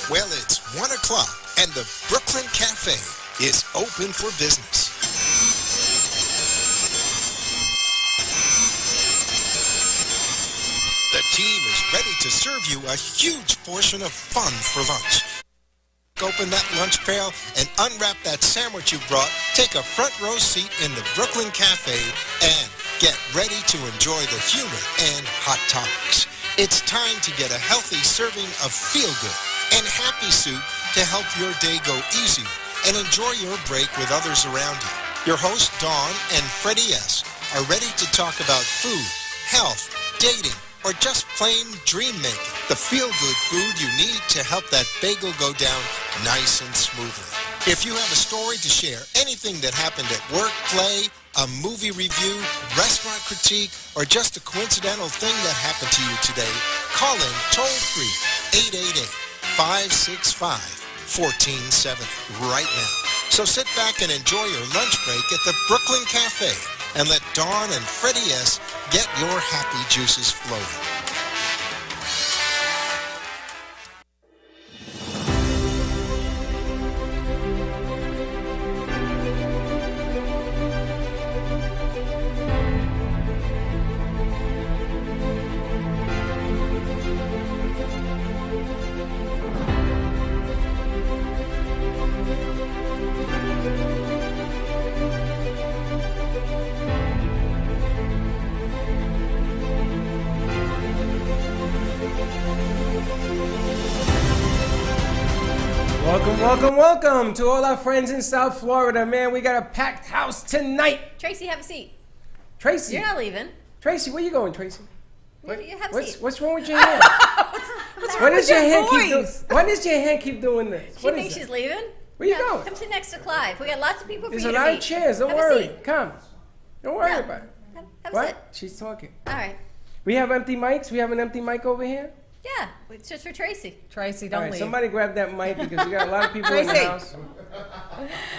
Well, it's 1 o'clock and the Brooklyn Cafe is open for business. The team is ready to serve you a huge portion of fun for lunch. Open that lunch pail and unwrap that sandwich you brought, take a front row seat in the Brooklyn Cafe, and get ready to enjoy the humor and hot topics. It's time to get a healthy serving of feel-good and happy soup to help your day go easier and enjoy your break with others around you. Your hosts, Dawn and Freddy S, are ready to talk about food, health, dating, or just plain dream making. The feel-good food you need to help that bagel go down nice and smoothly. If you have a story to share, anything that happened at work, play, a movie review, restaurant critique, or just a coincidental thing that happened to you today, call in toll-free 888-565-1470 right now. So sit back and enjoy your lunch break at the Brooklyn Cafe and let Dawn and Freddy S get your happy juices flowing. Welcome to all our friends in South Florida, man. We got a packed house tonight. Tracy, have a seat. Tracy. You're not leaving. Tracy, where you going, Tracy? You have a seat. What's wrong with your hand? Why does your hand keep doing this? She thinks she's leaving? Where you going? Come sit next to Clive. We got lots of people for There's you a to lot meet. of chairs. Don't have worry. A seat. Come. Don't worry No. about it. Have a What? sit. She's talking. All right. We have empty mics. We have an empty mic over here. Yeah, it's just for Tracy. Tracy, All don't right, leave. somebody grab that mic because we got a lot of people in the Tracy. house.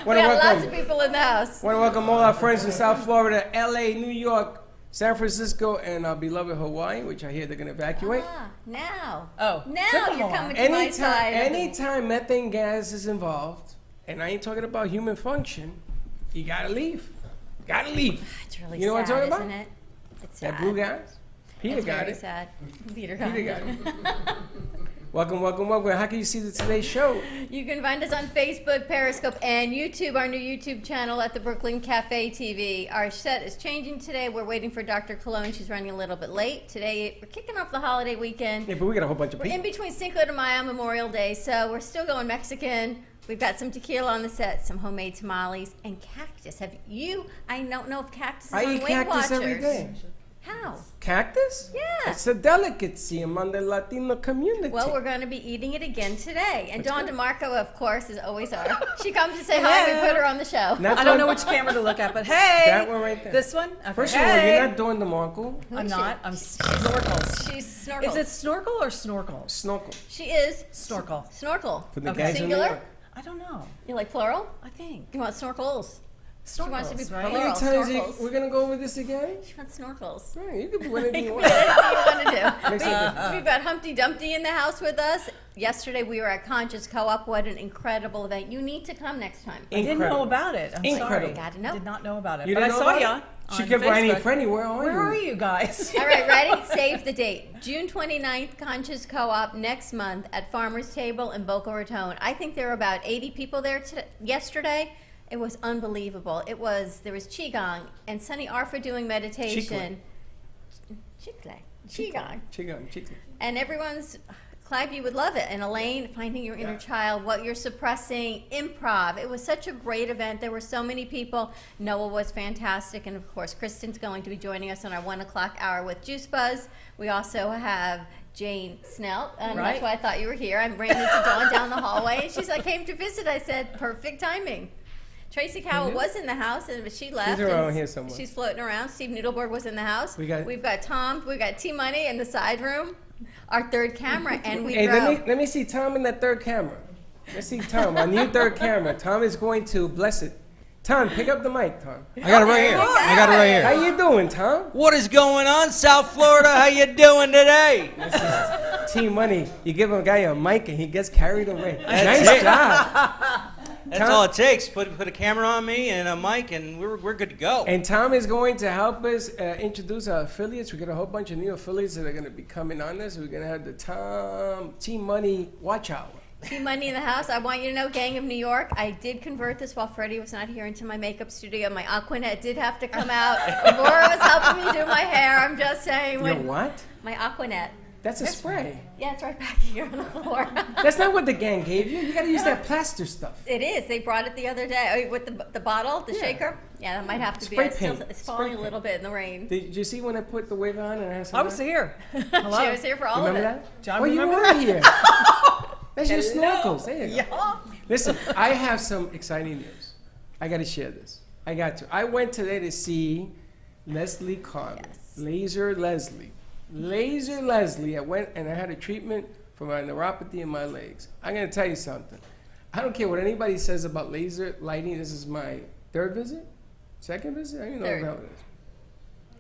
We got lots of people in the house. Want to welcome all our friends in South Florida, LA, New York, San Francisco, and our beloved Hawaii, which I hear they're going to evacuate. Now. Oh, Now you're coming to my side. Anytime methane gas is involved, and I ain't talking about human function, you got to leave. Got to leave. It's really You know sad, what I'm talking isn't about? it? It's sad. That blue gas? Peter It's got very it. sad. Peter got Peter it. got it. Welcome. How can you see today's show? You can find us on Facebook, Periscope, and YouTube, our new YouTube channel at the Brooklyn Cafe TV. Our set is changing today. We're waiting for Dr. Cologne. She's running a little bit late. Today, we're kicking off the holiday weekend. Yeah, but we got a whole bunch of We're people. in between Cinco de Mayo and Memorial Day, so we're still going Mexican. We've got some tequila on the set, some homemade tamales, and cactus. I don't know if cactus is I on eat Weight cactus Watchers. every day. How? Cactus? Yeah. It's a delicacy among the Latino community. Well, we're going to be eating it again today. And Dawn good. DeMarco, of course, is always our. She comes to say hi. We put her on the show. Not I don't know which camera to look at, but hey! That one right there. This one? Okay. First of all, you're not Dawn DeMarco. I'm not. I'm Snorkels. She's Snorkel. Is it snorkel or snorkel? Snorkel. She is Snorkel. Snorkel. For the Okay. guys in New Singular? York. I don't know. You like plural? I think. You want snorkels? She wants to be Snorkels, How right? plural. many times Snorkels. we're going to go over this again? She wants snorkels. Right, you can do whatever you want. Anything you want to do. Makes no difference. We've got Humpty Dumpty in the house with us. Yesterday we were at Conscious Co-op. What an incredible event. You need to come next time. I didn't Incredible. know about it. I'm Incredible. sorry. Gotta know. I did not know about it. You but didn't I know saw about ya it? She on kept writing, Facebook. Freddie, where are you? Where are you guys? All right, ready? Save the date. June 29th, Conscious Co-op next month at Farmer's Table in Boca Raton. I think there were about 80 people there yesterday. It was unbelievable. There was Qigong and Sunny Arfa doing meditation. Qigong. Chicken. And Clive, you would love it. And Elaine, finding your inner child, what you're suppressing, improv. It was such a great event. There were so many people. Noah was fantastic. And of course, Kristen's going to be joining us on our 1 o'clock hour with Juice Buzz. We also have Jane Snell, and that's why I thought you were here. I ran into Dawn down the hallway, and she's like, came to visit. I said, perfect timing. Tracy Cowell was in the house, but she left. She's around here somewhere. She's floating around. Steve Needleberg was in the house. We've got Tom. We've got T-Money in the side room, our third camera, and we Hey, drove. let me see Tom in that third camera. Let's see Tom, our new third camera. Tom is going to, bless it, Tom, pick up the mic, Tom. I got it right here. I got it right How here. you doing, Tom? What is going on, South Florida? How you doing today? This is Team Money. You give a guy a mic and he gets carried away. That's Nice it. job. That's Tom- all it takes. Put a camera on me and a mic, and we're good to go. And Tom is going to help us introduce our affiliates. We got a whole bunch of new affiliates that are going to be coming on this. We're going to have the Team Money Watch Hour. Team Money in the house. I want you to know, Gang of New York, I did convert this while Freddie was not here into my makeup studio. My Aquanet did have to come out. Laura was helping me do my hair. I'm just saying. Your what? My Aquanet. That's a spray. Yeah, it's right back here on the floor. That's not what the gang gave you. You got to use that plaster stuff. It is. They brought it the other day with the bottle, the Yeah. shaker. Yeah, that might have to be. Spray It's, still, paint. it's Spray falling a paint. little bit in the rain. Did you see when I put the wig on and I had some I was here. Hello. She was here for all Remember of it. that? John, Oh, you remember were that? here. That's your snorkels. There you go. Yeah. Listen, I have some exciting news. I got to share this. I got to. I went today to see Leslie Carmen. Yes. Laser Leslie. Laser Leslie. I went and I had a treatment for my neuropathy in my legs. I'm going to tell you something. I don't care what anybody says about laser lighting. This is my third visit? Second visit? I don't even know Third. how it is.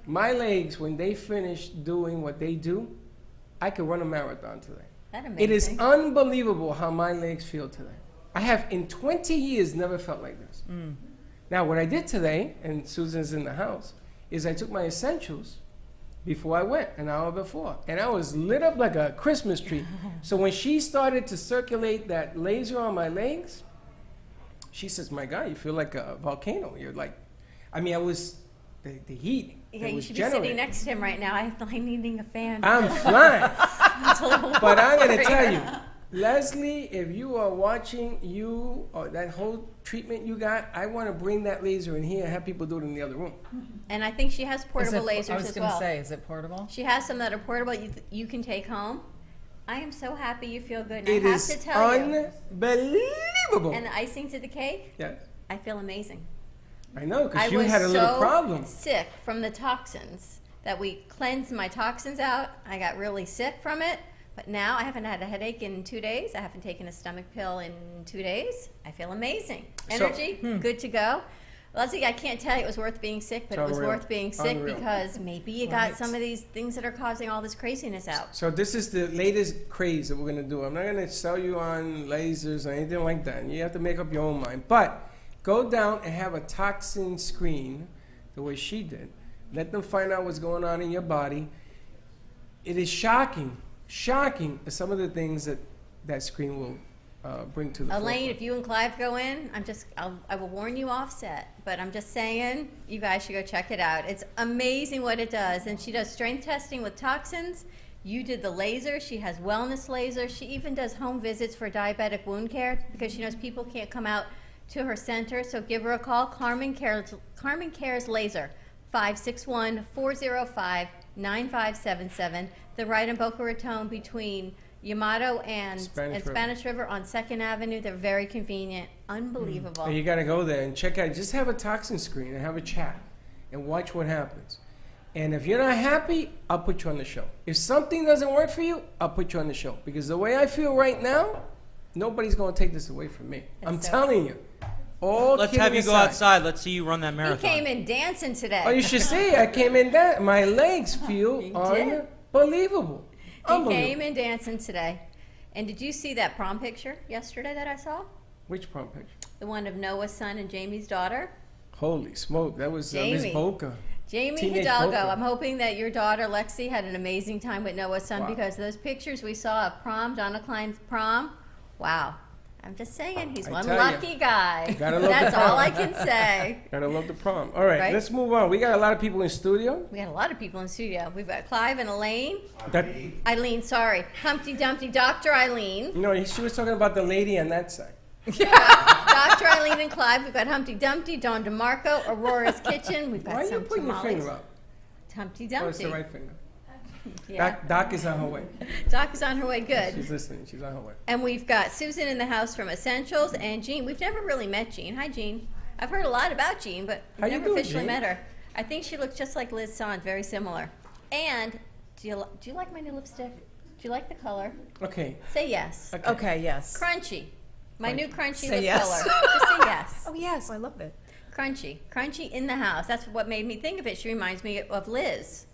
My legs, when they finish doing what they do, I could run a marathon today. That It is amazing. unbelievable how my legs feel today. I have in 20 years never felt like this. Now, what I did today, and Susan's in the house, is I took my essentials before I went, an hour before, and I was lit up like a Christmas tree. So when she started to circulate that laser on my legs, she says, "My God, you feel like a volcano. You're like," I mean, I was the heat. Yeah, it you was should be generating. sitting next to him right now. I'm needing a fan. I'm flying. It's a little But I'm going to worried. tell you, Leslie, if you are watching you or that whole treatment you got, I want to bring that laser in here and have people do it in the other room. And I think she has portable Is it- lasers I was as going to well. say, is it portable? She has some that are portable you can take home. I am so happy you feel good. And It I have is to tell you, unbelievable. and the icing to the cake, Yes, I feel amazing. I know, I because you was had a little so problem. sick from the toxins that we cleansed my toxins out. I got really sick from it, but now I haven't had a headache in 2 days. I haven't taken a stomach pill in 2 days. I feel amazing. So- Energy, good to go. Leslie, I can't tell you it was worth being sick, but It's it was unreal. worth being sick Unreal. because maybe you got Right. some of these things that are causing all this craziness out. So this is the latest craze that we're going to do. I'm not going to sell you on lasers or anything like that. You have to make up your own mind. But go down and have a toxin screen the way she did. Let them find out what's going on in your body. It is shocking some of the things that that screen will bring to the Elaine, forefront. if you and Clive go in, I will warn you offset, but I'm just saying, you guys should go check it out. It's amazing what it does. And she does strength testing with toxins. You did the laser. She has wellness laser. She even does home visits for diabetic wound care because she knows people can't come out to her center. So give her a call. Carmen Cares Laser, 561-405-9577. They're right in Boca Raton between Yamato and Spanish River. Spanish River on 2nd Avenue. They're very convenient. Unbelievable. And you got to go there and check out. Just have a toxin screen and have a chat and watch what happens. And if you're not happy, I'll put you on the show. If something doesn't work for you, I'll put you on the show. Because the way I feel right now, nobody's going to take this away from me. I'm so- telling you. All Let's kidding have you go aside. outside. Let's see you run that He marathon. came in dancing today. Oh, you should see. I came in that. My legs feel He did. unbelievable. He Unbelievable. came in dancing today. And did you see that prom picture yesterday that I saw? Which prom picture? The one of Noah's son and Jamie's daughter? Holy smoke. That was Miss Jamie. Boca. Jamie Teenage Hidalgo. Boca. I'm hoping that your daughter Lexi had an amazing time with Noah's son Wow. because those pictures we saw of prom, Donna Klein's prom, wow. I'm just saying, he's I one tell ya. lucky guy. Gotta love That's the all prom. I can say. Gotta love the prom. All right, Right? let's move on. We got a lot of people in studio. We got a lot of people in studio. We've got Clive and Elaine. That, Eileen, sorry. Humpty Dumpty, Dr. Eileen. you know, she was talking about the lady on that side. Dr. Eileen and Clive. We've got Humpty Dumpty, Dawn DeMarco, Aurora's Kitchen. We've got Why are you some putting your tamales. finger up? Humpty Oh, it's Dumpty. the right finger. Yeah. Doc is on her way. Doc is on her way. Good. She's listening. She's on her way. And we've got Susan in the house from Essentials and Jean. We've never really met Jean. Hi, Jean. I've heard a lot about Jean, but How we've you never doing, officially Jean? met her. I think she looks just like Liz Sanz, very similar. And do you like my new lipstick? Do you like the color? Okay. Say yes. Okay, yes. Crunchy. My new crunchy Say lip yes. color. Just say yes. Oh, yes, I love it. Crunchy in the house. That's what made me think of it. She reminds me of Liz.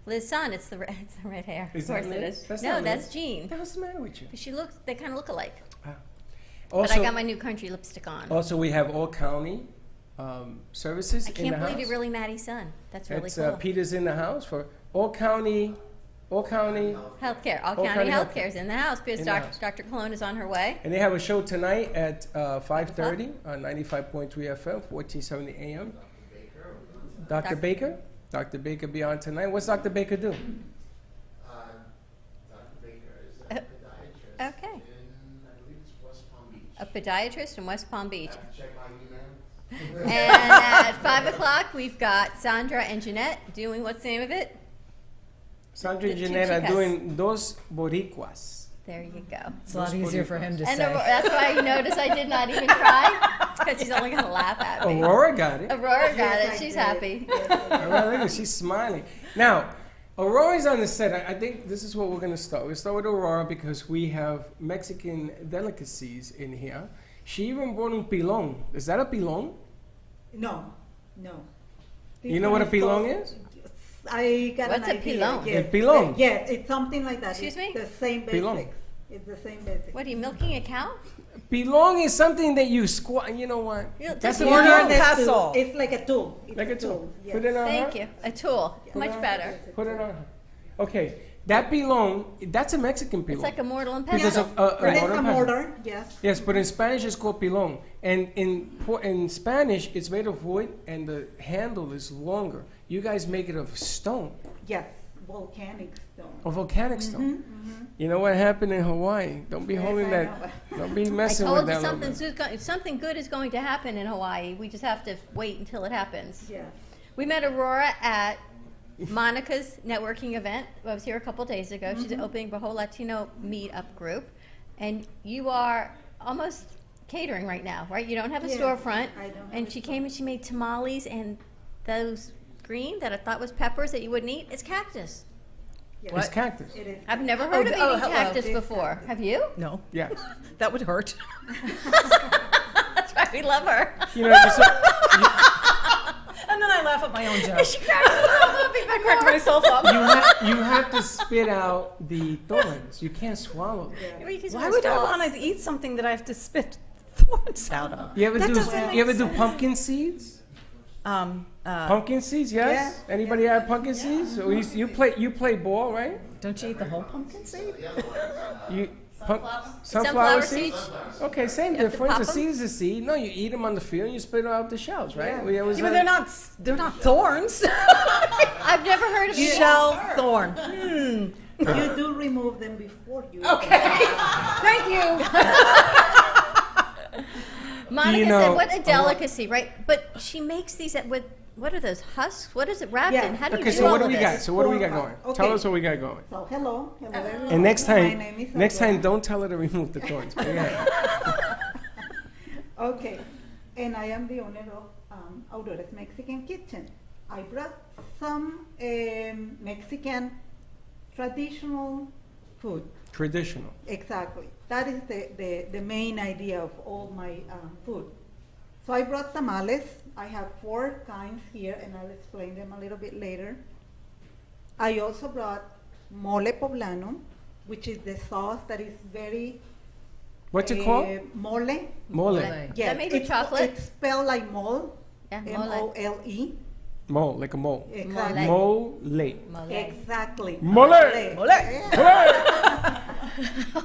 Liz's son. It's the red hair. Is of course that it Liz? is. That's No, not that's Liz. Jean. What's the matter with you? They kind of look alike. But Also, I got my new country lipstick on. also we have all county services I in the can't house. believe you're really Maddie's son. That's really It's cool. Peter's in the house for all county. Healthcare. All county healthcare is in the house because In the house. Dr. Cologne is on her way. And they have a show tonight at 5:30 on 95.3 FM, 1470 AM. Dr. Baker? Dr. Baker be on tonight. What's Dr. Baker do? Dr. Baker is a podiatrist Okay. in, I believe it's West Palm Beach. A podiatrist in West Palm Beach. I have to check my email. And at 5 o'clock, we've got Sandra and Jeanette doing, what's the name of it? Sandra and The two Jeanette are chicas. doing Dos Boricuas. There you go. It's a lot easier for him to And say. that's why you notice I did not even try, because she's only going to laugh at me. Aurora got it. Aurora got Yes, it. I She's did. happy. Aurora, look at, she's smiling. Now, Aurora's on the set. I think this is what we're going to start. We'll start with Aurora because we have Mexican delicacies in here. She even brought un pilon. Is that a pilon? No. You know what a This one pilon called- is? I got What's an a idea. pilon? Yes. El pilon. Yes, it's something like that. Excuse It's me? the same basics. Pilon. It's the same basics. What, are you milking a cow? Pilon is something that you squat. You know what? You know, That's does a he More know? pilon. than a Pestle. tool. It's like a tool. It's Like a tool. Yes. Put it on Thank her. you. A tool. Yeah. Much better. Put it on her. Okay. That pilon, that's a Mexican pilon. It's like a mortal and Because pestle. of But it's mortar a and pestle. mortar, yes. Yes, but in Spanish it's called pilon. And in Spanish it's made of wood and the handle is longer. You guys make it of stone, Yes, volcanic stone. or volcanic stone. You know what happened in Hawaii? Don't be Yes, holding I that. know. Don't be I messing with told you that. little bit. something good is going to happen in Hawaii. We just have to wait until it happens. Yes. We met Aurora at Monica's networking event. I was here a couple days ago. She's opening a whole Latino meetup group. And you are almost catering right now, right? You don't have a Yes, storefront. I don't have And a she came and she made tamales and those green that I thought was peppers that you wouldn't eat. It's cactus. Yes. It's cactus. It is. I've never heard of oh, eating hello. cactus It's before. cactus. Have you? No, Yes. that would hurt. That's why we love her. You know, just, And then I laugh at my own joke. She cracked herself up even I cracked more. myself up. you have to spit out the thorns. You can't swallow them. Yeah. You just Why want would I straws. want to eat something that I have to spit thorns out of? You ever That do? doesn't make You ever do sense. pumpkin seeds? Pumpkin seeds, yes. Yes, Anybody yes. have pumpkin seeds? So you play ball, right? Don't you eat the whole pumpkin seed? You sunflower Sunflower seeds. seeds. Okay, same You have to difference. pop A 'em? seed is a seed. No, you eat them on the field and you spit them out the shells, right? Yeah. We always Yeah, but like- they're not thorns. I've never heard of it. Shell thorn. You do remove them before you. Okay. Thank you. Monica know- said, "What a delicacy, right?" But she makes these with what are those husks? What is it wrapped Yeah. in? How do you Okay, do so all what do of we this? got? So what do we got Corn going? pop. Tell Okay. us what we got going. So hello everyone. And next My time, name is next Aurora. time, don't tell her to remove the thorns. But yeah. Okay, and I am the owner of Aurora's Mexican Kitchen. I brought some Mexican traditional food. Traditional. Exactly. That is the main idea of all my food. So I brought tamales. I have 4 kinds here, and I'll explain them a little bit later. I also brought mole poblano, which is the sauce that is very What's it called? Mole. Mole. Yes, that made with chocolate? It's spelled like mole. Yeah, mole. M-O-L-E. Mole, like a mole. Exactly. Mole. Mole. Exactly. Mole. Mole.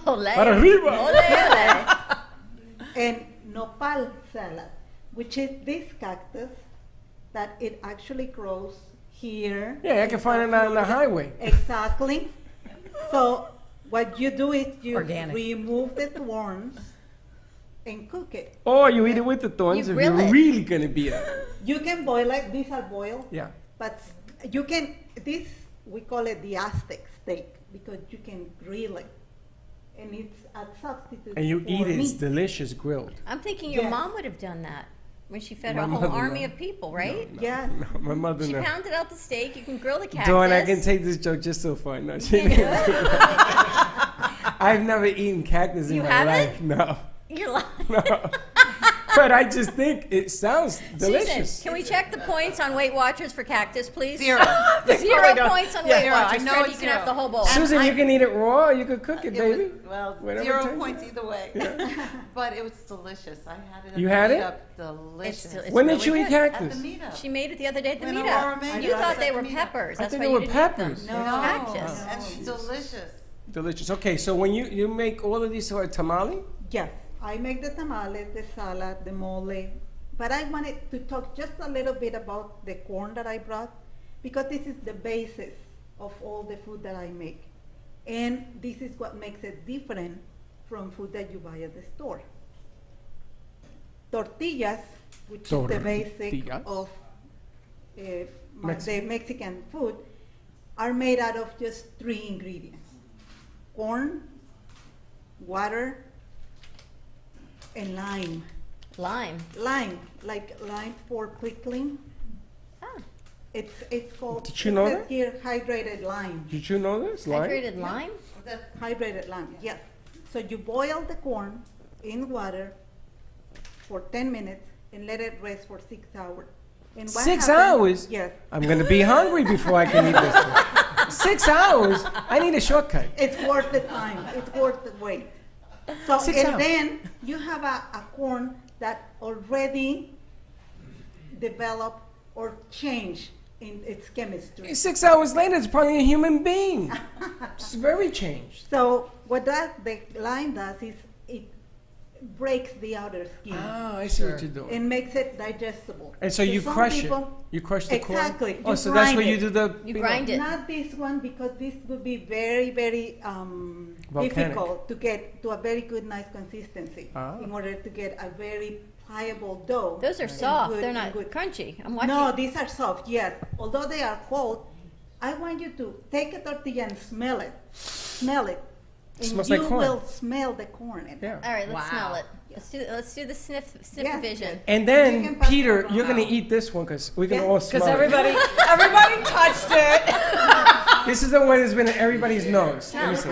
Ole. Para arriba. Ole, ole. And nopal salad, which is this cactus that it actually grows here. Yeah, I in can find it South on the Florida. highway. Exactly. So what you do is you Organic. remove the thorns and cook it. Or you eat it with the thorns You if you're grill it. really gonna be a. You can boil it. These are boiled. Yeah. But you can, this, we call it the Aztec steak because you can grill it. And it's a substitute And you for eat it, it's meat. delicious grilled. I'm thinking your Yes. mom would have done that when she fed My her whole mother, army no. of people, right? Yes. No, my mother She no. pounded out the steak. You can grill the cactus. Dawn, I can take this joke just so far. No, she didn't. I've never eaten cactus in You my haven't? life. No. You're lying. No. but I just think it sounds delicious. Susan, can we check the points on Weight Watchers for cactus, please? Zero. Zero points on Weight Zero. I Watchers. know Fred, it's you can have zero. the whole bowl. Susan, I- you can eat it raw or you could cook it, It was, baby. well, Whatever 0 tastes. points either way. But it was delicious. I had it at You the had it? meetup. Delicious. It's When did really you eat good. At cactus? the meetup. She made it the other day at the When meetup. Aurora made You it thought at they the were meetup. peppers. I That's thought why they you were didn't eat them. peppers. No. Cactus. And it's delicious. Delicious. Okay, so when you make all of these sort of tamale, Yes, I make the tamales, the salad, the mole, but I wanted to talk just a little bit about the corn that I brought because this is the basis of all the food that I make. And this is what makes it different from food that you buy at the store. Tortillas, which is the basic Tortillas. of the Mexican. Mexican food, are made out of just 3 ingredients: corn, water, and lime. Lime. Lime, like lime for pickling. Ah, It's called. Did you know it says that? Here, hydrated lime. did you know this? Lime? hydrated lime? Hydrated lime, yes. So you boil the corn in water for 10 minutes and let it rest for 6 hours. And what 6 happens- hours? Yes. I'm gonna be hungry before I can eat this. 6 hours? I need a shortcut. It's worth the time. It's worth the wait. So 6 and hours. then you have a corn that already developed or changed in its chemistry. 6 hours later, it's probably a human being. It's very changed. So what the lime does is it breaks the outer skin Ah, I see what you're doing. and makes it digestible. And so To you some crush it. people- You crush the corn? Exactly. Oh, You so that's grind where you it. do the... You grind it. Not this one because this would be very, very Volcanic. difficult to get to a very good, nice consistency Ah. in order to get a very pliable dough. Those are and soft. good- They're and not good. crunchy. I'm watching. No, these are soft, yes. Although they are cold, I want you to take a tortilla and smell it. Smell it. And Smells you like corn. will smell the corn in it. Yeah. All right, let's Wow. smell it. Let's do the sniff Yes, vision. yes. And You then, can pass Peter, it you're gonna around. eat this one because we're gonna Yeah. all smell Because it. everybody touched it. This is the one that's been in everybody's nose. Let me see.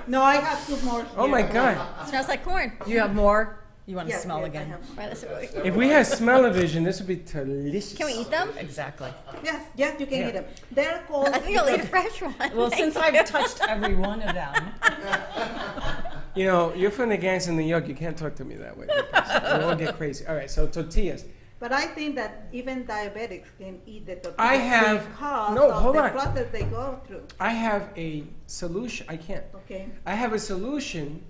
No, I have 2 more here. Oh my God. Smells like corn. You have more? You want to Yes, smell yes, I again? have more. Right, let's- If we had smell-o-vision, this would be delicious. Can we eat them? Exactly. Yes, yes, you can Yeah. eat them. They're called. I think I'll eat a fresh one. Well, Thank since you. I've touched every one of them, You know, you're from the gangs in New York. You can't talk to me that way. Because we'll all get crazy. All right, so tortillas. But I think that even diabetics can eat the tortillas I have- because no, of hold the on. process they go through. I have a solution. I can't. Okay, I have a solution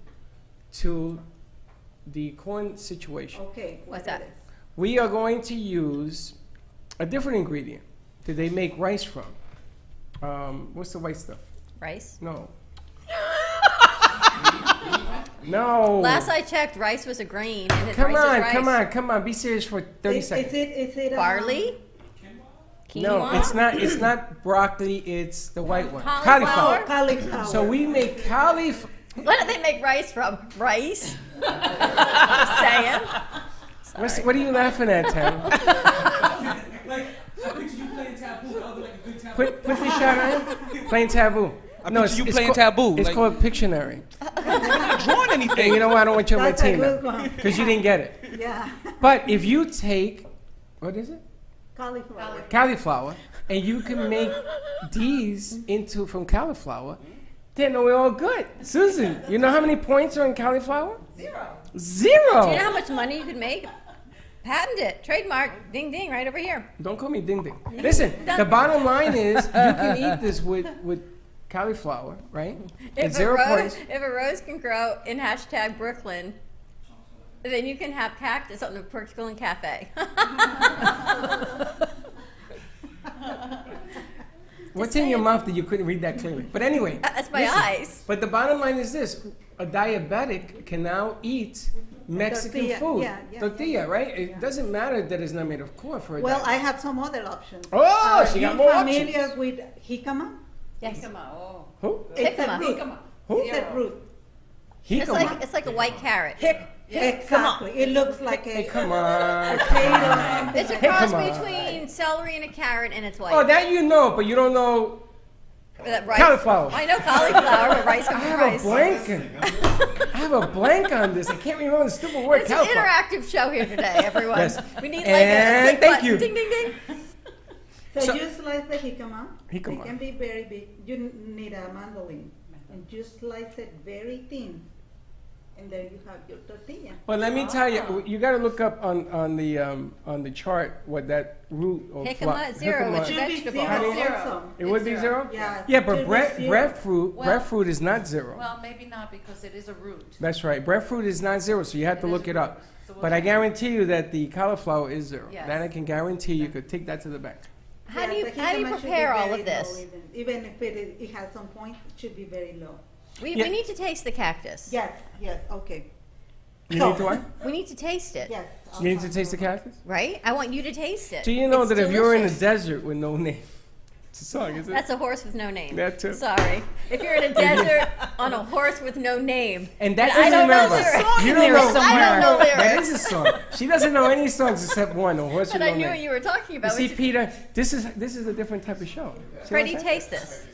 to the corn situation. okay. What's what that? it is. We are going to use a different ingredient that they make rice from. What's the white stuff? Rice. No. No. Last I checked, rice was a grain. And Come rice is on, rice. come on. Be serious for 30 seconds. Is it Barley. Quinoa. No, it's not broccoli. It's the white one. Cauliflower? Cauliflower. So we make cauliflower. What do they make rice from? Rice. Just saying. What are you laughing at, Tam? Put the shot on. Playing taboo. No, picture you playing Taboo, It's like- called Pictionary. Drawing And anything. you know what? I don't want you on my That's a team good one. because you didn't get it. Yeah, But if you take, what is it? cauliflower. Cauliflower, and you can make these into from cauliflower, then we're all good. Susan, you know how many points are in cauliflower? Zero. Do you know how much money you could make? Patent it. Trademark. Ding ding. Right over here. Don't call me ding ding. Listen, the bottom line is you can eat this with cauliflower, right? At 0 points. If a rose can grow in hashtag Brooklyn, then you can have cactus on the Brooklyn Cafe. What's in your mouth that you couldn't read that clearly? But anyway. That's my listen, eyes. But the bottom line is this. A diabetic can now eat Mexican Tortilla, food. yeah, Tortilla, right? It yeah. doesn't matter that it's not made of corn for a Well, diabetic. I have some other options. Oh, Are she got you more familiar options. with jicama? Yes. Who? It's a Jicama. root. Who? It's a root. It's like a white carrot. Exactly. It looks like Hey, a come on. potato or something. It's a Hey, cross come on. between celery and a carrot, and it's white. Oh, that you know, but you don't know That rice. Cauliflower. I know cauliflower, but rice I comes from have rice. a blank. I have a blank on this. I can't remember the stupid word. It's an Cauliflower. interactive show here today, everyone. Yes. We need like And a big thank button. you. Ding, ding, ding. So, So- you slice the jicama. Jicama. It can be very big. You need a mandolin. And you slice it very thin. And there you have your tortilla. Well, let me tell you, you got to look up on the chart what that root or Jicama, zero, jicama- which Should be vegetable. zero How do you- also. It would be zero. Yeah. Yeah, should but be zero. breadfruit Well- breadfruit is not zero. Well, maybe not because it is a root. That's right. Breadfruit is not zero, so you have to It is look a it up. So we'll But I check. guarantee you that the cauliflower is zero. Yes. That I can guarantee you could take that to the bank. How Yeah, do you the how do you jicama should be prepare all very of this? low even if it has some point, it should be very low. Yeah. We need to taste the cactus. Yes, yes, okay. You So- need to what? We need to taste it, Yes. You need to taste the cactus? right? I want you to taste it. Do you know It's that if you're in a delicious. desert with no name, it's a song, is it? That's a horse with no name. That too. Sorry. If you're in a desert on a horse with no name. And that I is don't know remember. lyrics. You in don't there know. somewhere. I don't know That lyrics. is a song. She doesn't know any songs except one, a horse with But no I knew name. what you were talking You about. see, which- Peter, this is a different type of show. See what Freddie, I'm saying? taste this.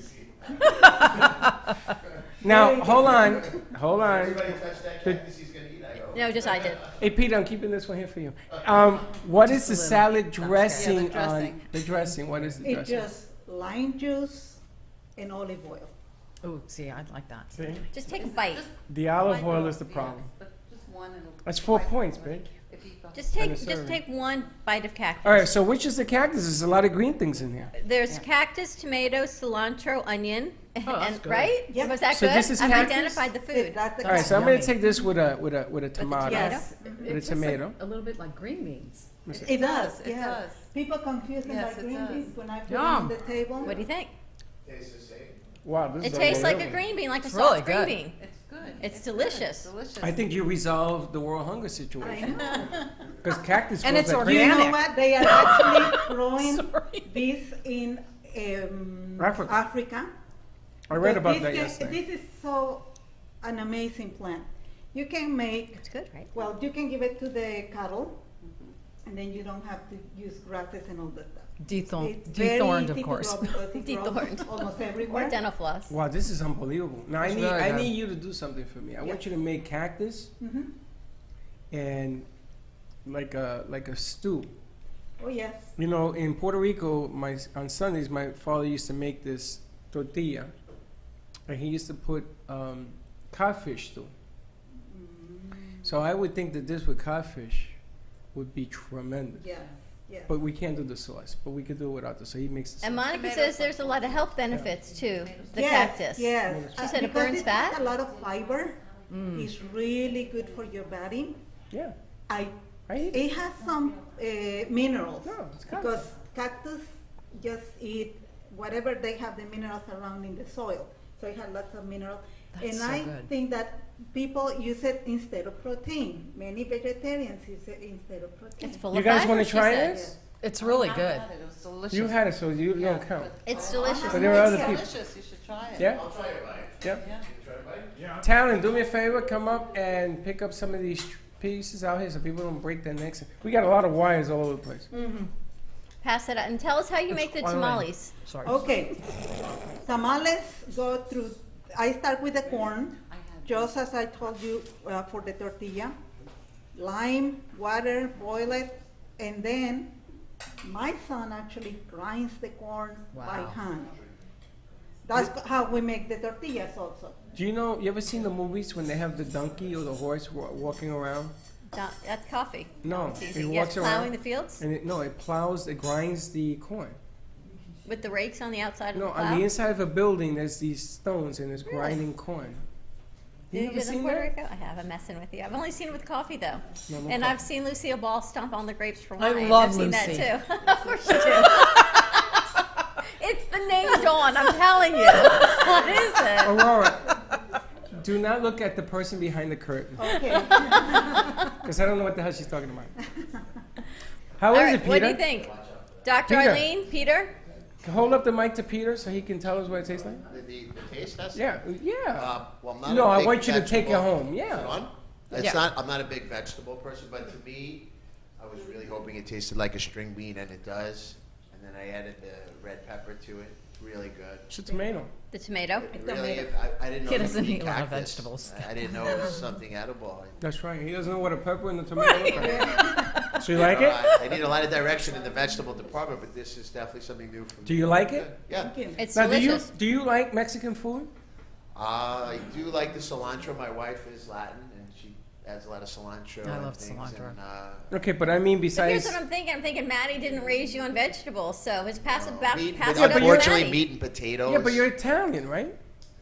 Now, hold on. Everybody touch that The- cactus, he's gonna eat, I hope. No, just I did. Hey, Peter, I'm keeping this one here for you. What is the salad dressing Yeah, the on dressing. the dressing? What is the It's dressing? just lime juice and olive oil. Oh, see, I'd like that. See? Just take a bite. The olive oil is the problem. But just one and That's 4 points, babe. if you don't- Just And a take serving. one bite of cactus. All right, so which is the cactus? There's a lot of green things in here. There's cactus, tomato, cilantro, onion, that's and good. right? Yep. Was that So good? this is I've cactus? identified the food. That's the All right, so I'm going to Yummy. take this with a tomato. Yes. With a tastes tomato. Like a little bit like green beans. It does, It yes. does. People confuse them Yes, by it green does. beans when I put Yum. them on the table. What do you think? Tastes the same. Wow, this It is tastes like a unbelievable. green bean, like a It's soft really green good. bean. It's good. It's good. delicious. Delicious. I think you resolved the world hunger I situation. know. Because cactus And grows it's like You know organic. what? They are actually growing Sorry. this in Africa. Africa. I read But about this that is- yesterday. This is so an amazing plant. You can make, It's good, right? well, you can give it to the cattle, and then you don't have to use grasses and all that stuff. It's very Dethorned, easy of to course. grow because it grows Dethorned. almost Or everywhere. dental floss. Wow, this is unbelievable. Now It's very I good. need you to do something for me. I want Yes. you to make cactus Mhm. and like a stew. Oh, yes. You know, in Puerto Rico, on Sundays, my father used to make this tortilla, and he used to put codfish stew. So I would think that this with codfish would be tremendous. Yes, yes. But we can't do the sauce, but we could do it without the sauce. He makes the sauce. And Monica Tomato says sauce. there's a lot of health benefits to the Yes, cactus. Yes. She said it because burns it has fat. a lot of fiber. It's really good for your body. Yeah, I I eat it. It has some minerals. No, it's cactus. Because cactus just eat whatever they have the minerals around in the soil. So it has lots of minerals. That's And so I good. think that people use it instead of protein. Many vegetarians use it instead of protein. It's full You of guys fiber, want to she try said. this? It's really I good. had it. It was delicious. You had it, so you Yeah, don't count. It's delicious. But there are other It's people. delicious. You should try it. Yeah? I'll try it, right? Yep. Yeah. Try it, right? Talon, do me a favor, come up and pick up some of these pieces out here so people don't break their necks. We got a lot of wires all over the place. Pass it out and tell us how you make the Why don't I- tamales. Sorry. Okay. Tamales go through, I start with the corn, I had just as I told you for the tortilla. Lime, water, boil it, and then my son actually grinds the corn by Wow. hand. That's how we make the tortillas also. Do you know, you ever seen the movies when they have the donkey or the horse walking around? That's coffee. No, It's it easy. walks Yes, plowing around. the fields And it plows, it grinds the corn. with the rakes on the outside of No, the plow. on the inside of a building, there's these stones and it's grinding corn. You Did ever you do seen Puerto that? Rico? I have. I'm messing with you. I've only seen it with coffee though, No, no and coffee. I've seen Lucille Ball stomp on the grapes for I wine. love I've seen Lucy. that too. Of course you do. It's the name Dawn. I'm telling you. What is it? Aurora, do not look at the person behind the curtain, Okay. because I don't know what the hell she's talking about. How All is right. it, Peter? What do you think, Dr. Peter. Arlene? Peter? Hold up the mic to Peter so he can tell us what it tastes like. The taste test? Yeah, yeah. Well, I'm not No, a I big want you to take it vegetable- home, yeah. Is it on? It's Yeah. not, I'm not a big vegetable person, but to me, I was really hoping it tasted like a string bean, and it does. And then I added the red pepper to it. really good. It's a tomato. The tomato. It really, I didn't know He you doesn't could eat a lot of cactus. vegetables. I didn't know it was something edible. That's right. He doesn't know what a pepper and a tomato look like. So you like it? I need a lot of direction in the vegetable department, but this is definitely something new for me. Do you like it? Yeah. It's Now, delicious. do you like Mexican food? I do like the cilantro. My wife is Latin, and she adds a lot of cilantro. I and love things, cilantro. And, Okay, but I mean But besides. here's what I'm thinking. I'm thinking Maddie didn't raise you on vegetables, so his passive meat, passive but up unfortunately, Maddie. meat and potatoes. Yeah, but you're Italian, right?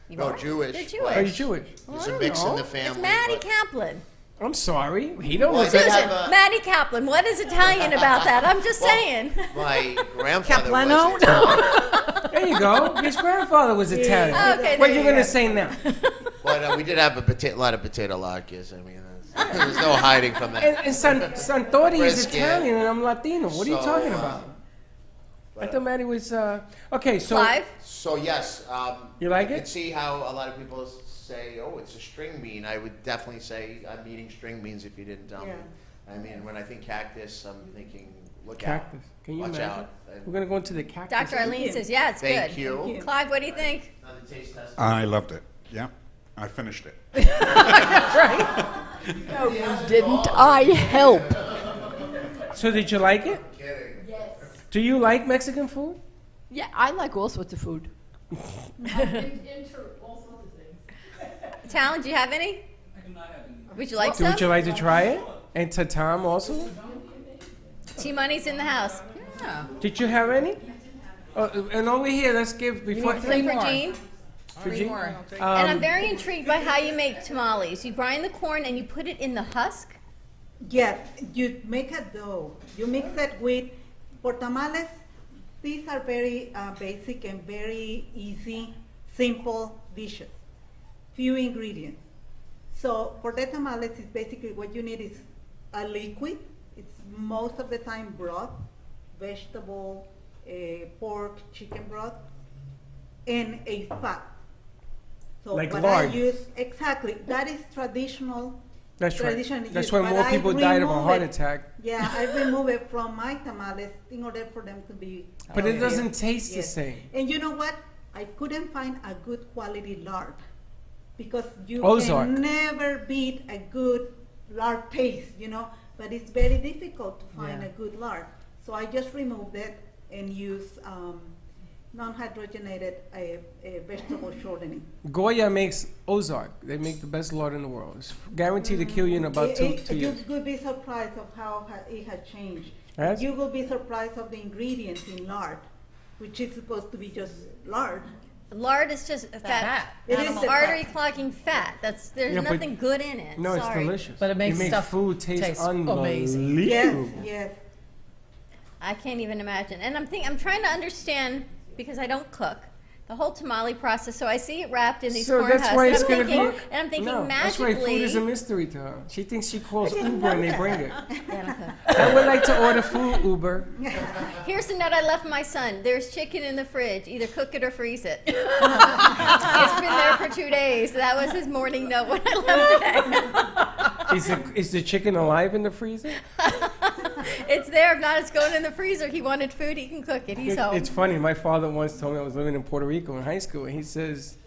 You No, are? Jewish. You're but Jewish. Are you Jewish? There's I a don't mix in know. the family. It's Maddie but- Kaplan. I'm sorry. He don't Well, look they at Susan, have a- Maddie Kaplan. What is Italian about that? I'm just saying. My grandfather Caplano? was Italian, There you go. His grandfather was Italian. Okay, What there you you gonna go. say now? but we did have a lot of potato latkes. I mean, there's no hiding from that. And Santori is Brisket. Italian and I'm Latino. What are you So, talking about? I thought Maddie was. Okay, so. Clive? So yes, You like you it? can see how a lot of people say, "Oh, it's a string bean." I would definitely say I'm eating string beans if you didn't tell me. I mean, when I think cactus, I'm thinking, look Cactus. out, Can you watch imagine? out. We're gonna go into the cactus. Dr. Eileen says, yeah, it's Thank good. you. Clive, what do you think? Another taste test. I loved it. Yeah, I finished it. Didn't I help? So did you like it? Yes. Do you like Mexican food? Yeah, I like all sorts of food. Talon, do you have any? I do not have any. Would you like some? Would you like to try it? And to Tom also? T-Money's in the house. Yeah. Did you have any? And over here, let's give before. Some for Jean. For Jean? And I'm very intrigued by how you make tamales. You grind the corn and you put it in the husk? Yes, you make a dough. You mix it with, for tamales, these are very basic and very easy, simple dishes. Few ingredients. So for the tamales, it's basically what you need is a liquid. It's most of the time broth, vegetable, pork, chicken broth, and a fat. So Like what lard. I use, exactly, that is traditional. That's right. traditionally That's used, why but more I people died of a remove heart it. attack. Yeah, I remove it from my tamales in order for them to be. But it healthier. doesn't taste the Yes. same. And you know what? I couldn't find a good quality lard because you Ozark. can never beat a good lard paste, you know. But it's very difficult to find Yeah. a good lard. So I just removed it and use non-hydrogenated vegetable shortening. Goya makes Ozark. They make the best lard in the world. It's guaranteed to kill you in about two You years. will be surprised of how it has changed. Yes? You will be surprised of the ingredients in lard, which is supposed to be just lard. Lard is just fat. It is Animal the artery fat. clogging fat. There's Yeah, but- nothing good in it. No, it's Sorry. delicious. But it makes makes stuff food taste taste unbelievable. amazing. Yes, yes. I can't even imagine. And I'm trying to understand, because I don't cook, the whole tamale process. So I see it wrapped in these So corn that's husks. why And it's I'm gonna thinking, be. and I'm thinking No, that's why magically. food is a mystery to her. She thinks she calls Uber and they bring it. Yeah, I don't cook. I would like to order food, Uber. Here's the note I left my son. There's chicken in the fridge. Either cook it or freeze it. It's been there for 2 days. That was his morning note when I left today. Is the chicken alive in the freezer? It's there. If not, it's going in the freezer. He wanted food. He can cook it. He's home. It's funny. My father once told me I was living in Puerto Rico in high school, and he says,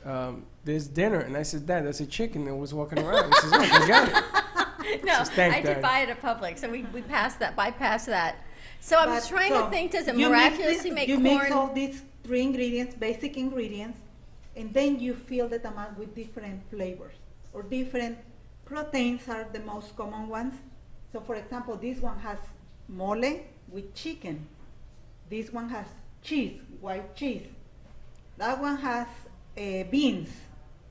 "There's dinner," and I said, "Dad, that's a chicken that was walking around." He says, "Oh, you got it." No, Says, "Thank I did God." buy it at Publix, so we bypassed that. So I'm But, trying so, to think, does it you mix miraculously make you corn? mix all these 3 ingredients, basic ingredients, and then you fill the tamal with different flavors or different proteins are the most common ones. So for example, this one has mole with chicken. This one has cheese, white cheese. That one has beans.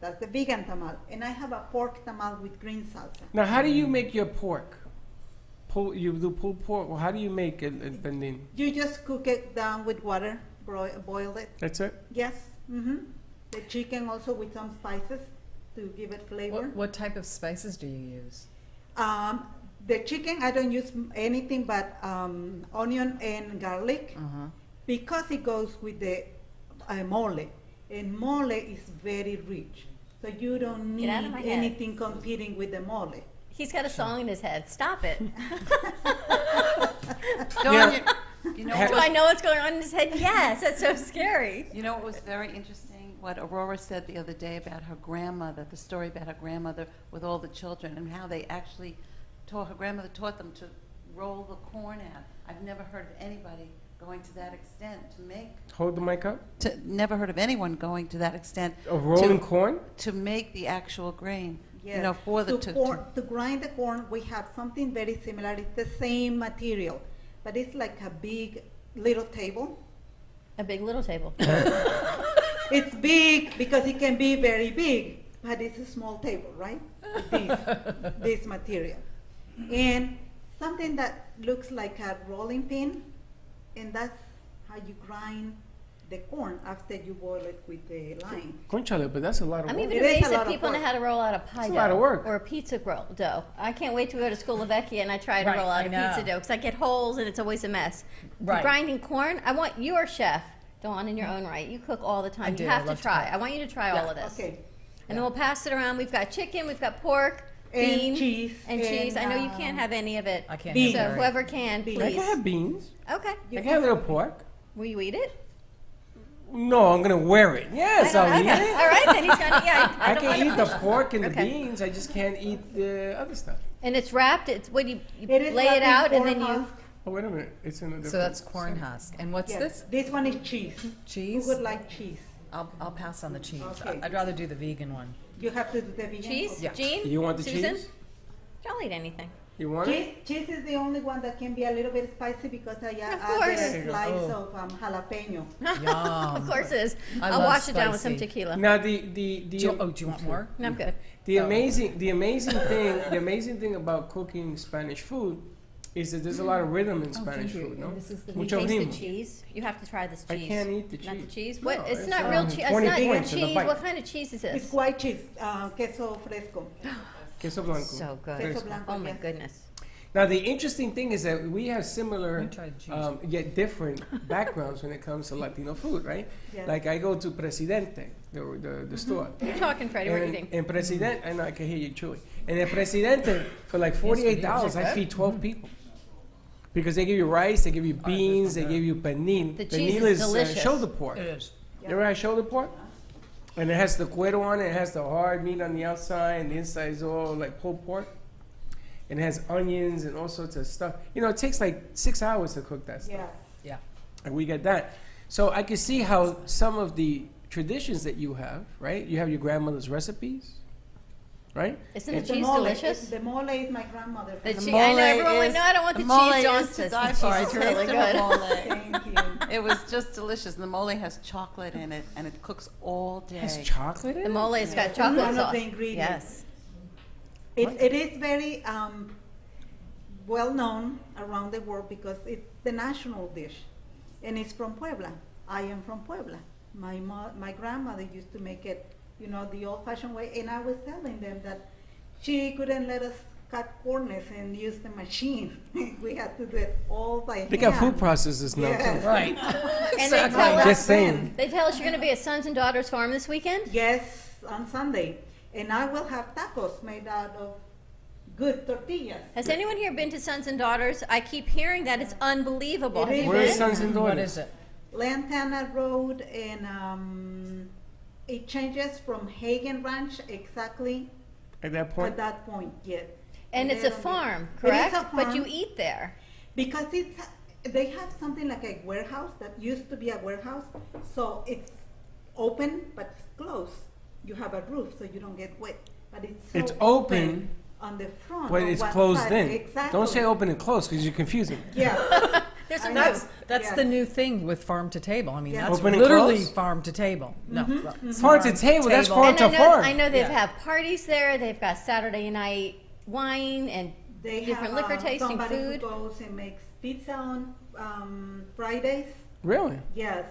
That's the vegan tamal. And I have a pork tamal with green salsa. Now, how do you make your pork? You do pulled pork. Well, how do you make it, Bendin? You just cook it down with water, boil it. That's it. Yes. Mm-hmm. The chicken also with some spices to give it flavor. What type of spices do you use? The chicken, I don't use anything but onion and garlic because it goes with the mole. And mole is very rich. So you don't Get need out of my head. anything competing with the mole. He's got a song in his head. Stop it. Dawn, You know, Ha- Do I know what's going on in his head? Yes, that's so scary. you know what was very interesting? What Aurora said the other day about her grandmother, the story about her grandmother with all the children, and how they actually her grandmother taught them to roll the corn out. I've never heard of anybody going to that extent to make. Hold the mic up. Never heard of anyone going to that extent Of rolling to, corn? to make the actual grain. Yes. You know, for the to grind the corn, we have something very similar. It's the same material, but it's like a big little table. A big little table. It's big because it can be very big, but it's a small table, right? This material. And something that looks like a rolling pin, and that's how you grind the corn after you boil it with the lime. Conchale, but that's a lot of I'm work. even It is a amazed lot that of people know work. how to roll out a pie It's a dough lot of work. or a pizza dough. I can't wait to go to School of Vecchia and I try to Right, roll out I a know. pizza dough because I get holes and it's always a mess. Right. Grinding corn, I want your chef, Dawn, in your own right. You cook all the time. do. You I have to love to try. cook. I want you to try all of this. Okay. And then we'll pass it around. We've got chicken, we've got pork, And bean, cheese, and cheese. I know you and, can't have any of it. I can't beans. So have dairy. whoever can, Beans. I please. can have beans. Okay. I can have a little pork. Will you eat it? No, I'm gonna wear it. Yes, I'll eat Okay. it. All right, then he's gonna. Yeah, I don't can wanna eat the push. pork and the Okay. beans. I just can't eat the other stuff. And it's wrapped. It's what you It is lay it wrapped in out and corn then you. husk. Oh, wait a minute. It's in a different. So that's corn husk. And what's Yes. this? This one is cheese. Cheese? Who would like cheese? I'll pass on the cheese. Okay. I'd rather do the vegan one. You have to do the vegan. Cheese? Okay. Yeah. Jean? You want the Susan? cheese? I'll eat anything. You want it? Cheese is the only one that can be a little bit spicy because I Of add course. There you a go. slice Oh. of jalapeno. Of course it is. I I'll love wash it down with some spicy. tequila. Now the Do you want more? No, I'm good. the amazing the amazing thing about cooking Spanish food is that there's a lot of rhythm in Spanish food. No, This is the Mucho taste the ritmo. cheese. You have to try this I cheese. can't eat the Not the cheese. cheese. No, What? It's it's, not real cheese. It's 20 not real points in the cheese. bite. What kind of cheese is It's this? white cheese, queso fresco. Queso blanco. So good. Queso blanco, Oh my yes. goodness. Now the interesting thing is that we have similar, Let me try the cheese. yet different backgrounds when it comes to Latino food, right? Yes. Like I go to Presidente, the store. You're talking, Freddie. We're And, eating. and Presidente, I know I can hear you chewing. And at Presidente, for like $48, I feed 12 people. Because they give you rice, they give you beans, they give you pernil. The cheese Pernil is delicious. shoulder pork. It is. You ever had shoulder pork? And it has the cuero on it, it has the hard meat on the outside, and the inside is all like pulled pork. And it has onions and all sorts of stuff. You know, it takes like 6 hours to cook that stuff. Yeah. Yeah. And we get that. So I can see how some of the traditions that you have, right? You have your grandmother's recipes, right? Isn't the And- cheese mole, delicious? The mole is my grandmother. The The cheese. I know mole everyone would is- know. I don't want the the mole cheese. Dawn is to says die the for. cheese is really Taste of good. mole. Thank you. It was just delicious. And the mole has chocolate in it, and it cooks all day. It has chocolate in The it? mole's got One chocolate of sauce. the ingredients. Yes. It is very well known around the world because it's the national dish, and it's from Puebla. I am from Puebla. My grandmother used to make it, you know, the old-fashioned way, and I was telling them that she couldn't let us cut corners and use the machine. We had to do it all by hand. They got food processors now Yes. too. Right. And they tell us, Just saying. they tell us you're going to be at Sons and Daughters Farm this weekend. Yes, on Sunday, and I will have tacos made out of good tortillas. Has anyone here been to Sons and Daughters? I keep hearing that it's unbelievable. It Have is. you Where is been? Sons and What Daughters? is it? Lantana Road, and it changes from Hagen Ranch exactly At that at point? that point, yes. And it's a There on the- farm, It is correct? a But you farm eat there. because they have something like a warehouse that used to be a warehouse, so it's open but it's closed. You have a roof so you don't get wet, but it's so It's open, on the front. but on it's one closed side. in. Exactly. Don't say open and closed because you're confusing. Yeah. There's a I roof. know. That's Yes. the new thing with farm to table. I mean, Yeah. that's Open and literally close? farm to table. No. Farm to table, that's farm And to I know, farm. I know they've Yeah. have parties there. They've got Saturday night wine and They different have liquor tasting somebody food. who goes and makes pizza on Fridays. Really? Yes,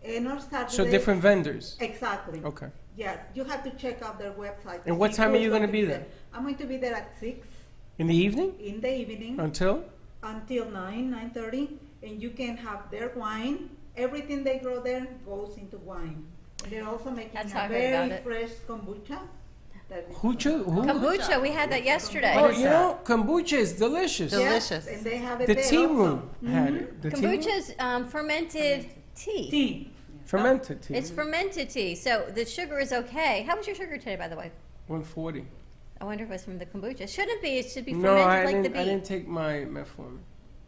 and on Saturdays. So different vendors. Exactly. Okay. Yes, you have to check out their website. to And what see time are who's you going gonna to be there? I'm going to be there at 6 In the evening? in the evening Until? until 9:30, and you can have their wine. Everything they grow there goes into wine. And they're also making That's a how I heard about very it. fresh kombucha. That is Who? Kombucha, we had that yesterday. Oh, you know, kombucha is delicious. Delicious. Yes, and they have it The there tea also. room had it. The tea room? Kombucha's fermented tea. Tea. Fermented tea. It's fermented tea, so the sugar is okay. How was your sugar today, by the way? 140. I wonder if it was from the kombucha. It shouldn't be. It should be No, fermented I like the didn't. I beet. didn't take my metformin.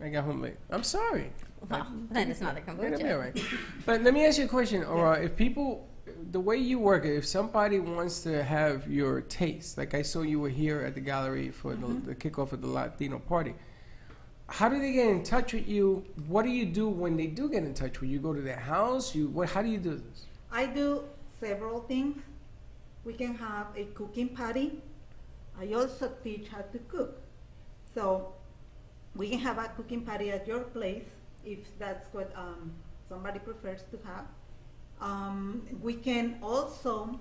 I got home late. I'm sorry. Well, then it's not a It'll be all kombucha. right. But let me ask you a question, Aura. If people, the way you work it, if somebody wants to have your taste, like I saw you were here at the gallery for the kickoff of the Latino party, how do they get in touch with you? What do you do when they do get in touch with you? You go to their house? How do you do this? I do several things. We can have a cooking party. I also teach how to cook. So we can have a cooking party at your place if that's what somebody prefers to have. We can also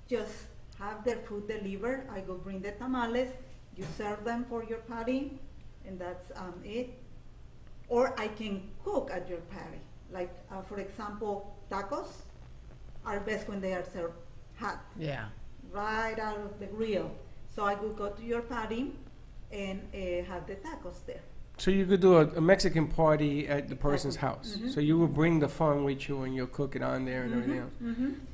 just have their food delivered. I go bring the tamales, you serve them for your party, and that's it. Or I can cook at your party. Like, for example, tacos are best when they are served hot, Yeah. right out of the grill. So I could go to your party and have the tacos there. So you could do a Mexican party at the person's house. Mhm. So you would bring the fun with you and you'll cook it on there and everything else.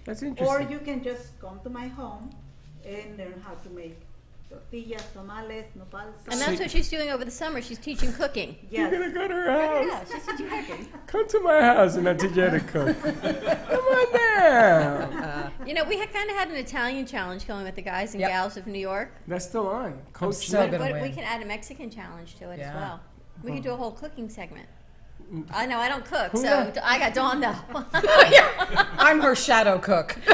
That's interesting. Or you can just come to my home and learn how to make tortillas, tamales, nopales. And that's what she's doing over the summer. She's teaching cooking. Yes. You're gonna go to her house. Yeah, she's teaching cooking. Come to my house and I'll teach you how to cook. Come on down. You know, we kind of had an Italian challenge going with the guys and Yep. gals of New York. That's still on. Coach so Nick. gonna But win. we can add a Mexican challenge to it as Yeah. well. We could do a whole cooking segment. I know I don't cook, Who so that? I got Dawn though. I'm her shadow cook. And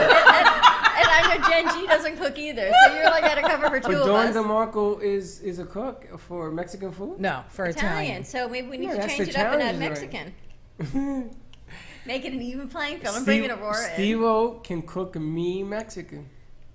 I know Jen G doesn't cook either, so you're like got to cover for two But of Dawn us. DeMarco is a cook for Mexican food? No, for Italian, Italian. so maybe we need Yeah, to that's change the it up and add challenge, right? Mexican. Make it an even playing field. I'm bringing Aurora in. Steve-O can cook me Mexican.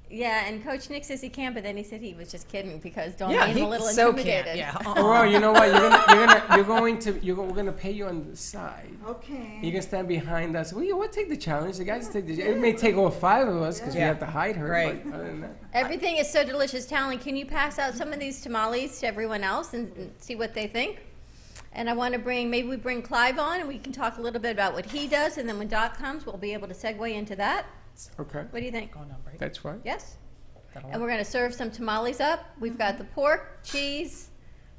Yeah, and Coach Nick says he can, but then he said he was just kidding because Dawn Yeah, made him he a little so intimidated. can't. Yeah. Aurora, you know what? We're gonna pay you on the side. Okay. You can stand behind us. We'll take the challenge. The guys take the. It may take all five of us because we Yeah. have to hide her. Right. But other than that, Everything is so delicious. Talon, can you pass out some of these tamales to everyone else and see what they think? And I want to maybe we bring Clive on and we can talk a little bit about what he does. And then when Doc comes, we'll be able to segue into that. okay, What do you think? Going on break. that's fine. Yes? That'll And we're going to serve some tamales up. We've got the pork, cheese,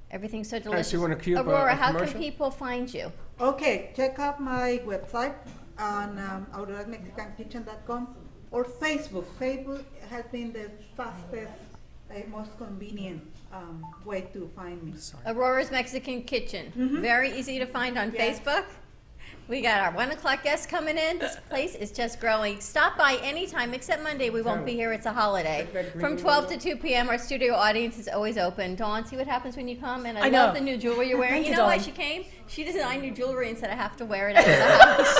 everything's so delicious. you wanna cue up a Aurora, how can commercial? people find you? Okay, check out my website on auroramexicankitchen.com or Facebook. Facebook has been the fastest, most convenient way to find me. Aurora's Mexican Kitchen. Very easy to find on Yes. Facebook. We got our 1 o'clock guests coming in. This place is just growing. Stop by anytime, except Monday. We won't be here. It's a holiday. From 12 to 2 p.m., our studio audience is always open. Dawn, see what happens when you come? And I I love know. the new jewelry you're wearing. Thank You you, know why Dawn. she came? She designed new jewelry and said I have to wear it out of the house.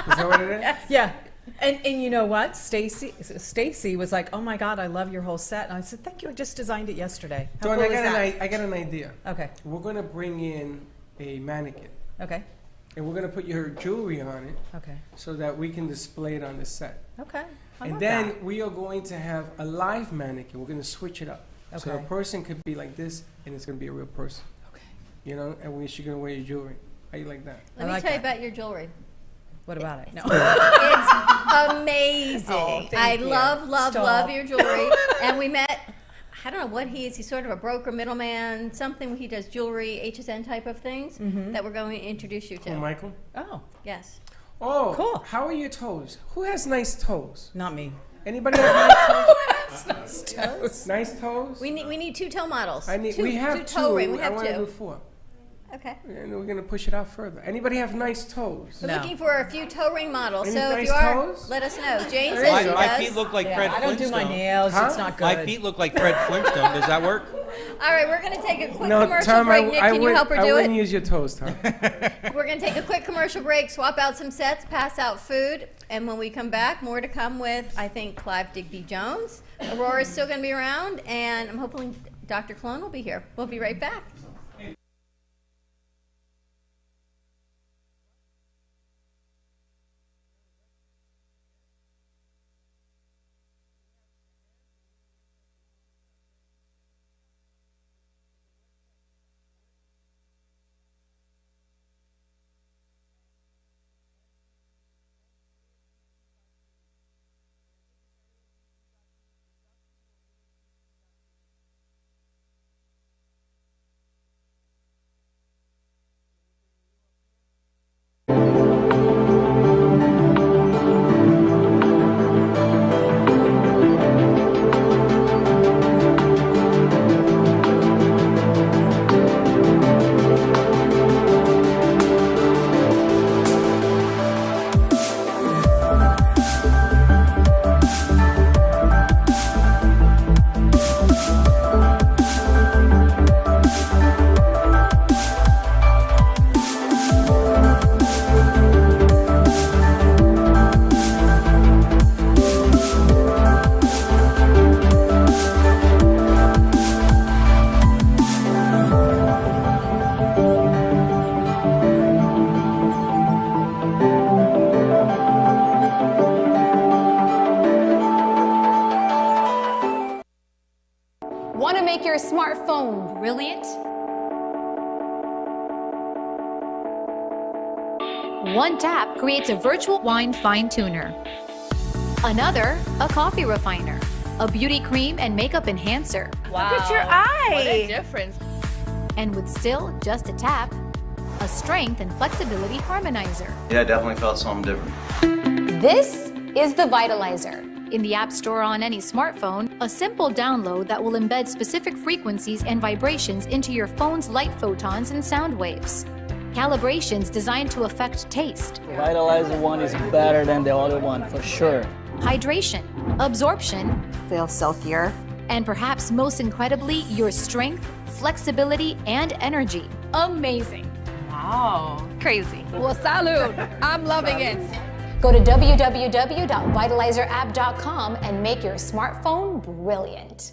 Is that what it is? Yeah. And you know what? Stacy was like, "Oh my God, I love your whole set." And I said, "Thank you. I just designed it yesterday." How Dawn, cool I is got that? I got an idea. Okay. We're gonna bring in a mannequin, Okay. and we're gonna put your jewelry on it Okay. so that we can display it on the set. Okay. I And love then that. we are going to have a live mannequin. We're going to switch it up. So a Okay. person could be like this, and it's going to be a real person. Okay. You know, and she's going to wear your jewelry. How you like that? Let I me like tell you that. about your jewelry. What about it? No. It's amazing. Oh, thank I you. love, love, Stop. love your jewelry. And we met, I don't know what he is. He's sort of a broker, middleman, something. He does jewelry, HSN type of things that we're going to introduce you to. Oh, Michael? Oh, Yes. Oh, Cool. How are your toes? Who has nice toes? not me. Anybody have nice toes? Toes. Nice toes? We need two toe models. we have two toe ring. We I have want to do two. 4. Okay. And we're going to push it out further. Anybody have nice toes? We're No. looking for a few toe ring models. Any So if nice you are, toes? let us know. Jane says My- she My does. feet look like Yeah, Fred I don't do Flintstone. my nails. Huh? It's not good. My feet look like Fred Flintstone. Does that work? All right, we're going to take a quick No, commercial Tom, break. Nick, can you help her I do wouldn't it? use your toes, Tom. We're going to take a quick commercial break, swap out some sets, pass out food, and when we come back, more to come with, I think, Clive Digby Jones. Aurora's still going to be around, and I'm hoping Dr. Cologne will be here. We'll be right back. Want to make your smartphone brilliant? One tap creates a virtual wine fine tuner. Another, a coffee refiner. A beauty cream and makeup enhancer. Wow. Look at your eye. What a difference. And with still just a tap, a strength and flexibility harmonizer. Yeah, I definitely felt something different. This is the Vitalizer. In the App Store on any smartphone, a simple download that will embed specific frequencies and vibrations into your phone's light photons and sound waves. Calibrations designed to affect taste, Vitalizer one is better than the other one, for sure. hydration, absorption, Feels silkier. and perhaps most incredibly, your strength, flexibility, and energy. Amazing. Wow. Crazy. Well, salud. I'm loving it. Go to www.vitalizerapp.com and make your smartphone brilliant.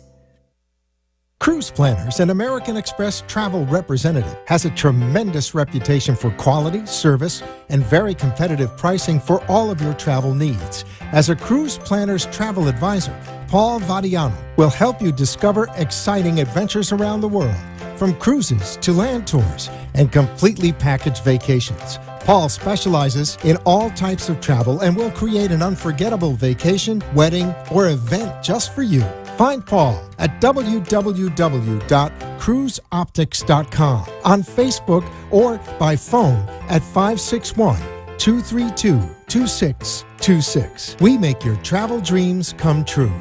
Cruise Planners, an American Express travel representative, has a tremendous reputation for quality, service, and very competitive pricing for all of your travel needs. As a Cruise Planners travel advisor, Paul Vadiano will help you discover exciting adventures around the world, from cruises to land tours and completely packaged vacations. Paul specializes in all types of travel and will create an unforgettable vacation, wedding, or event just for you. Find Paul at www.cruiseoptics.com, on Facebook, or by phone at 561-232-2626. We make your travel dreams come true.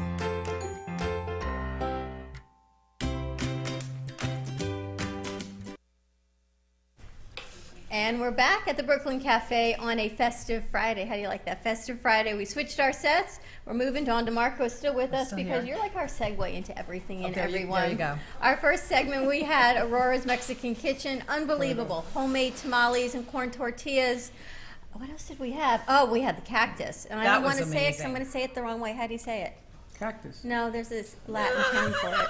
And we're back at the Brooklyn Cafe on a festive Friday. How do you like that? Festive Friday. We switched our sets. We're moving. Dawn DeMarco is still with us still because here. you're like our segue into everything and Okay, everyone. there you go. Our first segment, we had Aurora's Mexican Kitchen. Unbelievable. Homemade tamales and corn tortillas. What else did we have? Oh, we had the cactus. And I That don't want to was say it because I'm amazing. going to say it the wrong way. How do you say it? Cactus. No, there's this Latin term for it.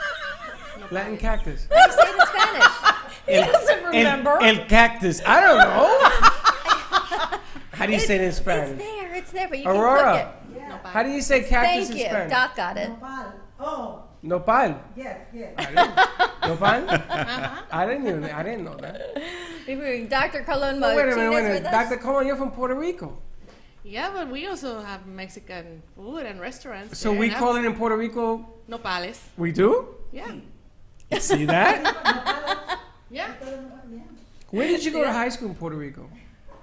Latin cactus. How do you say it in Spanish? He doesn't remember. El cactus. I don't know. How do you say it in Spanish? It's there, but you can Aurora. cook it. How do you say cactus Thank in you. Spanish? Doc got it. Oh, Nopal. yes, yes. Nopal? I didn't know that. Dr. Colon Oh, wait a Martinez minute, with us. Dr. Colon, you're from Puerto Rico. Yeah, but we also have Mexican food and restaurants. So we call it in Puerto Rico nopales. We do? Yeah. See that? Yeah. Where did you go to high school in Puerto Rico?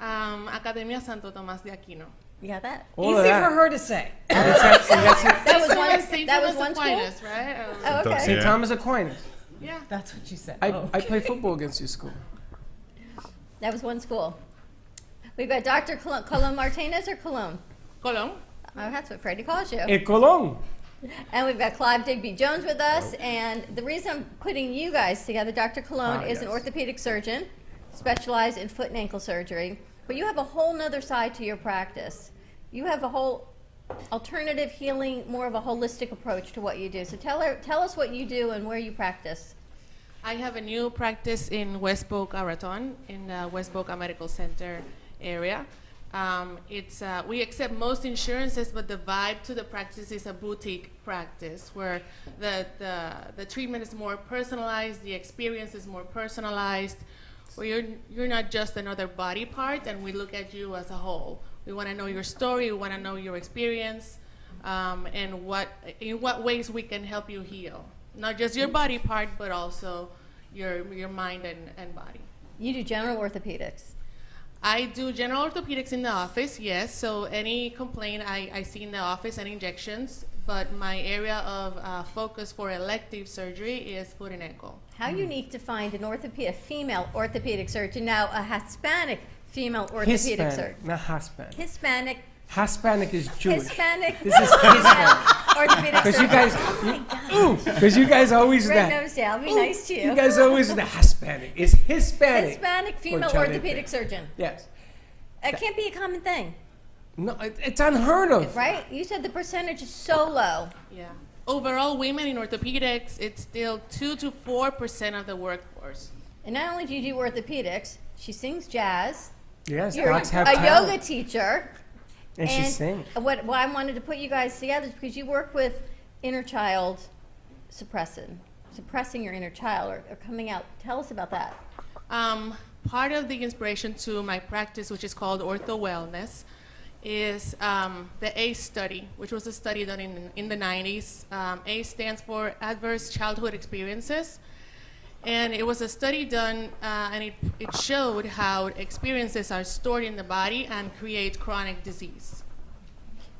Academia Santo Tomás de Aquino. You got that? All Easy of that. for her to say. That was one. St. That was Thomas one school. Aquinas, right? Oh, okay. St. Thomas Aquinas. Yeah. That's what she said. I Okay. play football against your school. That was one school. We've got Dr. Colon Martinez or Colon? Colon. Oh, that's what Freddie calls you. El Colon. And we've got Clive Digby Jones with us. And the reason I'm putting you guys together, Dr. Colon is an orthopedic surgeon, specialized in foot and ankle surgery. But you have a whole nother side to your practice. You have a whole alternative healing, more of a holistic approach to what you do. So tell us what you do and where you practice. I have a new practice in West Boca Raton, in the West Boca Medical Center area. We accept most insurances, but the vibe to the practice is a boutique practice where the treatment is more personalized, the experience is more personalized, where you're not just another body part, and we look at you as a whole. We want to know your story, we want to know your experience, and in what ways we can help you heal. Not just your body part, but also your mind and body. You do general orthopedics. I do general orthopedics in the office, yes. So any complaint I see in the office and injections, but my area of focus for elective surgery is foot and ankle. How unique to find a female orthopedic surgeon, now a Hispanic female orthopedic Hispanic, surgeon. not Hispanic. Hispanic. Hispanic is Jewish. Hispanic. This is Hispanic. Orthopedic Because surgeon. you guys always Red that. nose day. I'll be nice to you. You guys always the Hispanic. It's Hispanic. Hispanic female Conchale. orthopedic surgeon. Yes. It can't be a common thing, No, it's unheard of. right? You said the percentage is so low. Yeah. Overall, women in orthopedics, it's still 2 to 4% of the workforce. And not only do you do orthopedics, she sings jazz. Yes, You're docs have a talent. yoga teacher. And she sings. Why I wanted to put you guys together is because you work with inner child suppression. suppressing your inner child or coming out. Tell us about that. Part of the inspiration to my practice, which is called Ortho Wellness, is the ACE study, which was a study done in the 90s. ACE stands for Adverse Childhood Experiences. And it was a study done, and it showed how experiences are stored in the body and create chronic disease.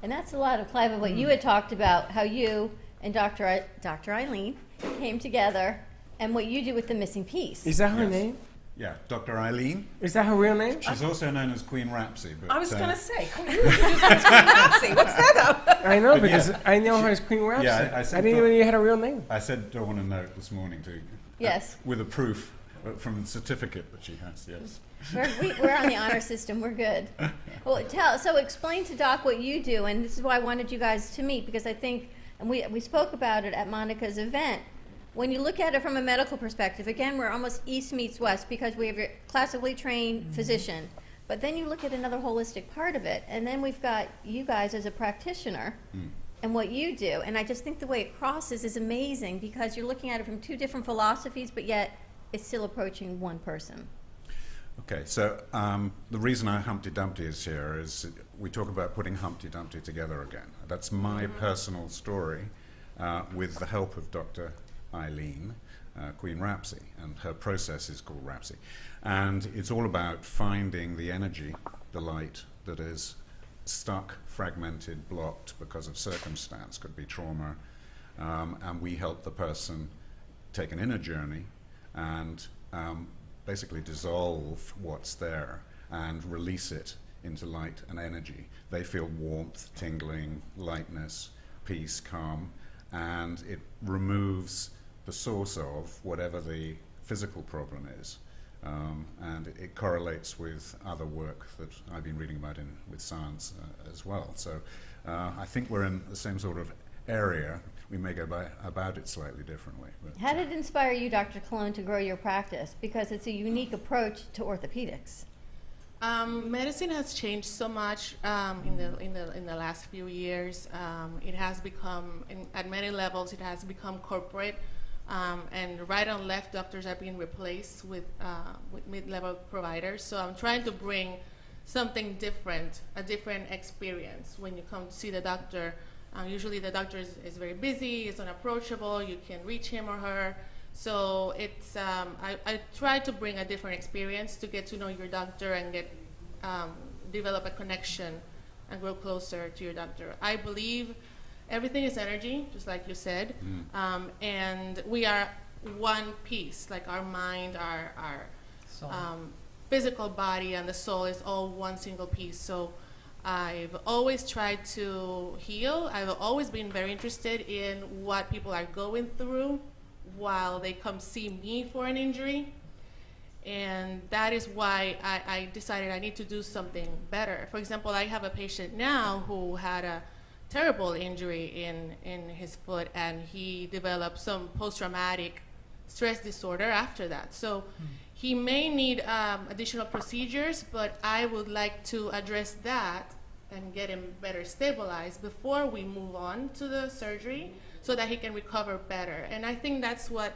And that's a lot of, Clive, of what you had talked about, how you and Dr. Eileen came together and what you do with the missing piece. Is that her name? Yeah, Dr. Eileen. Is that her real name? She's also known as Queen Rapsy. But, I was going to say, you introduced her as Queen Rapsy. What's that up? I know, because I know her as Queen Rapsy. Yeah, I didn't even know you had a real name. I said Dawn a note this morning to Yes. with a proof from the certificate that she has, yes. We're on the honor system. We're good. Well, so explain to Doc what you do, and this is why I wanted you guys to meet, because I think, and we spoke about it at Monica's event. When you look at it from a medical perspective, again, we're almost east meets west because we have your classically trained physician. But then you look at another holistic part of it, and then we've got you guys as a practitioner and what you do. And I just think the way it crosses is amazing because you're looking at it from two different philosophies, but yet it's still approaching one person. Okay, so the reason Humpty Dumpty is here is we talk about putting Humpty Dumpty together again. That's my personal story with the help of Dr. Eileen, Queen Rapsy, and her process is called Rapsy. And it's all about finding the energy, the light that is stuck, fragmented, blocked because of circumstance, could be trauma, and we help the person take an inner journey and basically dissolve what's there and release it into light and energy. They feel warmth, tingling, lightness, peace, calm, and it removes the source of whatever the physical problem is. And it correlates with other work that I've been reading about with science as well. So I think we're in the same sort of area. We may go about it slightly differently. But How did it inspire you, Dr. Cologne, to grow your practice? Because it's a unique approach to orthopedics. Medicine has changed so much in the last few years. It has become, at many levels, it has become corporate. And right and left doctors are being replaced with mid-level providers. So I'm trying to bring something different, a different experience when you come to see the doctor. Usually the doctor is very busy, is unapproachable, you can reach him or her. So it's, I try to bring a different experience to get to know your doctor and develop a connection and grow closer to your doctor. I believe everything is energy, just like you said, and we are one piece, like our mind, our physical body and the soul is all one single piece. So I've always tried to heal. I've always been very interested in what people are going through while they come see me for an injury. And that is why I decided I need to do something better. For example, I have a patient now who had a terrible injury in his foot, and he developed some post-traumatic stress disorder after that. So he may need additional procedures, but I would like to address that and get him better stabilized before we move on to the surgery so that he can recover better. And I think that's what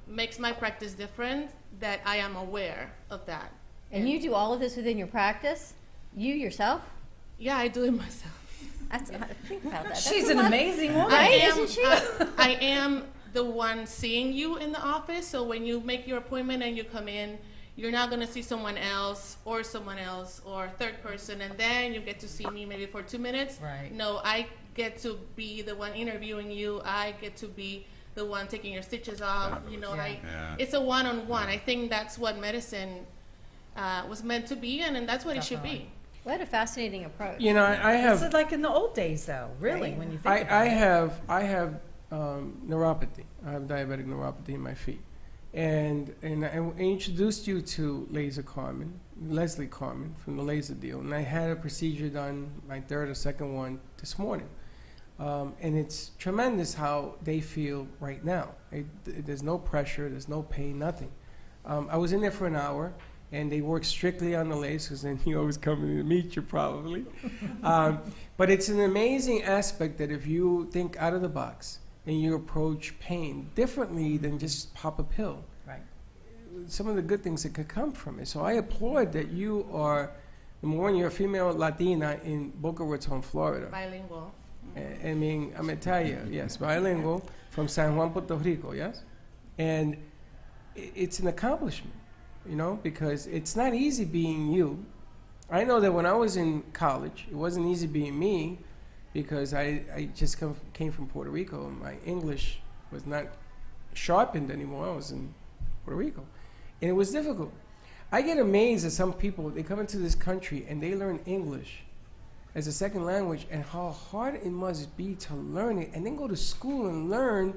makes my practice different, that I am aware of that. And you do all of this within your practice? You yourself? Yeah, I do it myself. Think about that. She's an amazing woman. Isn't she? I am the one seeing you in the office, so when you make your appointment and you come in, you're not going to see someone else or a third person, and then you get to see me maybe for 2 minutes. Right. No, I get to be the one interviewing you. I get to be the one taking your stitches off. You know, it's a one-on-one. I think that's what medicine was meant to be, and that's what it should be. What a fascinating approach. You know, I have. This is like in the old days, though. Really, when you think about it. I have neuropathy. I have diabetic neuropathy in my feet, and I introduced you to Leslie Carmen from the laser deal, and I had a procedure done, my third or second one this morning, and it's tremendous how they feel right now. There's no pressure, there's no pain, nothing. I was in there for an hour. And they work strictly on the lace, because then he always coming to meet you probably. But it's an amazing aspect that if you think out of the box and you approach pain differently than just pop a pill. Right. Some of the good things that could come from it. So I applaud that you are, number one, you're a female Latina in Boca Raton, Florida. Bilingual. I mean, I'm Italian, yes, bilingual, from San Juan, Puerto Rico, yes? And it's an accomplishment, you know, because it's not easy being you. I know that when I was in college, it wasn't easy being me because I just came from Puerto Rico and my English was not sharpened anymore. I was in Puerto Rico. And it was difficult. I get amazed at some people, they come into this country and they learn English as a second language and how hard it must be to learn it and then go to school and learn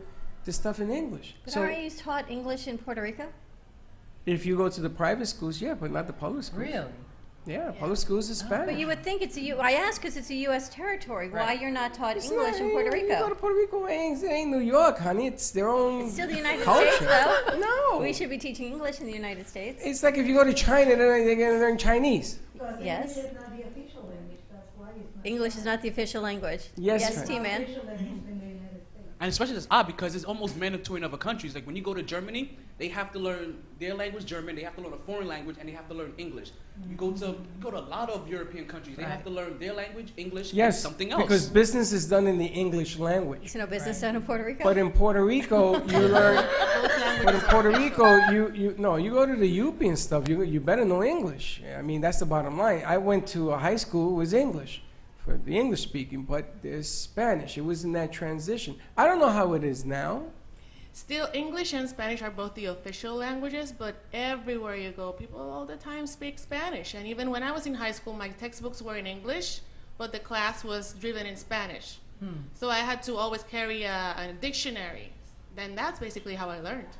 the stuff in English. But So aren't you taught English in Puerto Rico? if you go to the private schools, yeah, but not the public schools. Really? Yeah, public schools is Spanish. But you would think it's I asked because it's a U.S. territory. Why Right. you're not taught It's English not- in Puerto You go Rico? to Puerto Rico, it ain't New York, honey. It's their own It's still the United culture. States, though. No. We should be teaching English in the United States. It's like if you go to China, then they're going to learn Chinese. Yes. English is not the official language, that's why it's not. English is not the official language. Yes, Yes, ma'am. T-Man. Official language in the United States. And especially it's odd because it's almost mandatory in other countries. Like when you go to Germany, they have to learn their language, German. They have to learn a foreign language, and they have to learn English. You go to a lot of European countries. They have to learn their language, English, and Yes, something else. because business is done in the English language. There's no business done in Puerto Rico. But in Puerto Rico, you learn. But in Puerto Rico, you go to the UP and stuff. You better know English. I mean, that's the bottom line. I went to a high school with English, for the English speaking, but there's Spanish. It was in that transition. I don't know how it is now. Still, English and Spanish are both the official languages, but everywhere you go, people all the time speak Spanish. And even when I was in high school, my textbooks were in English, but the class was driven in Spanish. So I had to always carry a dictionary. Then that's basically how I learned.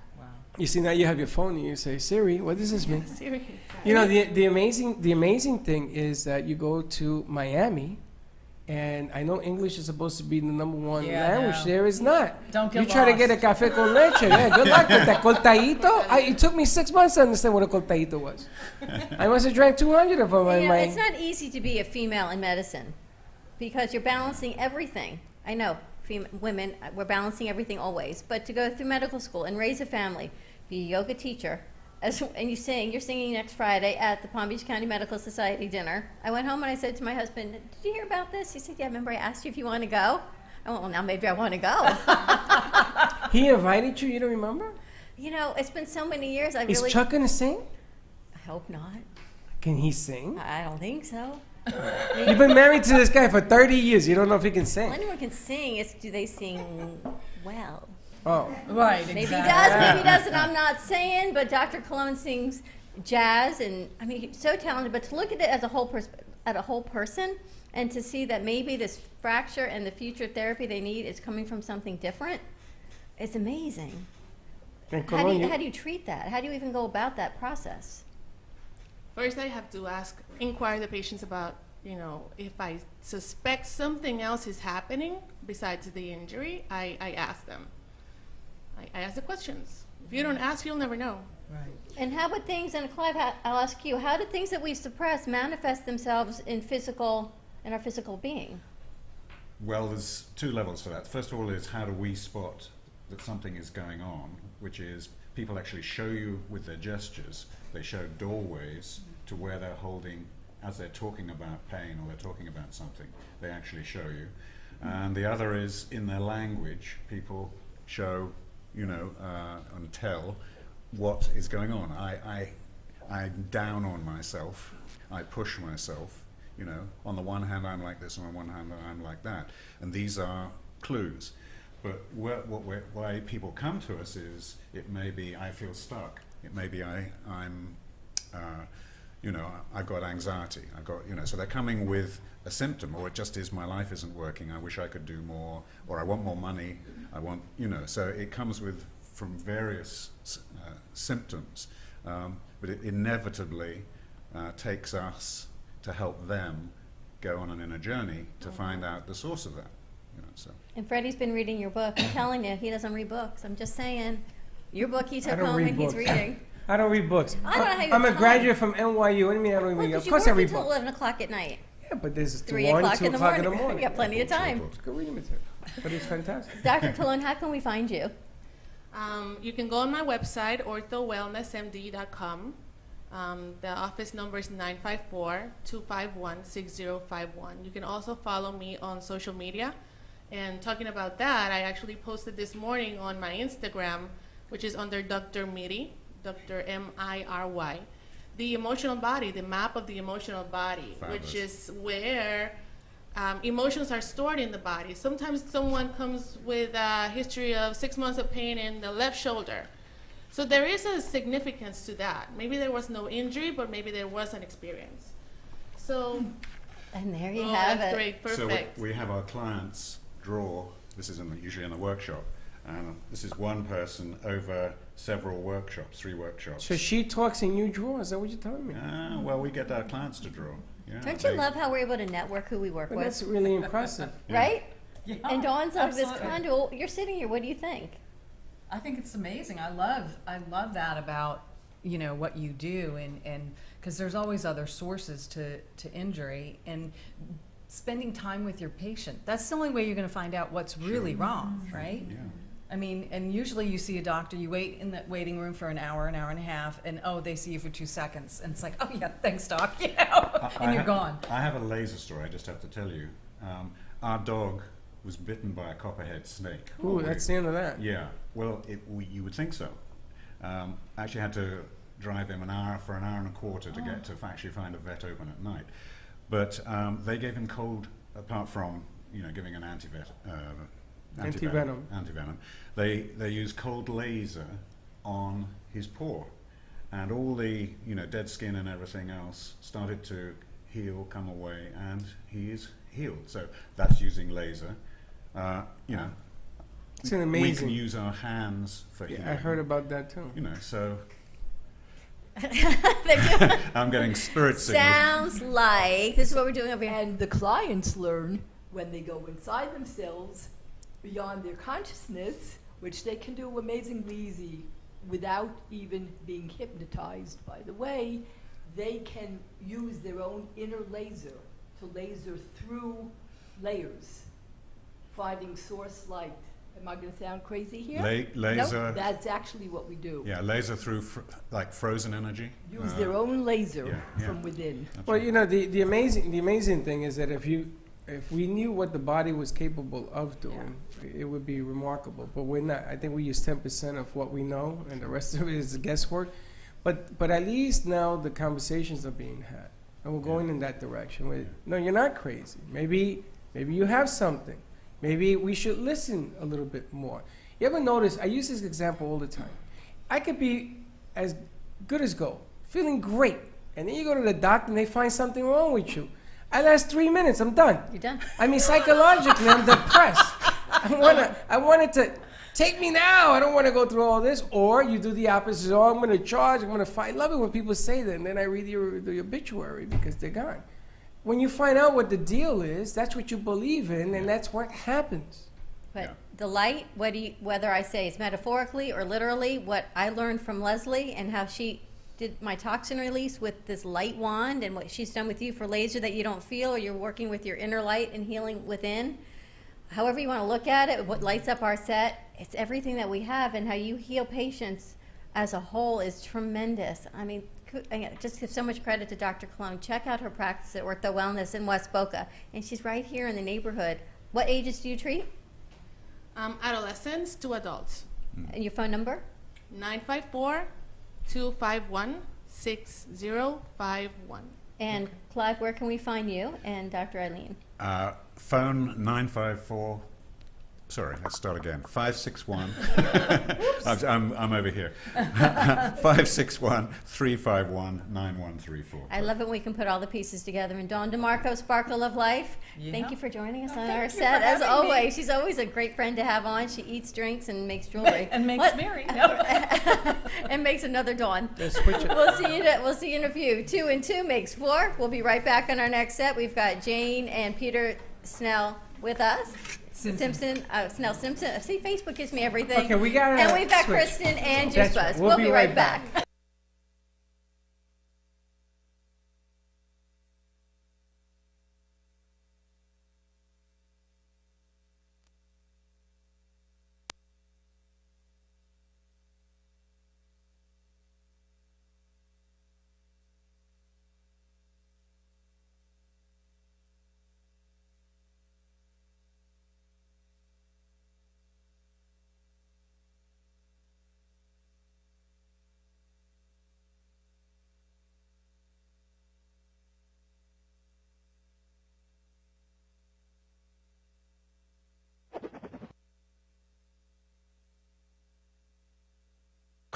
You see, now you have your phone and you say, Siri, what does this mean? Seriously. You know, the amazing thing is that you go to Miami, and I know English is supposed to be the number one Yeah, language. no. There is not. Don't get You try to get a lost. café con leche. Yeah, good luck with that. Cortadito. It took me 6 months to understand what a cortadito was. I must have drank 200 of them. You know, it's not easy to be a female in medicine because you're balancing everything. I know, women, we're balancing everything always. But to go through medical school and raise a family, be a yoga teacher, and you're singing next Friday at the Palm Beach County Medical Society dinner. I went home and I said to my husband, did you hear about this? He said, yeah, remember I asked you if you want to go? I went, well, now maybe I want to go. He invited you? You don't remember? You know, it's been so many years. Is Chuck going to sing? I hope not. Can he sing? I don't think so. You've been married to this guy for 30 years. You don't know if he can sing. Well, anyone can sing. It's do they sing well? Oh. Right, Maybe exactly. he does, maybe he doesn't. I'm not saying, but Dr. Cologne sings jazz, and I mean, he's so talented. But to look at it as a whole person, and to see that maybe this fracture and the future therapy they need is coming from something different, it's amazing. And How Cologne, do you treat that? How do you even go about that process? First, I have to inquire the patients about, if I suspect something else is happening besides the injury, I ask them. I ask the questions. If you don't ask, you'll never know. Right. And how would things, and Clive, I'll ask you, how do things that we suppress manifest themselves in our physical being? Well, there's two levels to that. First of all is how do we spot that something is going on, which is people actually show you with their gestures. They show doorways to where they're holding, as they're talking about pain or they're talking about something, they actually show you. And the other is in their language, people show, and tell what is going on. I'm down on myself, I push myself, on the one hand I'm like this, on the one hand I'm like that. And these are clues. But why people come to us is, it may be I feel stuck, it may be I've got anxiety, so they're coming with a symptom, or it just is my life isn't working, I wish I could do more, or I want more money, I want, so it comes from various symptoms, but it inevitably takes us to help them go on an inner journey to find out the source of that. So. And Freddie's been reading your book. I'm telling you, he doesn't read books. I'm just saying, your book he took home and he's reading. I don't read books. I don't know how you I'm a have time. graduate from NYU. What do you mean I don't read? Of course I read until books. 11 o'clock at night. Yeah, but there's 3 1, o'clock 2 in the o'clock morning. in the morning. You got plenty of time. Go read material. But it's fantastic. Dr. Cologne, how can we find you? You can go on my website, orthowellnessmd.com. The office number is 954-251-6051. You can also follow me on social media. And talking about that, I actually posted this morning on my Instagram, which is under Dr. Miri, Dr. M-I-R-Y, the emotional body, the map of the emotional body, Fabulous. which is where emotions are stored in the body. Sometimes someone comes with a history of 6 months of pain in the left shoulder. So there is a significance to that. Maybe there was no injury, but maybe there was an experience. So, and there you have that's it. great, So perfect. we have our clients draw, this is usually in the workshop, and this is one person over several workshops, 3 workshops. So she talks and you draw. Is that what you're telling me? Well, we get our clients to draw. Yeah, Don't you love how we're able to network who we work Well, with? that's really impressive. Right? Yeah, And Dawn's like this absolutely. condo. You're sitting here. What do you think? I think it's amazing. I love that about, you know, what you do, and because there's always other sources to injury, and spending time with your patient. That's the only way you're going to find out what's really wrong, right? Yeah. I mean, and usually you see a doctor, you wait in that waiting room for an hour and a half, and they see you for 2 seconds, and it's like, oh yeah, thanks doc, you know, and you're gone. I have a laser story, I just have to tell you. Our dog was bitten by a copperhead snake. Ooh, that's the end of that. Yeah, well, you would think so. Actually had to drive him for an hour and a quarter to get to actually find a vet open at night. But they gave him cold, apart from, you know, giving an antivenom. They used cold laser on his paw, and all the, you know, dead skin and everything else started to heal, come away, and he is healed. So that's using laser. You know, It's an we amazing. can use our hands for healing. I heard about that too. You know, so They're I'm getting spirit signals. Sounds like this is what we're doing over here. And the clients learn when they go inside themselves, beyond their consciousness, which they can do amazingly easy without even being hypnotized. By the way, they can use their own inner laser to laser through layers, finding source light. Am I going to sound crazy here? Laser. Nope, that's actually what we do. Yeah, laser through like frozen energy. Use their own laser yeah. from within. That's Well, right. you know, the amazing thing is that if we knew what the body was capable of doing, it would be remarkable. But we're not. I think we use 10% of what we know, and the rest of it is guesswork. But at least now the conversations are being had, and we're going in that direction. No, you're not crazy. Maybe you have something. Maybe we should listen a little bit more. You ever notice? I use this example all the time. I could be as good as gold, feeling great, and then you go to the doctor and they find something wrong with you. I last 3 minutes, I'm done. You're done. I mean, psychologically, I'm depressed. I want it to take me now. I don't want to go through all this. Or you do the opposite. Oh, I'm going to charge. I'm going to fight. I love it when people say that, and then I read the obituary because they're gone. When you find out what the deal is, that's what you believe in, and that's what happens. But the light, whether I say it's metaphorically or literally, what I learned from Leslie and how she did my toxin release with this light wand, and what she's done with you for laser that you don't feel, or you're working with your inner light and healing within. However you want to look at it, what lights up our set, it's everything that we have, and how you heal patients as a whole is tremendous. I mean, I just give so much credit to Dr. Cologne. Check out her practice at Ortho Wellness in West Boca, and she's right here in the neighborhood. What ages do you treat? Adolescents to adults. And your phone number? 954-251-6051. And Clive, where can we find you and Dr. Eileen? Phone 954. Sorry, let's start again. 561. I'm over here. 561-351-9134. I love it when we can put all the pieces together. And Dawn DeMarco, Sparkle of Life, thank you for joining us on our set. As always, she's always a great friend to have on. She eats, drinks, and makes jewelry. And makes Mary. And makes another Dawn. Let's switch it. We'll see you in a few. 2 and 2 makes 4. We'll be right back on our next set. We've got Jane and Peter Snell with us. Snell Simpson. See, Facebook gives me everything. Okay, we got And we've got switch. Kristen and That's Juice right. Buzz. We'll We'll be be right right back. back.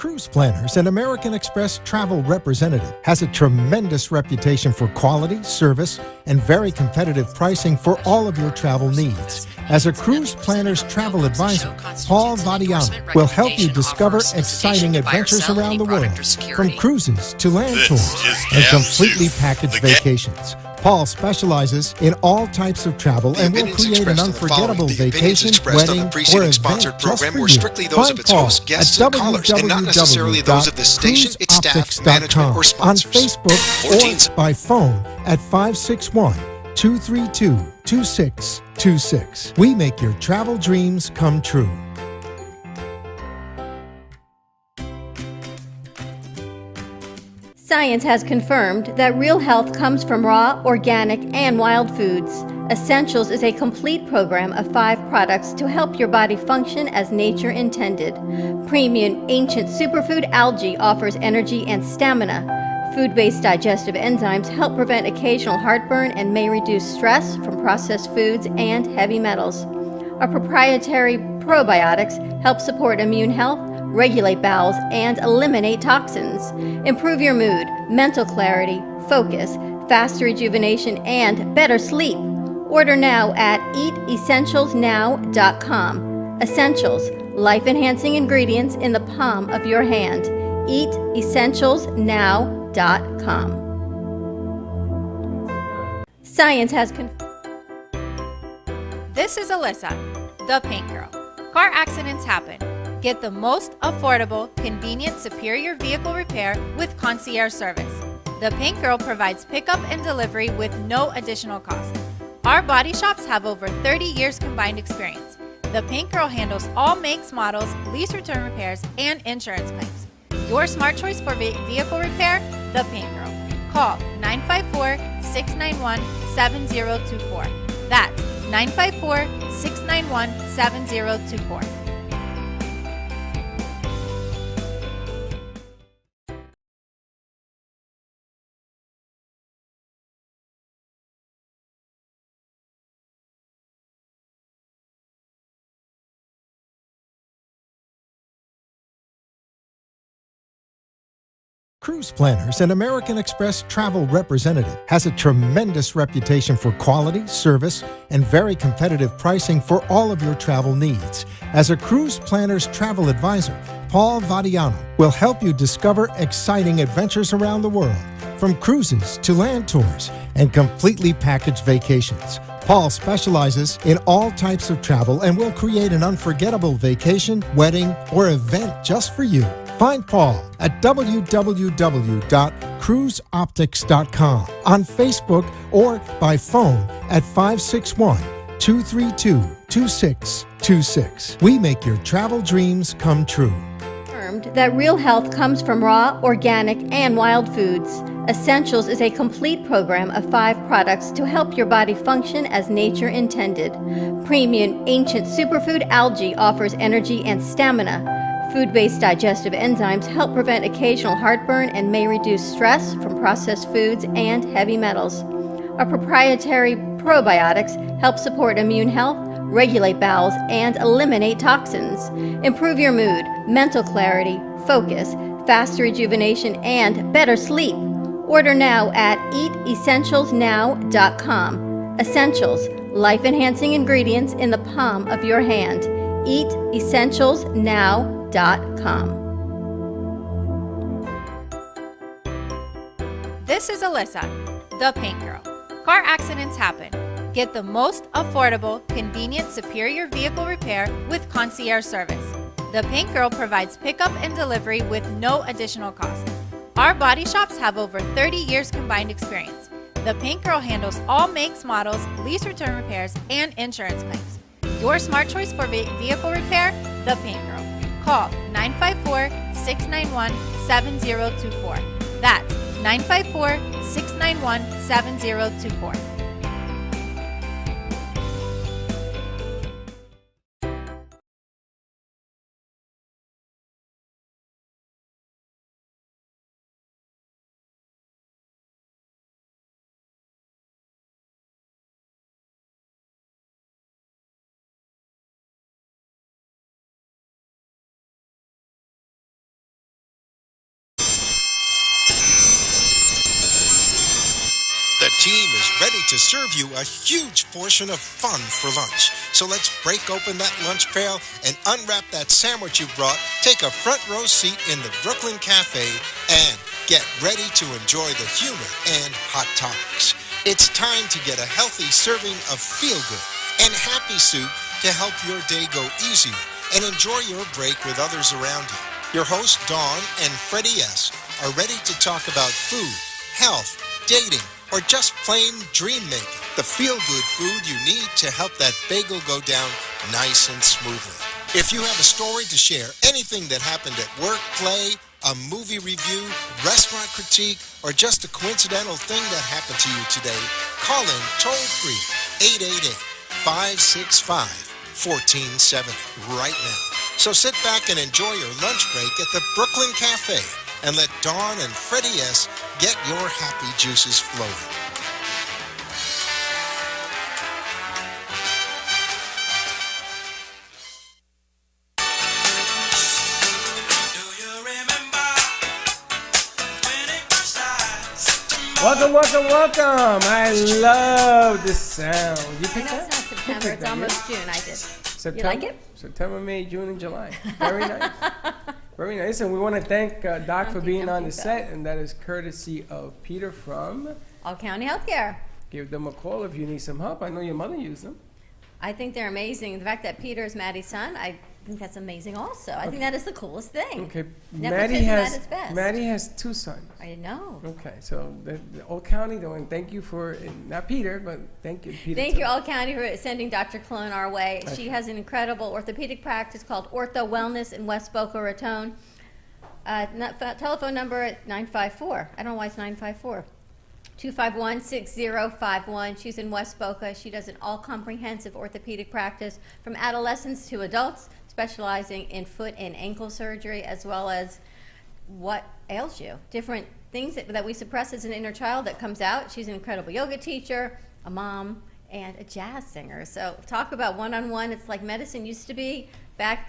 Cruise Planners, an American Express travel representative, has a tremendous reputation for quality, service, and very competitive pricing for all of your travel needs. As a Cruise Planners travel advisor, Paul Vadiano will help you discover exciting adventures around the world, from cruises to land tours and completely packaged vacations. Paul specializes in all types of travel and will create an unforgettable vacation, wedding, or event just for you. Find Paul at www.cruiseoptics.com, on Facebook, or by phone at 561-232-2626. We make your travel dreams come true. Science has confirmed that real health comes from raw, organic, and wild foods. Essentials is a complete program of 5 products to help your body function as nature intended. Premium Ancient Superfood Algae offers energy and stamina. Food-based digestive enzymes help prevent occasional heartburn and may reduce stress from processed foods and heavy metals. Our proprietary probiotics help support immune health, regulate bowels, and eliminate toxins. Improve your mood, mental clarity, focus, faster rejuvenation, and better sleep. Order now at eatessentialsnow.com. Essentials, life-enhancing ingredients in the palm of your hand. Eatessentialsnow.com. Science has This is Alyssa, the Paint Girl. Car accidents happen. Get the most affordable, convenient, superior vehicle repair with concierge service. The Paint Girl provides pickup and delivery with no additional cost. Our body shops have over 30 years combined experience. The Paint Girl handles all makes, models, lease return repairs, and insurance claims. Your smart choice for vehicle repair? The Paint Girl. Call 954-691-7024. That's 954-691-7024. Cruise Planners, an American Express travel representative, has a tremendous reputation for quality, service, and very competitive pricing for all of your travel needs. As a Cruise Planners travel advisor, Paul Vadiano will help you discover exciting adventures around the world, from cruises to land tours and completely packaged vacations. Paul specializes in all types of travel and will create an unforgettable vacation, wedding, or event just for you. Find Paul at www.cruiseoptics.com, on Facebook, or by phone at 561-232-2626. We make your travel dreams come true. That real health comes from raw, organic, and wild foods. Essentials is a complete program of 5 products to help your body function as nature intended. Premium Ancient Superfood Algae offers energy and stamina. Food-based digestive enzymes help prevent occasional heartburn and may reduce stress from processed foods and heavy metals. Our proprietary probiotics help support immune health, regulate bowels, and eliminate toxins. Improve your mood, mental clarity, focus, faster rejuvenation, and better sleep. Order now at eatessentialsnow.com. Essentials, life-enhancing ingredients in the palm of your hand. Eatessentialsnow.com. This is Alyssa, the Paint Girl. Car accidents happen. Get the most affordable, convenient, superior vehicle repair with concierge service. The Paint Girl provides pickup and delivery with no additional cost. Our body shops have over 30 years combined experience. The Paint Girl handles all makes, models, lease return repairs, and insurance claims. Your smart choice for vehicle repair? The Paint Girl. Call 954-691-7024. That's 954-691-7024. team is ready to serve you a huge portion of fun for lunch. So let's break open that lunch pail and unwrap that sandwich you brought, take a front row seat in the Brooklyn Cafe, and get ready to enjoy the humor and hot topics. It's time to get a healthy serving of feel-good and happy soup to help your day go easier and enjoy your break with others around you. Your hosts, Dawn and Freddy S, are ready to talk about food, health, dating, or just plain dream making. The feel-good food you need to help that bagel go down nice and smoothly. If you have a story to share, anything that happened at work, play, a movie review, restaurant critique, or just a coincidental thing that happened to you today, call in toll-free 888-565-1470 right now. So sit back and enjoy your lunch break at the Brooklyn Cafe and let Dawn and Freddy S get your happy juices flowing. Welcome, welcome, welcome. I love this sound. You picked I know that? it's not September, it's almost June. I did. September, You like it? September, May, June, and July. Very nice. Very nice. And we want to thank Doc for being on the set, and that is courtesy of Peter from All County Healthcare. Give them a call if you need some help. I know your mother used them. I think they're amazing. The fact that Peter is Maddie's son, I think that's amazing also. I think that is the coolest thing. Okay, Nepotism at its best. Maddie has 2 sons. I know. Okay, so the Old County doing. Thank you for not Peter, but thank you, Peter. Thank you, All County, for sending Dr. Clone our way. She has an incredible orthopedic practice called Ortho Wellness in West Boca Raton. Telephone number at 954. I don't know why it's 954. 251-6051. She's in West Boca. She does an all-comprehensive orthopedic practice from adolescents to adults, specializing in foot and ankle surgery, as well as what ails you. Different things that we suppress as an inner child that comes out. She's an incredible yoga teacher, a mom, and a jazz singer. So talk about one-on-one. It's like medicine used to be back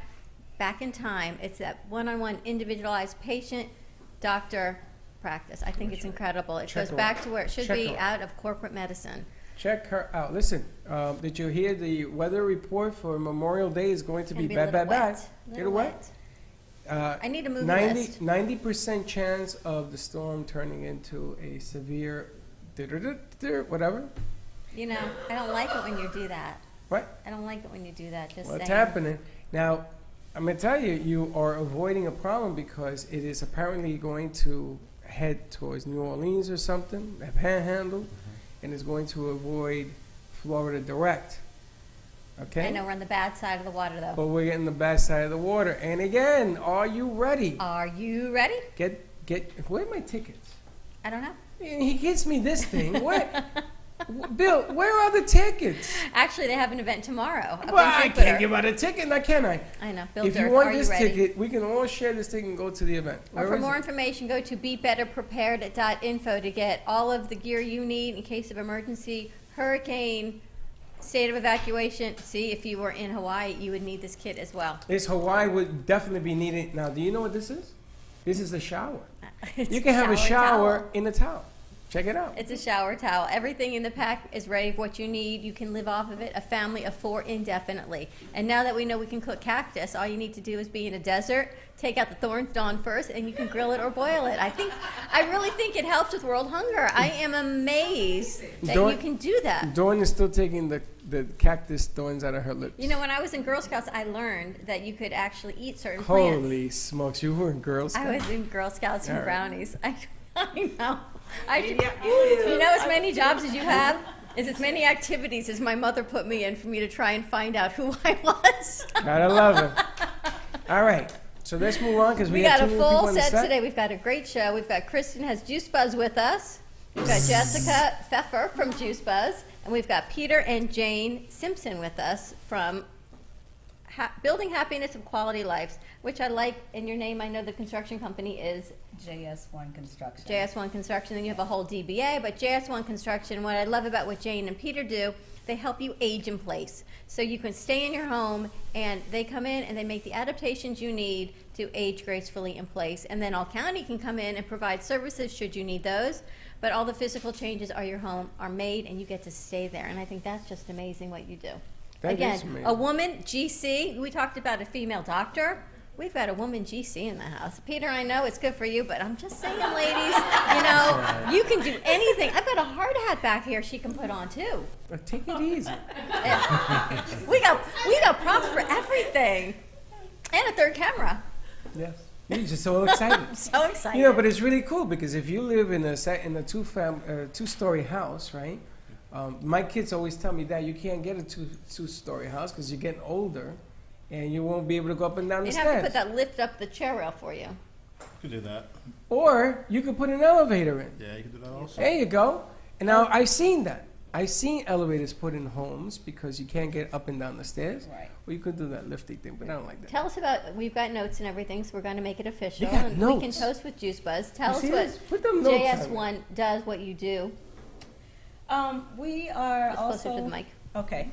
in time. It's that one-on-one individualized patient-doctor practice. I think it's incredible. It goes back to where it should be, out of corporate medicine. Check her out. Listen, did you hear the weather report for Memorial Day is going to be bad. Get it wet? I need to move the list. 90% chance of the storm turning into a severe whatever. You know, I don't like it when you do that. What? I don't like it when you do that. Just What's saying. happening? Now, I'm going to tell you, you are avoiding a problem because it is apparently going to head towards New Orleans or something, that panhandle, and is going to avoid Florida direct. Okay? I know we're on the bad side of the water, though. But we're getting the bad side of the water. And again, are you ready? Are you ready? Where are my tickets? I don't know. He gets me this thing. Where? Bill, where are the tickets? Actually, they have an event tomorrow. Well, I can't give out a ticket, now can I? I know. Bill If Dirk, you want are this ready? ticket, we can all share this ticket and go to the event. Or for more information, go to BeBetterPrepared.info to get all of the gear you need in case of emergency, hurricane, state of evacuation. See, if you were in Hawaii, you would need this kit as well. This Hawaii would definitely be needed. Now, do you know what this is? This is a shower. It's You can have a shower towel. in a towel. Check it out. It's a shower towel. Everything in the pack is ready for what you need. You can live off of it, a family of 4 indefinitely. And now that we know we can cook cactus, all you need to do is be in a desert, take out the thorns, Dawn, first, and you can grill it or boil it. I really think it helps with world hunger. I am amazed that you can do that. Dawn is still taking the cactus thorns out of her lips. You know, when I was in Girl Scouts, I learned that you could actually eat certain plants. Holy smokes, you were in Girl Scouts? I was in Girl Scouts and All right. brownies. I know. You know, as many jobs as you have is as many activities as my mother put me in for me to try and find out who I was. Gotta love it. All right, so let's move on because we have got too a many people full on the set set today. We've got a great show. We've got Kristen has Juice Buzz with us. We've got Jessica Pfeffer from Juice Buzz. And we've got Peter and Jane Simpson with us from building happiness and quality lives, which I like. In your name, I know the construction company is JS1 Construction. JS1 Construction. Then you have a whole DBA, but JS1 Construction, what I love about what Jane and Peter do, they help you age in place. So you can stay in your home, and they come in and they make the adaptations you need to age gracefully in place. And then All County can come in and provide services should you need those. But all the physical changes are your home are made, and you get to stay there. And I think that's just amazing what you do. That Again, is amazing. a woman GC. We talked about a female doctor. We've got a woman GC in the house. Peter, I know it's good for you, but I'm just saying, ladies, you can do anything. I've got a hard hat back here she can put on too. But take it easy. We got props for everything, and a third camera. Yes. You're just so excited. I'm so excited. You know, but it's really cool because if you live in a two-story house, right? My kids always tell me that you can't get a two-story house because you're getting older, and you won't be able to go up and down the You'd stairs. have to put that lift up the chair rail for you. You could do that. Or you could put an elevator in. Yeah, you could do that also. There you go. And now I've seen that. I've seen elevators put in homes because you can't get up and down the stairs. Right. Or you could do that lifting thing, but I don't like that. Tell us about, we've got notes and everything, so we're going to make it official. You got and we can notes? toast with Juice Buzz. Tell You us see what this? Put them notes on JS1 does, what you do. We are Just closer also to the mic. Okay.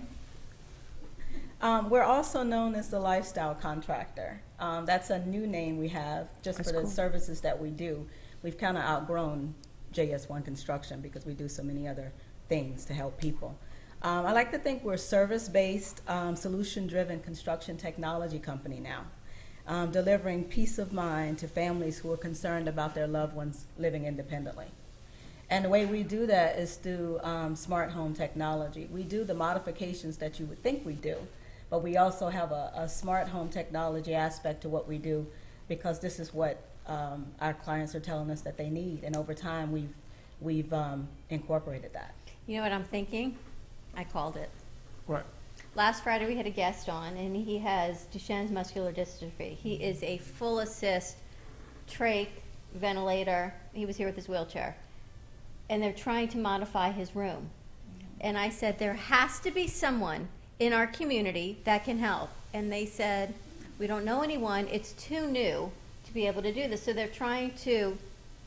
We're also known as the lifestyle contractor. That's a new name we have just That's for the cool. services that we do. We've kind of outgrown JS1 Construction because we do so many other things to help people. I like to think we're a service-based, solution-driven construction technology company now, delivering peace of mind to families who are concerned about their loved ones living independently. And the way we do that is through smart home technology. We do the modifications that you would think we do, but we also have a smart home technology aspect to what we do because this is what our clients are telling us that they need. And over time, we've incorporated that. You know what I'm thinking? I called it. What? Last Friday we had a guest on, and he has Duchenne's muscular dystrophy. He is a full assist trach ventilator. He was here with his wheelchair. And they're trying to modify his room. And I said, there has to be someone in our community that can help. And they said, we don't know anyone. It's too new to be able to do this. So they're trying to,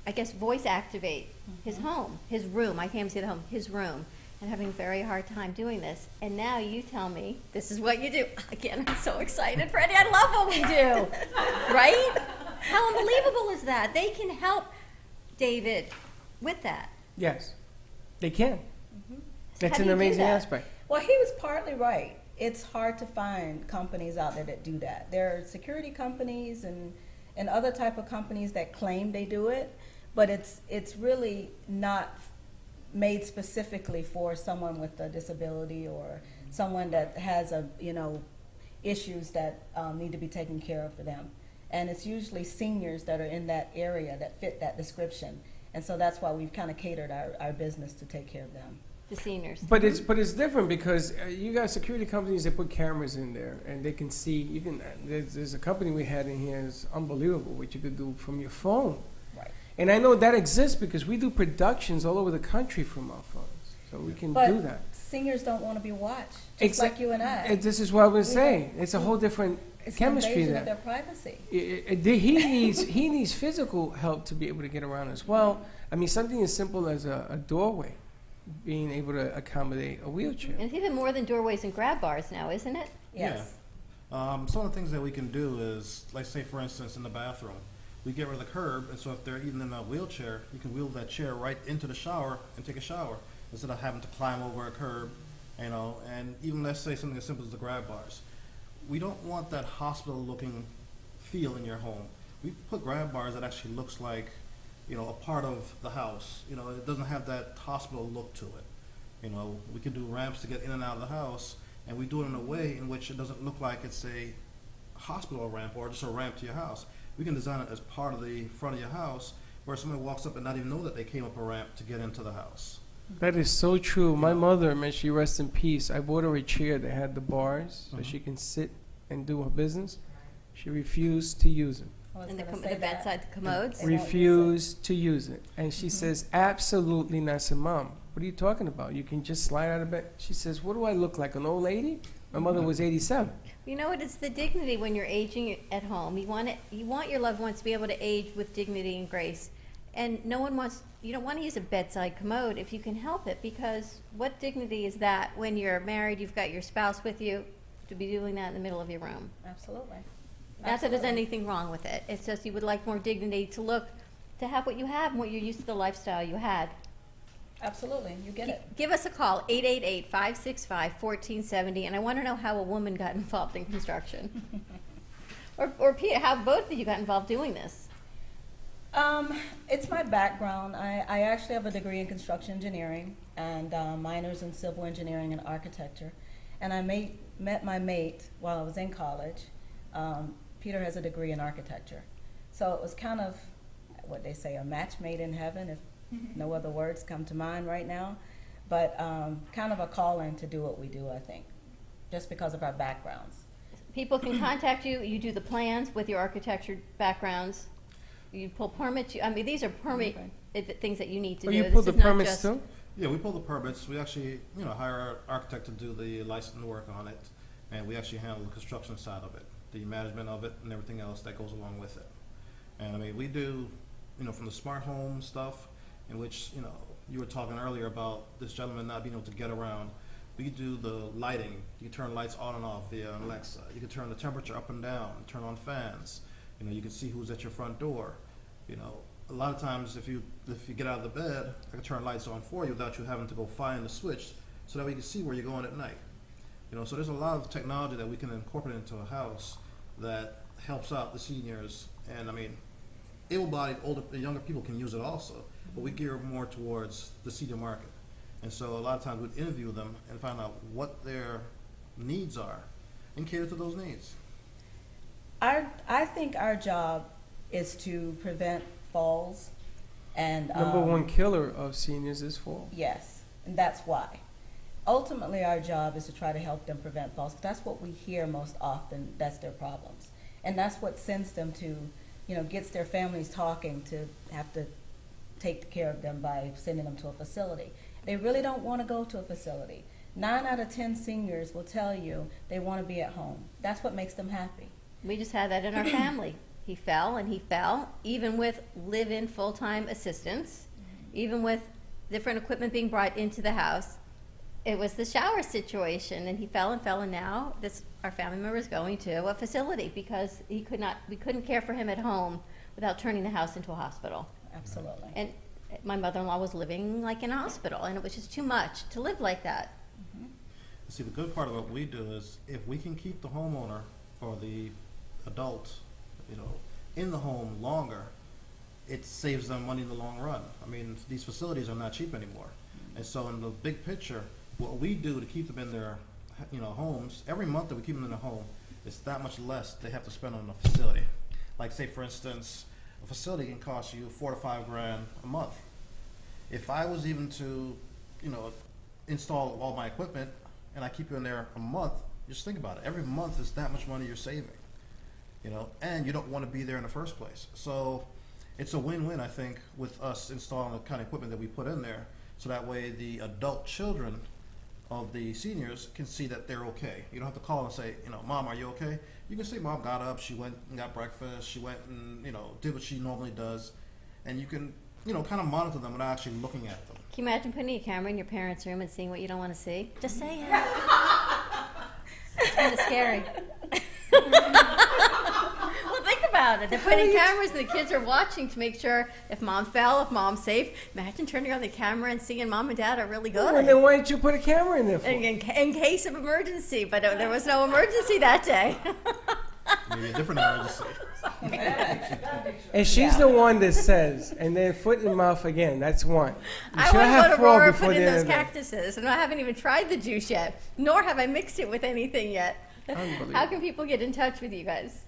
I guess, voice activate his home, his room. I can't even say the home, his room. And having a very hard time doing this. And now you tell me this is what you do. Again, I'm so excited, Freddie. I love what we do. Right? How unbelievable is that? They can help David with that. Yes, they can. That's How an do you do amazing that? aspect. Well, he was partly right. It's hard to find companies out there that do that. There are security companies and other type of companies that claim they do it, but it's really not made specifically for someone with a disability or someone that has issues that need to be taken care of for them. And it's usually seniors that are in that area that fit that description. And so that's why we've kind of catered our business to take care of them. The seniors. But it's different because you got security companies that put cameras in there and they can see. You can. There's a company we had in here. It's unbelievable what you could do from your phone. Right. And I know that exists because we do productions all over the country from our phones, so we can But do that. seniors don't want to be watched, just like you and I. And this is what I was We saying. don't- It's a whole different It's an chemistry invasion there. of their privacy. He needs physical help to be able to get around as well. I mean, something as simple as a doorway, being able to accommodate a wheelchair. And it's even more than doorways and grab bars now, isn't it? Yes. Yeah. Some of the things that we can do is, like say for instance in the bathroom, we get rid of the curb, and so if they're even in a wheelchair, you can wheel that chair right into the shower and take a shower instead of having to climb over a curb, and even let's say something as simple as the grab bars. We don't want that hospital-looking feel in your home. We put grab bars that actually looks like, a part of the house. It doesn't have that hospital look to it. We can do ramps to get in and out of the house, and we do it in a way in which it doesn't look like it's a hospital ramp or just a ramp to your house. We can design it as part of the front of your house where somebody walks up and not even know that they came up a ramp to get into the house. That is so true. My mother, may she rest in peace, I bought her a chair that had the bars so she can sit and do her business. She refused to use it. And the bedside, the commodes. Refused to use it. And she says, absolutely not. I said, Mom, what are you talking about? You can just slide out of bed. She says, what do I look like, an old lady? My mother was 87. You know what? It's the dignity when you're aging at home. You want your loved ones to be able to age with dignity and grace. And no one wants, you don't want to use a bedside commode if you can help it, because what dignity is that when you're married, you've got your spouse with you, to be doing that in the middle of your room? Absolutely. Not that there's anything wrong with it. It's just you would like more dignity to have what you have and what you're used to, the lifestyle you had. Absolutely, you get it. Give us a call, 888-565-1470, and I want to know how a woman got involved in construction. or Pia, how both of you got involved doing this. It's my background. I actually have a degree in construction engineering and minors in civil engineering and architecture. And I met my mate while I was in college. Peter has a degree in architecture. So it was kind of, what they say, a match made in heaven, if no other words come to mind right now. But kind of a calling to do what we do, I think, just because of our backgrounds. People can contact you. You do the plans with your architecture backgrounds. You pull permits. I mean, these are permit things that you need to do. You pull the permits too? Yeah, we pull the permits. We actually, hire our architect to do the license work on it, and we actually handle the construction side of it, the management of it, and everything else that goes along with it. And I mean, we do, from the smart home stuff, in which, you were talking earlier about this gentleman not being able to get around. We do the lighting. You turn lights on and off via Alexa. You can turn the temperature up and down, turn on fans. You can see who's at your front door. A lot of times if you get out of the bed, I can turn lights on for you without you having to go find the switch, so that way you can see where you're going at night. So there's a lot of technology that we can incorporate into a house that helps out the seniors. And I mean, able-bodied, younger people can use it also, but we gear more towards the senior market. And so a lot of times we'd interview them and find out what their needs are and cater to those needs. I think our job is to prevent falls and Number one killer of seniors is fall. Yes, and that's why. Ultimately, our job is to try to help them prevent falls. That's what we hear most often. That's their problems, and that's what sends them to, gets their families talking to have to take care of them by sending them to a facility. They really don't want to go to a facility. 9 out of 10 seniors will tell you they want to be at home. That's what makes them happy. We just had that in our family. He fell and he fell, even with live-in full-time assistance, even with different equipment being brought into the house. It was the shower situation, and he fell, and now our family member is going to a facility because we couldn't care for him at home without turning the house into a hospital. Absolutely. And my mother-in-law was living like in a hospital, and it was just too much to live like that. See, the good part of what we do is if we can keep the homeowner or the adult, in the home longer, it saves them money in the long run. I mean, these facilities are not cheap anymore. And so in the big picture, what we do to keep them in their, homes, every month that we keep them in their home, it's that much less they have to spend on a facility. Like, say, for instance, a facility can cost you $4 to $5 grand a month. If I was even to, install all my equipment and I keep you in there a month, just think about it. Every month is that much money you're saving, and you don't want to be there in the first place. So it's a win-win, I think, with us installing the kind of equipment that we put in there, so that way the adult children of the seniors can see that they're okay. You don't have to call and say, Mom, are you okay? You can say, Mom got up, she went and got breakfast, she went and, did what she normally does, and you can, kind of monitor them without actually looking at them. Can you imagine putting a camera in your parents' room and seeing what you don't want to see? Just say it. It's kind of scary. Well, think about it. They're putting cameras and the kids are watching to make sure if mom fell, if mom's safe. Imagine turning on the camera and seeing mom and dad are really good. Well, then why didn't you put a camera in there for? In case of emergency, but there was no emergency that day. Maybe a different emergency. And she's the one that says, and then foot in the mouth again. That's one. I want to go to Aurora and put in those cactuses, and I haven't even tried the juice yet, nor have I mixed it with anything yet. How can people get in touch with you guys?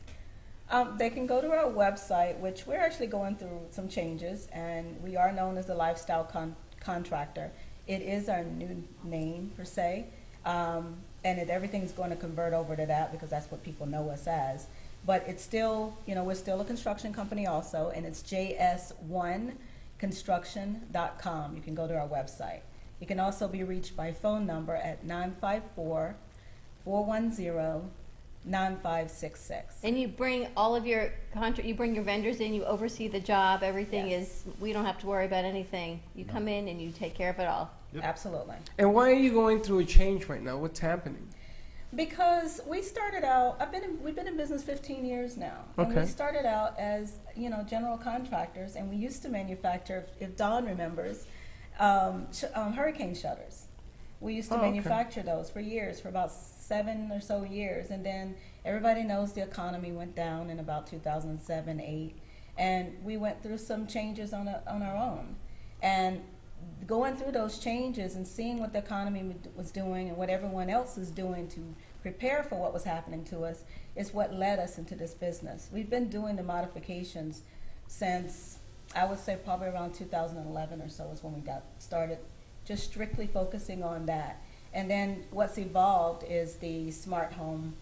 They can go to our website, which we're actually going through some changes, and we are known as the Lifestyle Contractor. It is our new name, per se, and everything's going to convert over to that because that's what people know us as. But it's still, we're still a construction company also, and it's js1construction.com. You can go to our website. You can also be reached by phone number at 954 410-9566. And you bring all of your you bring your vendors in, you oversee the job, everything we don't have to worry about anything. You come in and you take care of it all. Absolutely. And why are you going through a change right now? What's happening? Because we started out, we've been in business 15 years now. And Okay. we started out as, general contractors, and we used to manufacture, if Dawn remembers, hurricane shutters. We used to manufacture those for years, for about 7 or so years. And then everybody knows the economy went down in about 2007, 8. And we went through some changes on our own. And going through those changes and seeing what the economy was doing and what everyone else is doing to prepare for what was happening to us is what led us into this business. We've been doing the modifications since, I would say, probably around 2011 or so is when we got started, just strictly focusing on that. And then what's evolved is the smart home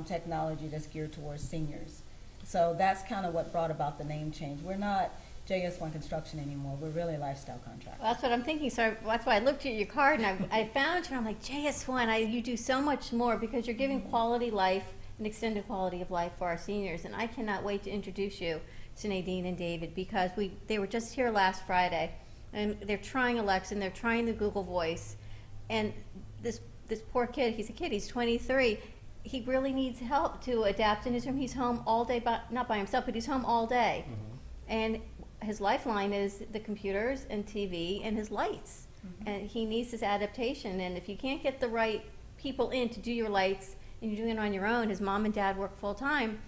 technology that's geared towards seniors. So that's kind of what brought about the name change. We're not JS1 Construction anymore. We're really lifestyle contractors. Well, that's what I'm thinking. So that's why I looked at your card and I found you. And I'm like, JS1, you do so much more because you're giving quality life and extended quality of life for our seniors. And I cannot wait to introduce you to Nadine and David because they were just here last Friday, and they're trying Alexa and they're trying the Google Voice. And this poor kid, he's 23. He really needs help to adapt in his room. He's home all day, not by himself, but he's home all day. And his lifeline is the computers and TV and his lights. And he needs this adaptation. And if you can't get the right people in to do your lights and you're doing it on your own, his mom and dad work full time,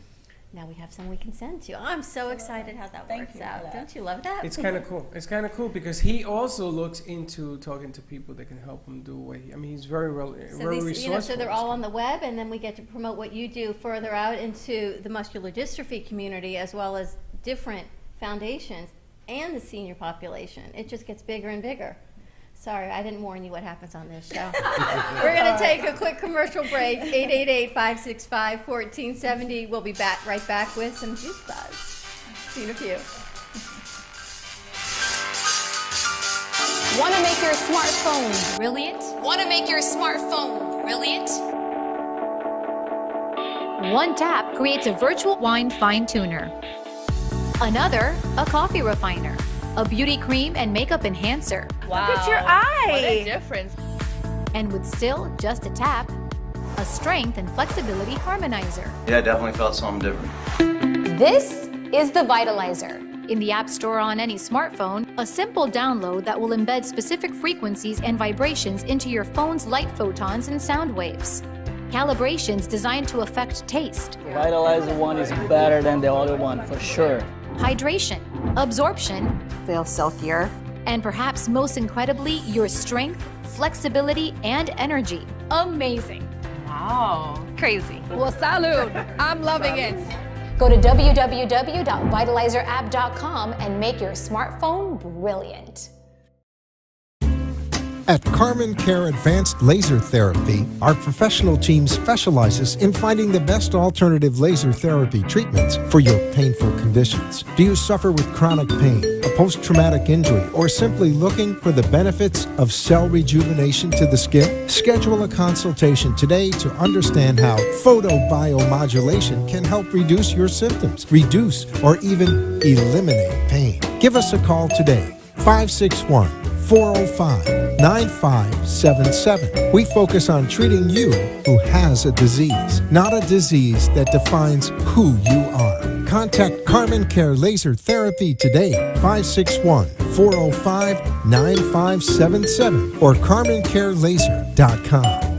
now we have someone we can send to. I'm so excited how that works out. Don't you love that? It's kind of cool. It's kind of cool because he also looks into talking to people that can help him do what he's very resourceful. So they're all on the web, and then we get to promote what you do further out into the muscular dystrophy community as well as different foundations and the senior population. It just gets bigger and bigger. Sorry, I didn't warn you what happens on this show. We're going to take a quick commercial break. 888-565-1470. We'll be right back with some Juice Buzz. See you in a few. Want to make your smartphone brilliant? Want to make your smartphone brilliant? One tap creates a virtual wine fine tuner. Another, a coffee refiner. A beauty cream and makeup enhancer. Wow. Look at your eye. What a difference. And with still just a tap, a strength and flexibility harmonizer. Yeah, I definitely felt something different. This is the Vitalizer. In the App Store on any smartphone, a simple download that will embed specific frequencies and vibrations into your phone's light photons and sound waves. Calibrations designed to affect taste. Vitalizer one is better than the other one, for sure. Hydration, absorption, Feel silkier. and perhaps most incredibly, your strength, flexibility, and energy. Amazing. Wow. Crazy. Well, salud. I'm loving it. Go to www.vitalizerapp.com and make your smartphone brilliant. At Carmen Care Advanced Laser Therapy, our professional team specializes in finding the best alternative laser therapy treatments for your painful conditions. Do you suffer with chronic pain, a post-traumatic injury, or simply looking for the benefits of cell rejuvenation to the skin? Schedule a consultation today to understand how photobiomodulation can help reduce your symptoms, reduce or even eliminate pain. Give us a call today, 561-405-9577. We focus on treating you who has a disease, not a disease that defines who you are. Contact Carmen Care Laser Therapy today, 561-405-9577 or carmencarelaser.com.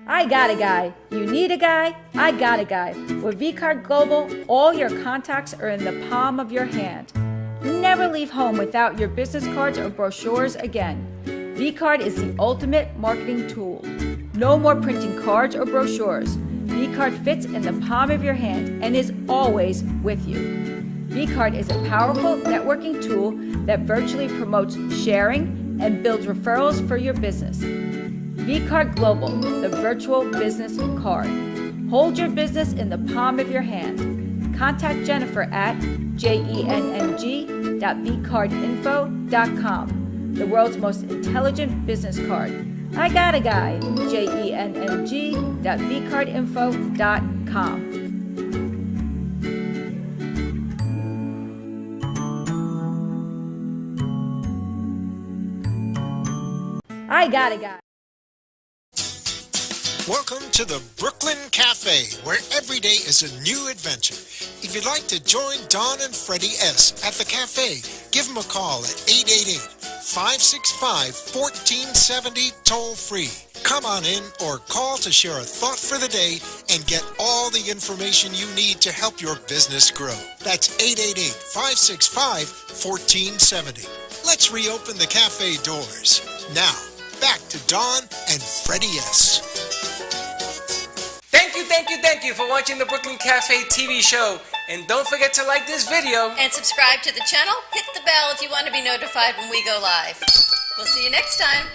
I got a guy. You need a guy? I got a guy. With vCard Global, all your contacts are in the palm of your hand. Never leave home without your business cards or brochures again. vCard is the ultimate marketing tool. No more printing cards or brochures. vCard fits in the palm of your hand and is always with you. vCard is a powerful networking tool that virtually promotes sharing and builds referrals for your business. vCard Global, the virtual business card. Hold your business in the palm of your hand. Contact Jennifer at JENNG jenng.vcardinfo.com. The world's most intelligent business card. I got a guy, jenng.vcardinfo.com. I got a guy. Welcome to the Brooklyn Cafe, where every day is a new adventure. If you'd like to join Dawn and Freddy S at the cafe, give them a call at 888-565-1470 toll-free. Come on in or call to share a thought for the day and get all the information you need to help your business grow. That's 888-565-1470. Let's reopen the cafe doors. Now, back to Dawn and Freddy S. Thank you for watching the Brooklyn Cafe TV show. And don't forget to like this video. And subscribe to the channel. Hit the bell if you want to be notified when we go live. We'll see you next time.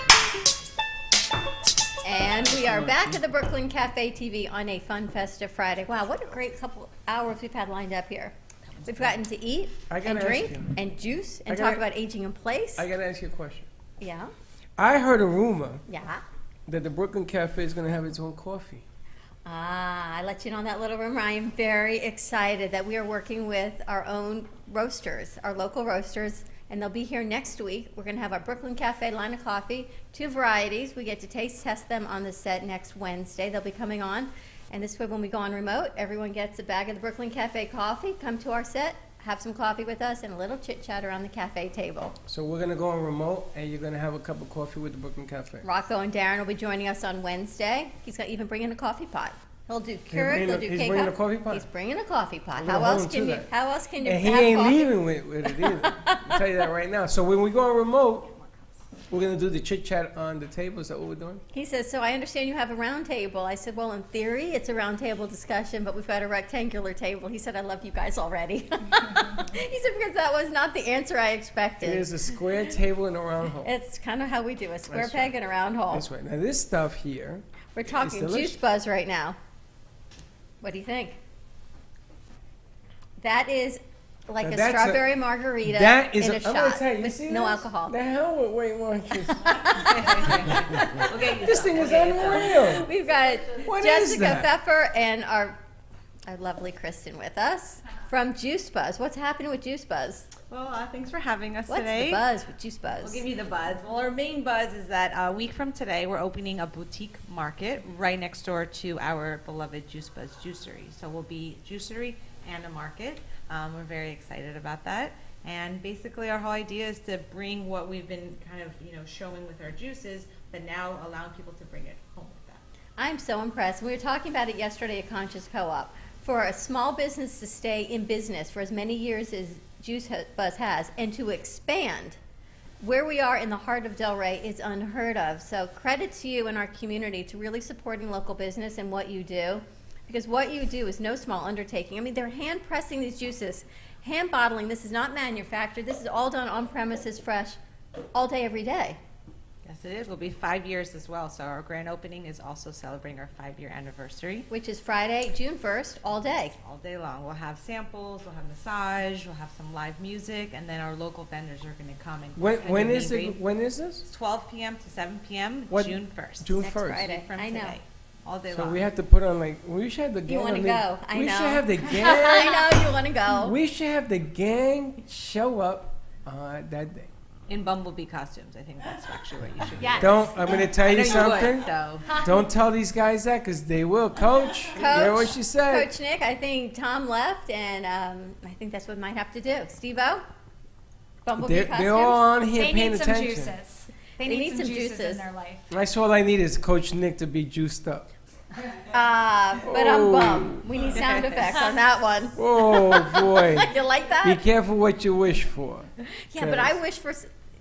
And we are back at the Brooklyn Cafe TV on a fun, festive Friday. Wow, what a great couple hours we've had lined up here. We've gotten to eat and drink and juice and talk about aging in place. I got to ask you a question. Yeah. I heard a rumor that the Brooklyn Cafe is going to have its own coffee. I let you know on that little rumor. I am very excited that we are working with our own roasters, our local roasters, and they'll be here next week. We're going to have our Brooklyn Cafe line of coffee, 2 varieties. We get to taste test them on the set next Wednesday. They'll be coming on, and this way when we go on remote, everyone gets a bag of the Brooklyn Cafe coffee, come to our set, have some coffee with us, and a little chit-chat around the cafe table. So we're going to go on remote, and you're going to have a cup of coffee with the Brooklyn Cafe. Rocco and Darren will be joining us on Wednesday. He's going to even bring in a coffee pot. He'll do Keurig, he'll do he's cake. bringing a coffee pot? He's bringing a coffee pot. I'm How gonna else hold can him you? to that. How else can you? And he have ain't coffee? leaving with it either. I'll tell you that right now. So when we go on remote, we're going to do the chit-chat on the table. Is that what we're doing? He says, so I understand you have a round table. I said, well, in theory, it's a round table discussion, but we've got a rectangular table. He said, I love you guys already. He said, because that was not the answer I expected. It is a square table in a round hole. It's kind of how we do a square That's peg right. and a round hole. That's right. Now this stuff here, We're talking Juice Buzz right now. What do you think? That is like Now a that's strawberry margarita that is in a I'm shot gonna tell you, you with see no this? alcohol. The hell with Weight Watchers. We'll get you This some. thing is We'll get you unreal. some. We've got What is Jessica that? Pfeffer and our lovely Kristen with us from Juice Buzz. What's happening with Juice Buzz? Well, thanks for having us What's today. the buzz with Juice Buzz? We'll give you the buzz. Well, our main buzz is that a week from today, we're opening a boutique market right next door to our beloved Juice Buzz Juicery. So we'll be juicery and a market. We're very excited about that. And basically, our whole idea is to bring what we've been kind of, showing with our juices, but now allowing people to bring it home with them. I'm so impressed. We were talking about it yesterday at Conscious Co-op. For a small business to stay in business for as many years as Juice Buzz has, and to expand where we are in the heart of Delray is unheard of. So credit to you and our community to really supporting local business and what you do, because what you do is no small undertaking. I mean, they're hand pressing these juices, hand bottling. This is not manufactured. This is all done on premises, fresh, all day, every day. Yes, it is. We'll be 5 years as well. So our grand opening is also celebrating our 5-year anniversary. Which is Friday, June 1st, all day. All day long. We'll have samples, we'll have massage, we'll have some live music, and then our local vendors are going to come and When is this? It's 12 p.m. to 7 p.m. What? June 1st. June Next 1st. Friday from I know. today. All day So long. we have to put on we should have the gang. You want to go? I know. We should have the gang. I know you want to go. We should have the gang show up that day. In Bumblebee costumes. I think that's actually what you should do. I'm going to tell I you know something. would, so. Don't tell these guys that because they will. Coach, hear what she said. Coach Nick, I think Tom left, and I think that's what we might have to do. Steve-O? Bumblebee costumes? They're all on here They paying need some attention. juices. They need some juices in their life. That's all I need is Coach Nick to be juiced up. But I'm bummed. We need sound effects on that one. Oh, boy. You like that? Be careful what you wish for. Yeah, but I wish for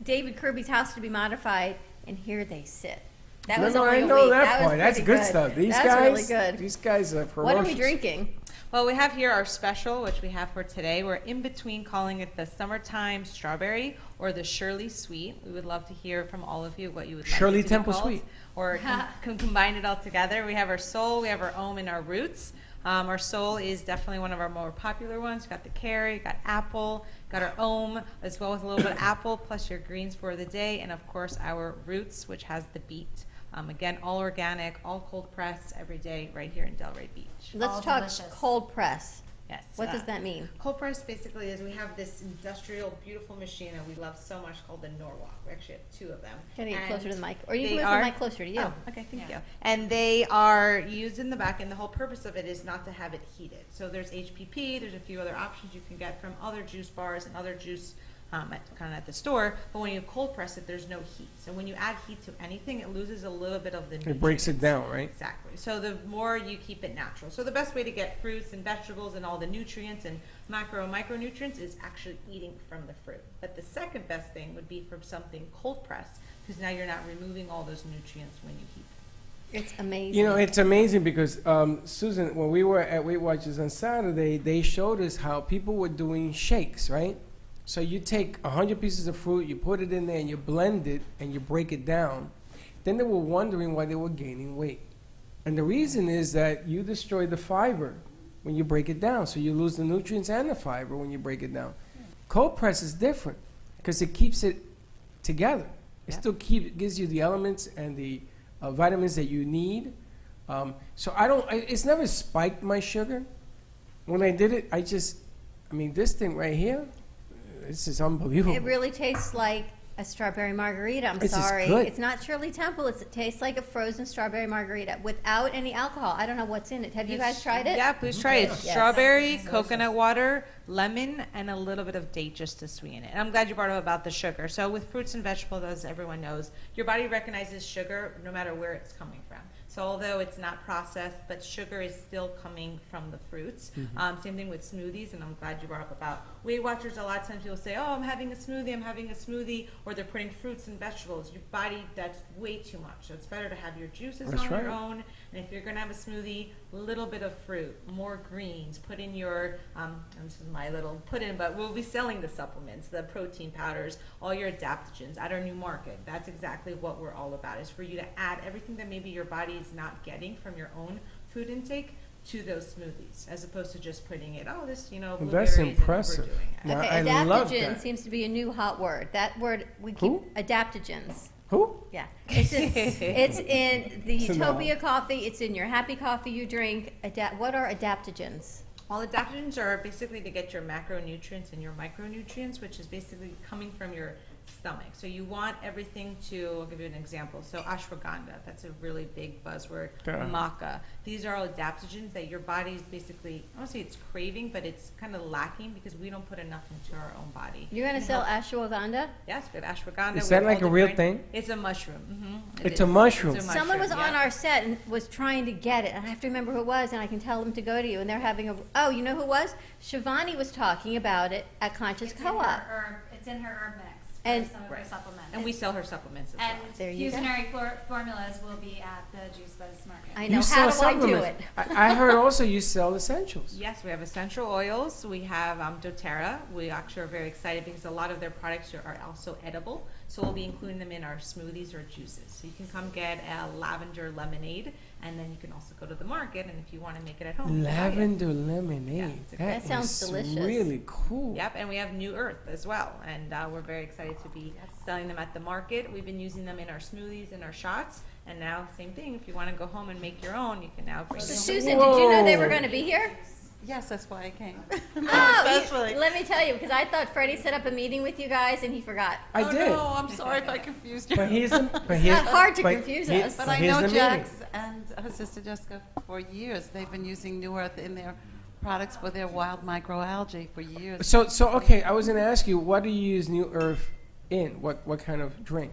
David Kirby's house to be modified, and here they sit. That was No, only I a know week. that was part. That's pretty good stuff. These That's guys, really good. These guys are ferocious. What are we drinking? Well, we have here our special, which we have for today. We're in between calling it the Summertime Strawberry or the Shirley Sweet. We would love to hear from all of you what you would Shirley like it to Temple be called. Sweet. Or can combine it all together. We have our soul, we have our ohm, and our roots. Our Soul is definitely one of our more popular ones. Got the carrot, got apple, got our Ohm as well with a little bit of apple, plus your greens for the day, and of course our Roots, which has the beet. Again, all organic, all cold pressed every day right here in Delray Beach. Let's talk cold press. Yes. What does that mean? Cold press basically is we have this industrial, beautiful machine that we love so much called the Norwalk. We actually have 2 of them. Can you get And closer to the mic? Or you can they move the are- mic closer to you. Oh, okay, thank you. And they are used in the back, and the whole purpose of it is not to have it heated. So there's HPP, there's a few other options you can get from other juice bars and other juice at the store, but when you cold press it, there's no heat. So when you add heat to anything, it loses a little bit of the nutrients. It breaks it down, right? Exactly. So the more you keep it natural. So the best way to get fruits and vegetables and all the nutrients and macro and micronutrients is actually eating from the fruit. But the second best thing would be from something cold pressed, because now you're not removing all those nutrients when you heat them. It's amazing. You know, it's amazing because, Susan, when we were at Weight Watchers on Saturday, they showed us how people were doing shakes, right? So you take 100 pieces of fruit, you put it in there, and you blend it, and you break it down. Then they were wondering why they were gaining weight. And the reason is that you destroy the fiber when you break it down. So you lose the nutrients and the fiber when you break it down. Cold press is different because it keeps it together. It still gives you the elements and the vitamins that you need. So it's never spiked my sugar. When I did it, this thing right here, this is unbelievable. It really tastes like a strawberry margarita. I'm This is sorry. good. It's not Shirley Temple. It tastes like a frozen strawberry margarita without any alcohol. I don't know what's in it. Have you guys tried it? Yeah, please try it. It's Yes. strawberry, coconut water, lemon, and a little bit of date just to sweeten it. And I'm glad you brought up about the sugar. So with fruits and vegetables, as everyone knows, your body recognizes sugar no matter where it's coming from. So although it's not processed, but sugar is still coming from the fruits. Same thing with smoothies, and I'm glad you brought up about Weight Watchers. A lot of times people say, oh, I'm having a smoothie, or they're putting fruits and vegetables. Your body, that's way too much. So it's better to have your juices on your own. And if you're going to have a smoothie, a little bit of fruit, more greens, put in your, this is my little put in, but we'll be selling the supplements, the protein powders, all your adaptogens at our new market. That's exactly what we're all about, is for you to add everything that maybe your body is not getting from your own food intake to those smoothies, as opposed to just putting it, blueberries. That's impressive. And Now, Okay, I love adaptogen that. seems to be a new hot word. That word we keep adaptogens. Who? Yeah, it's in the So Utopia coffee. It's in your happy coffee you drink. What are adaptogens? All adaptogens are basically to get your macronutrients and your micronutrients, which is basically coming from your stomach. So you want everything to, I'll give you an example. So ashwagandha, that's a really big buzzword. Maca. These are all adaptogens that your body's basically, I don't say it's craving, but it's kind of lacking because we don't put enough into our own body. You're going to sell ashwagandha? Yes, we have ashwagandha. Is that like a real thing? It's a mushroom. It's a mushroom. Someone was on our set and was trying to get it. And I have to remember who it was, and I can tell them to go to you. And they're having you know who it was? Shivani was talking about it at Conscious Co-op. It's in her herb mix. And some of her supplements. And we sell her supplements as and well. There you go. fusionary formulas will be at the Juice Buzz Market. I You know. sell How do I do supplements. it? I heard also you sell essentials. Yes, we have essential oils. We have doTERRA. We actually are very excited because a lot of their products are also edible. So we'll be including them in our smoothies or juices. So you can come get a lavender lemonade, and then you can also go to the market, and if you want to make it at home. Lavender lemonade. That sounds is delicious. Really cool. Yep, and we have New Earth as well, and we're very excited to be selling them at the market. We've been using them in our smoothies and our shots, and now same thing. If you want to go home and make your own, you can now bring So them. Susan, did you know they were going to be here? Yes, that's why I came. Let me tell you, because I thought Freddie set up a meeting with you guys and he forgot. I did. No, I'm sorry if I confused you. But here's the, but It's here's, not hard to but confuse here- us. But but I here's know the Jax meeting. and her sister Jessica for years. They've been using New Earth in their products for their wild microalgae for years. So okay, I was going to ask you, what do you use New Earth in? What kind of drink?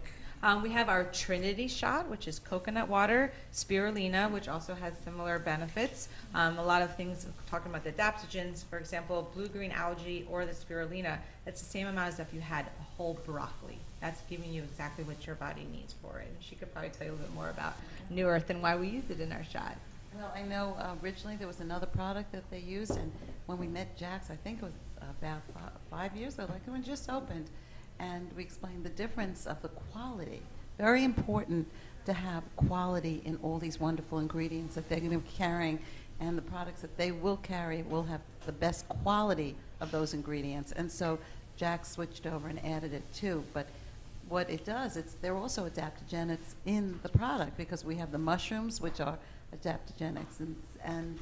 We have our Trinity shot, which is coconut water, spirulina, which also has similar benefits. A lot of things, talking about the adaptogens, for example, blue-green algae or the spirulina, that's the same amount as if you had a whole broccoli. That's giving you exactly what your body needs for it. And she could probably tell you a little bit more about New Earth and why we use it in our shot. Well, I know originally there was another product that they used, and when we met Jax, I think it was about 5 years ago, like when it just opened, and we explained the difference of the quality. Very important to have quality in all these wonderful ingredients that they're going to be carrying and the products that they will carry will have the best quality of those ingredients. And so Jack switched over and added it too. But what it does, they're also adaptogenics in the product, because we have the mushrooms, which are adaptogenics, and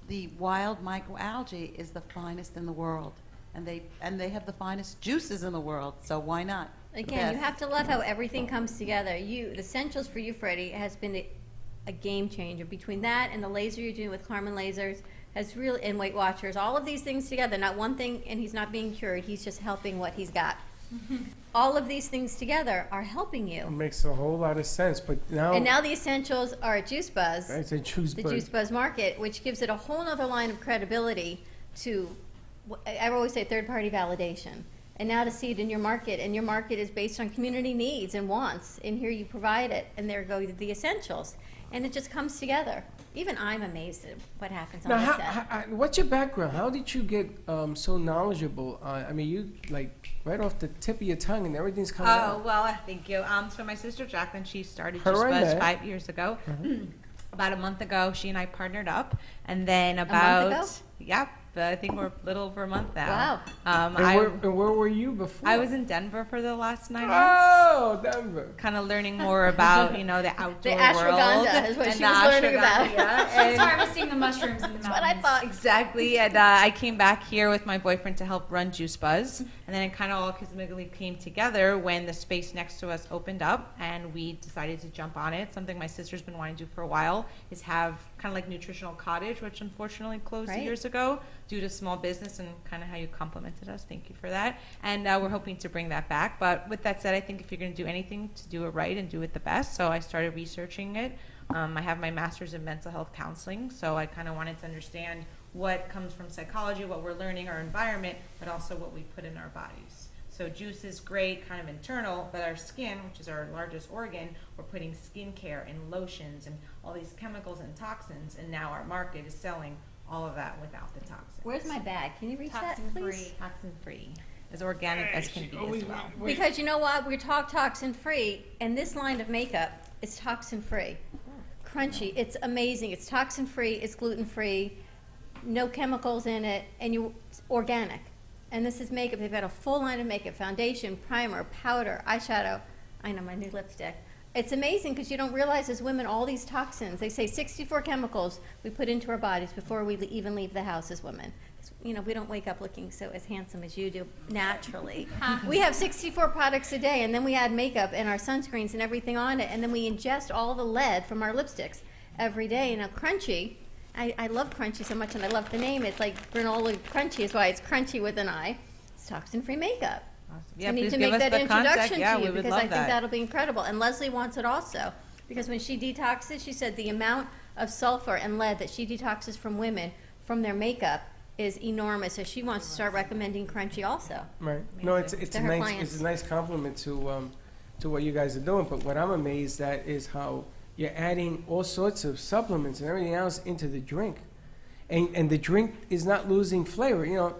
the wild microalgae is the finest in the world, and they have the finest juices in the world. So why not? Again, you have to love how everything comes together. The Essentials for you, Freddie, has been a game changer. Between that and the laser you're doing with Carmen Lasers, has really, and Weight Watchers, all of these things together, not one thing, and he's not being cured, he's just helping what he's got. All of these things together are helping you. It makes a whole lot of sense, but now... And now the Essentials are at Juice Buzz. It's a Juice The Buzz. Juice Buzz Market, which gives it a whole other line of credibility to, I always say, third-party validation. And now to see it in your market, and your market is based on community needs and wants, and here you provide it, and there go the Essentials. And it just comes together. Even I'm amazed at what happens on Now, the set. what's your background? How did you get so knowledgeable? I mean, you like right off the tip of your tongue, and everything's coming out. Oh, well, thank you. So my sister Jacqueline, she started Her Juice I Buzz met. 5 years ago. About a month ago, she and I partnered up, and then month about ago? Yep, I think we're a little over a month now. Wow. And where were you before? I was in Denver for the last 9 months. Oh, Denver. Kind of learning more about, the outdoor world. ashwagandha is what and she the was learning about. ashwagandha, yeah. That's why I was seeing the mushrooms in the That's what I thought. Exactly, and I came back here with my boyfriend to help run Juice Buzz, and then it kind of all cosmically came together when the space next to us opened up, and we decided to jump on it. Something my sister's been wanting to do for a while is have kind of like Nutritional Cottage, which unfortunately closed Right. years ago due to small business and kind of how you complimented us. Thank you for that, and we're hoping to bring that back. But with that said, I think if you're going to do anything, to do it right and do it the best. So I started researching it. I have my master's in mental health counseling, so I kind of wanted to understand what comes from psychology, what we're learning, our environment, but also what we put in our bodies. So juice is great, kind of internal, but our skin, which is our largest organ, we're putting skincare and lotions and all these chemicals and toxins, and now our market is selling all of that without the toxins. Where's my bag? Can you reach that, please? Toxin free. As organic as can be as well. Because you know what? We talk toxin free, and this line of makeup is toxin free. Crunchy. It's amazing. It's toxin free. It's gluten free. No chemicals in it, and it's organic. And this is makeup. They've got a full line of makeup: foundation, primer, powder, eyeshadow. I know, my new lipstick. It's amazing because you don't realize as women all these toxins. They say 64 chemicals we put into our bodies before we even leave the house as women. We don't wake up looking so as handsome as you do naturally. We have 64 products a day, and then we add makeup and our sunscreens and everything on it, and then we ingest all the lead from our lipsticks every day. And now Crunchy, I love Crunchy so much, and I love the name. It's like granola Crunchy is why it's Crunchy with an I. It's toxin-free makeup. Awesome. So Yeah, I need please to give make us that the contact. introduction Yeah, to we you would because love I think that. that'll be incredible. And Leslie wants it also because when she detoxes, she said the amount of sulfur and lead that she detoxes from women from their makeup is enormous. So she wants to start recommending Crunchy also. Right. No, it's To a her nice clients. compliment to what you guys are doing. But what I'm amazed at is how you're adding all sorts of supplements and everything else into the drink, and the drink is not losing flavor.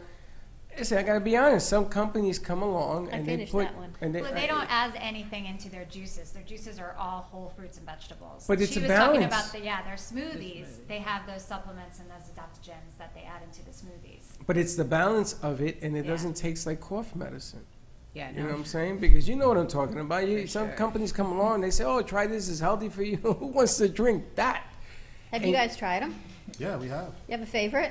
Listen, I gotta be honest. Some companies come along and they finished put that one. and they. Well, they don't add anything into their juices. Their juices are all whole fruits and vegetables. But it's she a was talking balance. about their smoothies. They have those supplements and those adaptogens that they add into the smoothies. But it's the balance of it, and it Yeah. doesn't taste like cough medicine. Yeah, You know what I'm saying? Because you know what I'm talking about. Some companies come along and they say, "Oh, try this; it's healthy for you." Who wants to drink that? Have you guys tried them? Yeah, we have. You have a favorite?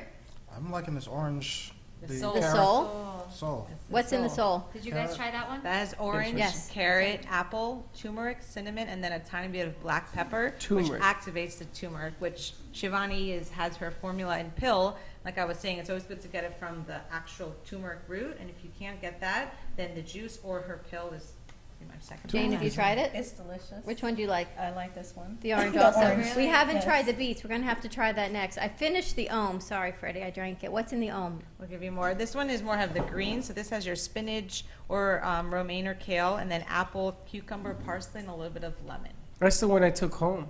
I'm liking this orange. The soul? Soul. What's in the soul? Did you guys try that one? That is orange, Yes. carrot, apple, turmeric, cinnamon, and then a tiny bit of black pepper, Turmeric. which activates the turmeric, which Shivani has her formula in pill. Like I was saying, it's always good to get it from the actual turmeric root, and if you can't get that, then the juice or her pill is pretty much second. Jane, have you tried it? It's delicious. Which one do you like? I like this one. The orange The also. orange. We haven't Yes. tried the beets. We're going to have to try that next. I finished the Ohm. Sorry, Freddie, I drank it. What's in the Ohm? We'll give you more. This one is more have the green, so this has your spinach or romaine or kale, and then apple, cucumber, parsley, and a little bit of lemon. That's the one I took home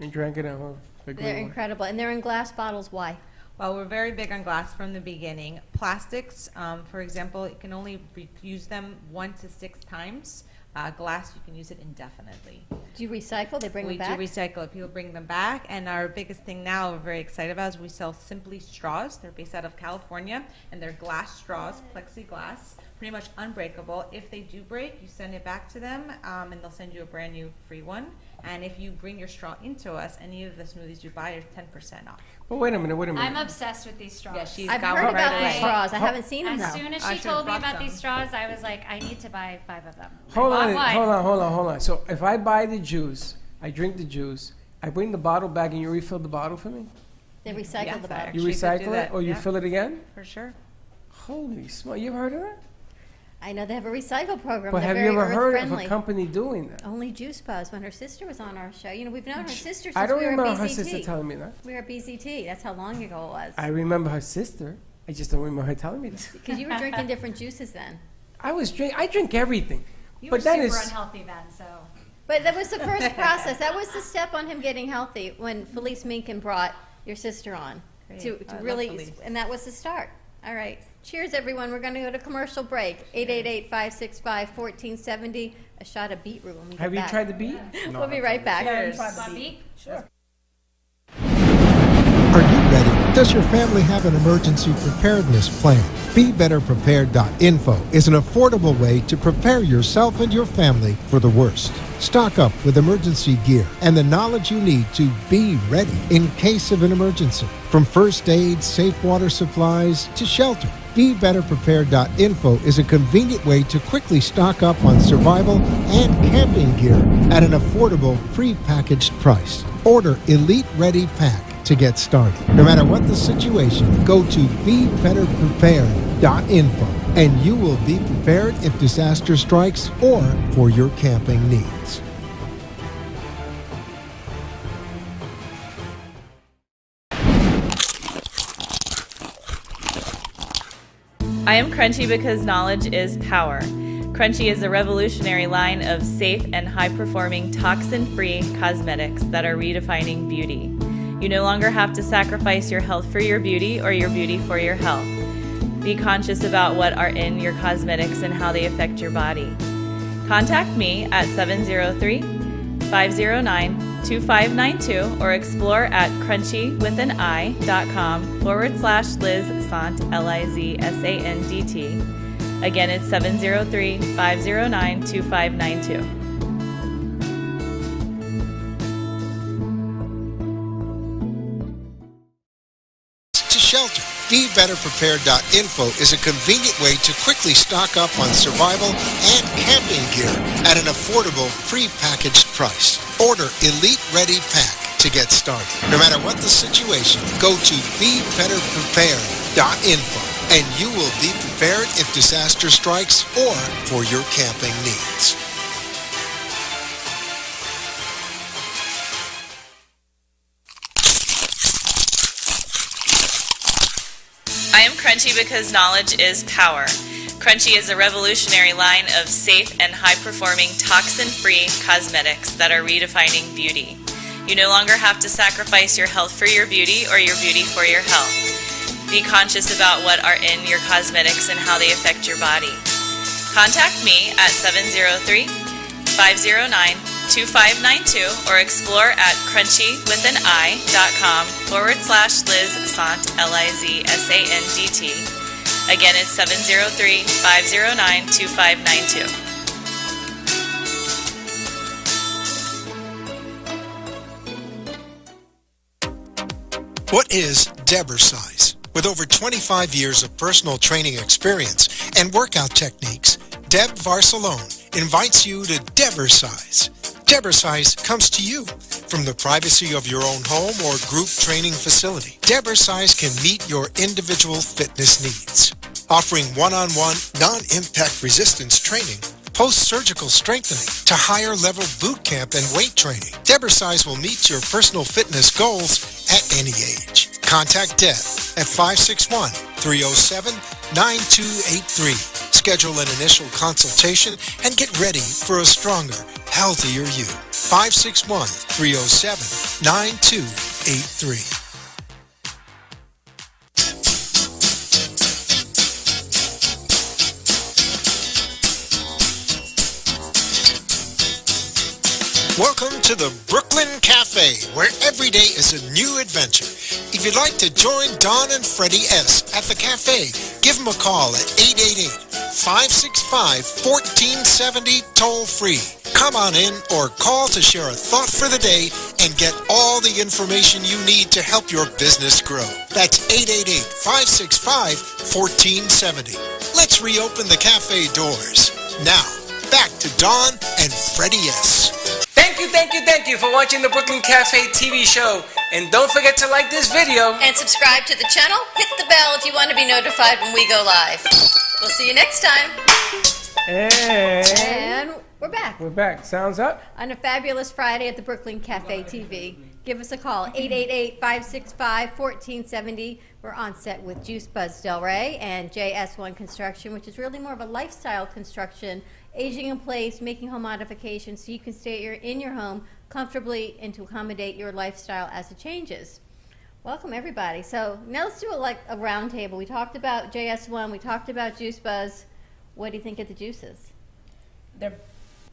and drank it at home. The green They're one. incredible. And they're in glass bottles. Why? Well, we're very big on glass from the beginning. Plastics, for example, you can only use them 1 to 6 times. Glass, you can use it indefinitely. Do you recycle? They bring them back? We do recycle it. People bring them back. And our biggest thing now we're very excited about is we sell Simply straws. They're based out of California, and they're glass straws, plexiglass, pretty much unbreakable. If they do break, you send it back to them, and they'll send you a brand new free one. And if you bring your straw into us, any of the smoothies you buy are 10% off. But wait a minute. I'm obsessed with these straws. Yeah, she's I've got heard one about right these away. straws. I haven't seen them As though. soon as I she should've told me brought about some. these straws, I was like, I need to buy 5 of them. Hold I on, bought one. hold on. So if I buy the juice, I drink the juice, I bring the bottle back, and you refill the bottle for me? They recycle the bottle. You Actually, they do recycle it, that, or you yeah. fill it again? For sure. Holy smoke! You ever heard of that? I know they have a recycle program. But They're have you very ever heard of earth-friendly. a company doing that? Only Juice Buzz, when her sister was on our show. You know, we've known her sister since I don't we were at remember BZT. her sister telling me that. We were at BZT. That's how long ago it was. I remember her sister. I just don't remember her telling me that. Because you were drinking different juices then. I drink everything. You but were that super is unhealthy then, so. But that was the first process. That was the step on him getting healthy when Felice Minkin brought your sister on Great. to I love really, Felice. and that was the start. All right. Cheers, everyone. We're going to go to commercial break. 888-565-1470. A shot of beetroot when we get Have you back. tried the beet? No, We'll be right back. Cheers. Want beet? Sure. Are you ready? Does your family have an emergency preparedness plan? BeBetterPrepared.info is an affordable way to prepare yourself and your family for the worst. Stock up with emergency gear and the knowledge you need to be ready in case of an emergency. From first aid, safe water supplies, to shelter. BeBetterPrepared.info is a convenient way to quickly stock up on survival and camping gear at an affordable, pre-packaged price. Order Elite Ready Pack to get started. No matter what the situation, go to BeBetterPrepared.info and you will be prepared if disaster strikes or for your camping needs. I am Crunchy because knowledge is power. Crunchy is a revolutionary line of safe and high-performing toxin-free cosmetics that are redefining beauty. You no longer have to sacrifice your health for your beauty or your beauty for your health. Be conscious about what are in your cosmetics and how they affect your body. Contact me at 703-509-2592 or explore at crunchywithanI.com/Liz Sant, LIZSANDT. Again, it's 703-509-2592. To shelter. BeBetterPrepared.info is a convenient way to quickly stock up on survival and camping gear at an affordable, pre-packaged price. Order Elite Ready Pack to get started. No matter what the situation, go to BeBetterPrepared.info and you will be prepared if disaster strikes or for your camping needs. I am Crunchy because knowledge is power. Crunchy is a revolutionary line of safe and high-performing toxin-free cosmetics that are redefining beauty. You no longer have to sacrifice your health for your beauty or your beauty for your health. Be conscious about what are in your cosmetics and how they affect your body. Contact me at 703-509-2592 or explore at crunchywithanI.com/Liz Sant, LIZSANDT. Again, it's 703-509-2592. What is Debersize? With over 25 years of personal training experience and workout techniques, Deb Varsalone invites you to Debersize. Debersize comes to you from the privacy of your own home or group training facility. Debersize can meet your individual fitness needs, offering one-on-one, non-impact resistance training, post-surgical strengthening, to higher-level boot camp and weight training. Debersize will meet your personal fitness goals at any age. Contact Deb at 561-307-9283. Schedule an initial consultation and get ready for a stronger, healthier you. 561-307-9283. Welcome to the Brooklyn Cafe, where every day is a new adventure. If you'd like to join Dawn and Freddy S at the cafe, give them a call at 888-565-1470 toll-free. Come on in or call to share a thought for the day and get all the information you need to help your business grow. That's 888-565-1470. Let's reopen the cafe doors. Now, back to Dawn and Freddy S. Thank you for watching the Brooklyn Cafe TV show. And don't forget to like this video. And subscribe to the channel. Hit the bell if you want to be notified when we go live. We'll see you next time. And we're back. We're back. Sounds up. On a fabulous Friday at the Brooklyn Cafe TV. Give us a call, 888-565-1470. We're on set with Juice Buzz Del Rey and JS1 Construction, which is really more of a lifestyle construction, aging in place, making home modifications so you can stay in your home comfortably and to accommodate your lifestyle as it changes. Welcome, everybody. So now let's do a round table. We talked about JS1. We talked about Juice Buzz. What do you think of the juices? They're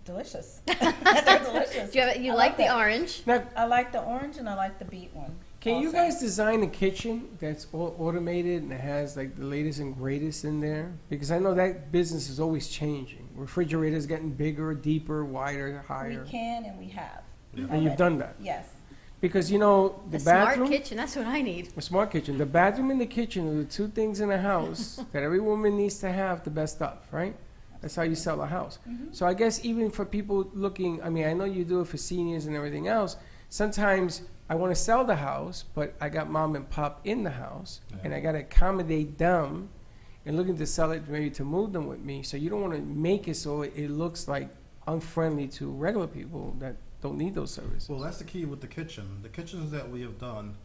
delicious. They're delicious. You like the orange? Now, I like the orange and I like the beet one. can you guys design a kitchen that's all automated and it has like the latest and greatest in there? Because I know that business is always changing. Refrigerators getting bigger, deeper, wider, higher. We can and we have. And you've done that? Yes. Because you know the bathroom. Smart kitchen, that's what I need. A smart kitchen. The bathroom and the kitchen are the two things in a house that every woman needs to have the best of, right? That's how you sell a house. So I guess even for people looking, I mean, I know you do it for seniors and everything else. Sometimes I want to sell the house, but I got mom and pop in the house, and I got to accommodate them and looking to sell it, maybe to move them with me. So you don't want to make it so it looks like unfriendly to regular people that don't need those services. Well, that's the key with the kitchen. The kitchens that we have done,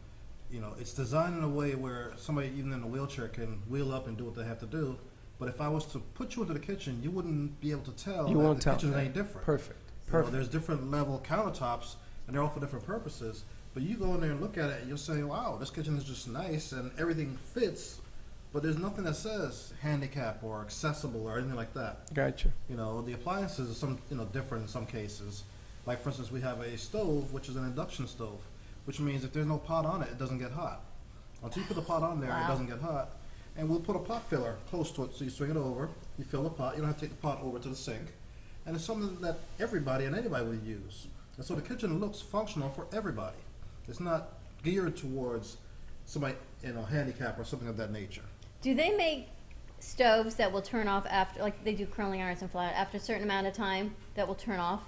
you know, it's designed in a way where somebody even in a wheelchair can wheel up and do what they have to do. But if I was to put you into the kitchen, you wouldn't be able to tell that the kitchen is any different. Perfect. You know, there's different level countertops, and they're all for different purposes. But you go in there and look at it, and you'll say, wow, this kitchen is just nice, and everything fits. But there's nothing that says handicap or accessible or anything like that. Gotcha. You know, the appliances are different in some cases. Like, for instance, we have a stove, which is an induction stove, which means if there's no pot on it, it doesn't get hot. Until you put the pot on there, it doesn't get hot. And we'll put a pot filler close to it, so you swing it over, you fill the pot, you don't have to take the pot over to the sink. And it's something that everybody and anybody will use. And so the kitchen looks functional for everybody. It's not geared towards somebody, handicap or something of that nature. Do they make stoves that will turn off after, like they do curling irons and flat, after a certain amount of time that will turn off?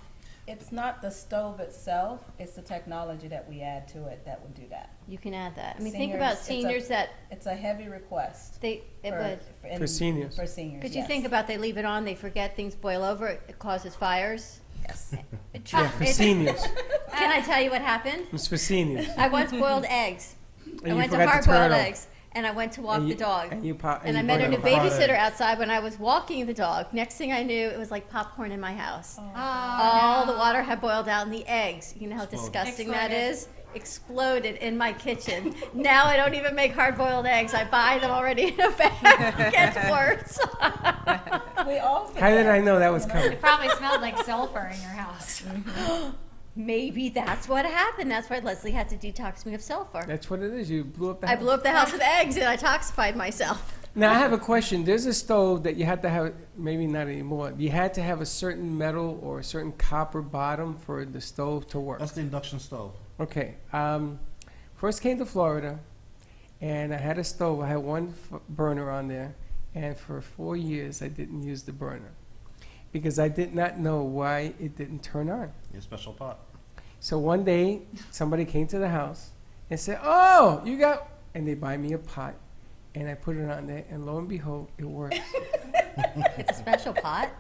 It's not the stove itself, it's the technology that we add to it that will do that. You can add that. I mean, think about seniors that... It's a heavy request. For seniors. For seniors, Because you think about they leave it on, they forget, things boil over, it causes fires. Yes. For seniors. Can I tell you what happened? It's for seniors. I once boiled eggs. And I went to forgot hard-boiled turn it eggs. And I went to walk the dog. And I met a new babysitter outside when I was walking the dog. Next thing I knew, it was like popcorn in my house. All the water had boiled out, and the eggs, you know how disgusting that is? Exploded in my kitchen. Now I don't even make hard-boiled eggs. I buy them already in a bag. It gets worse. We all How did I know that was coming? It probably smelled like sulfur in your house. Maybe that's what happened. That's why Leslie had to detox me of sulfur. That's what it is. You blew up the house. I blew up the house with eggs, and I toxified myself. Now, I have a question. There's a stove that you had to have, maybe not anymore. You had to have a certain metal or a certain copper bottom for the stove to work. That's the induction stove. Okay. First came to Florida, and I had a stove. I had one burner on there, and for 4 years, I didn't use the burner because I did not know why it didn't turn on. Your special pot. So one day, somebody came to the house and said, oh, you got, and they buy me a pot, and I put it on there, and lo and behold, it works. It's a special pot.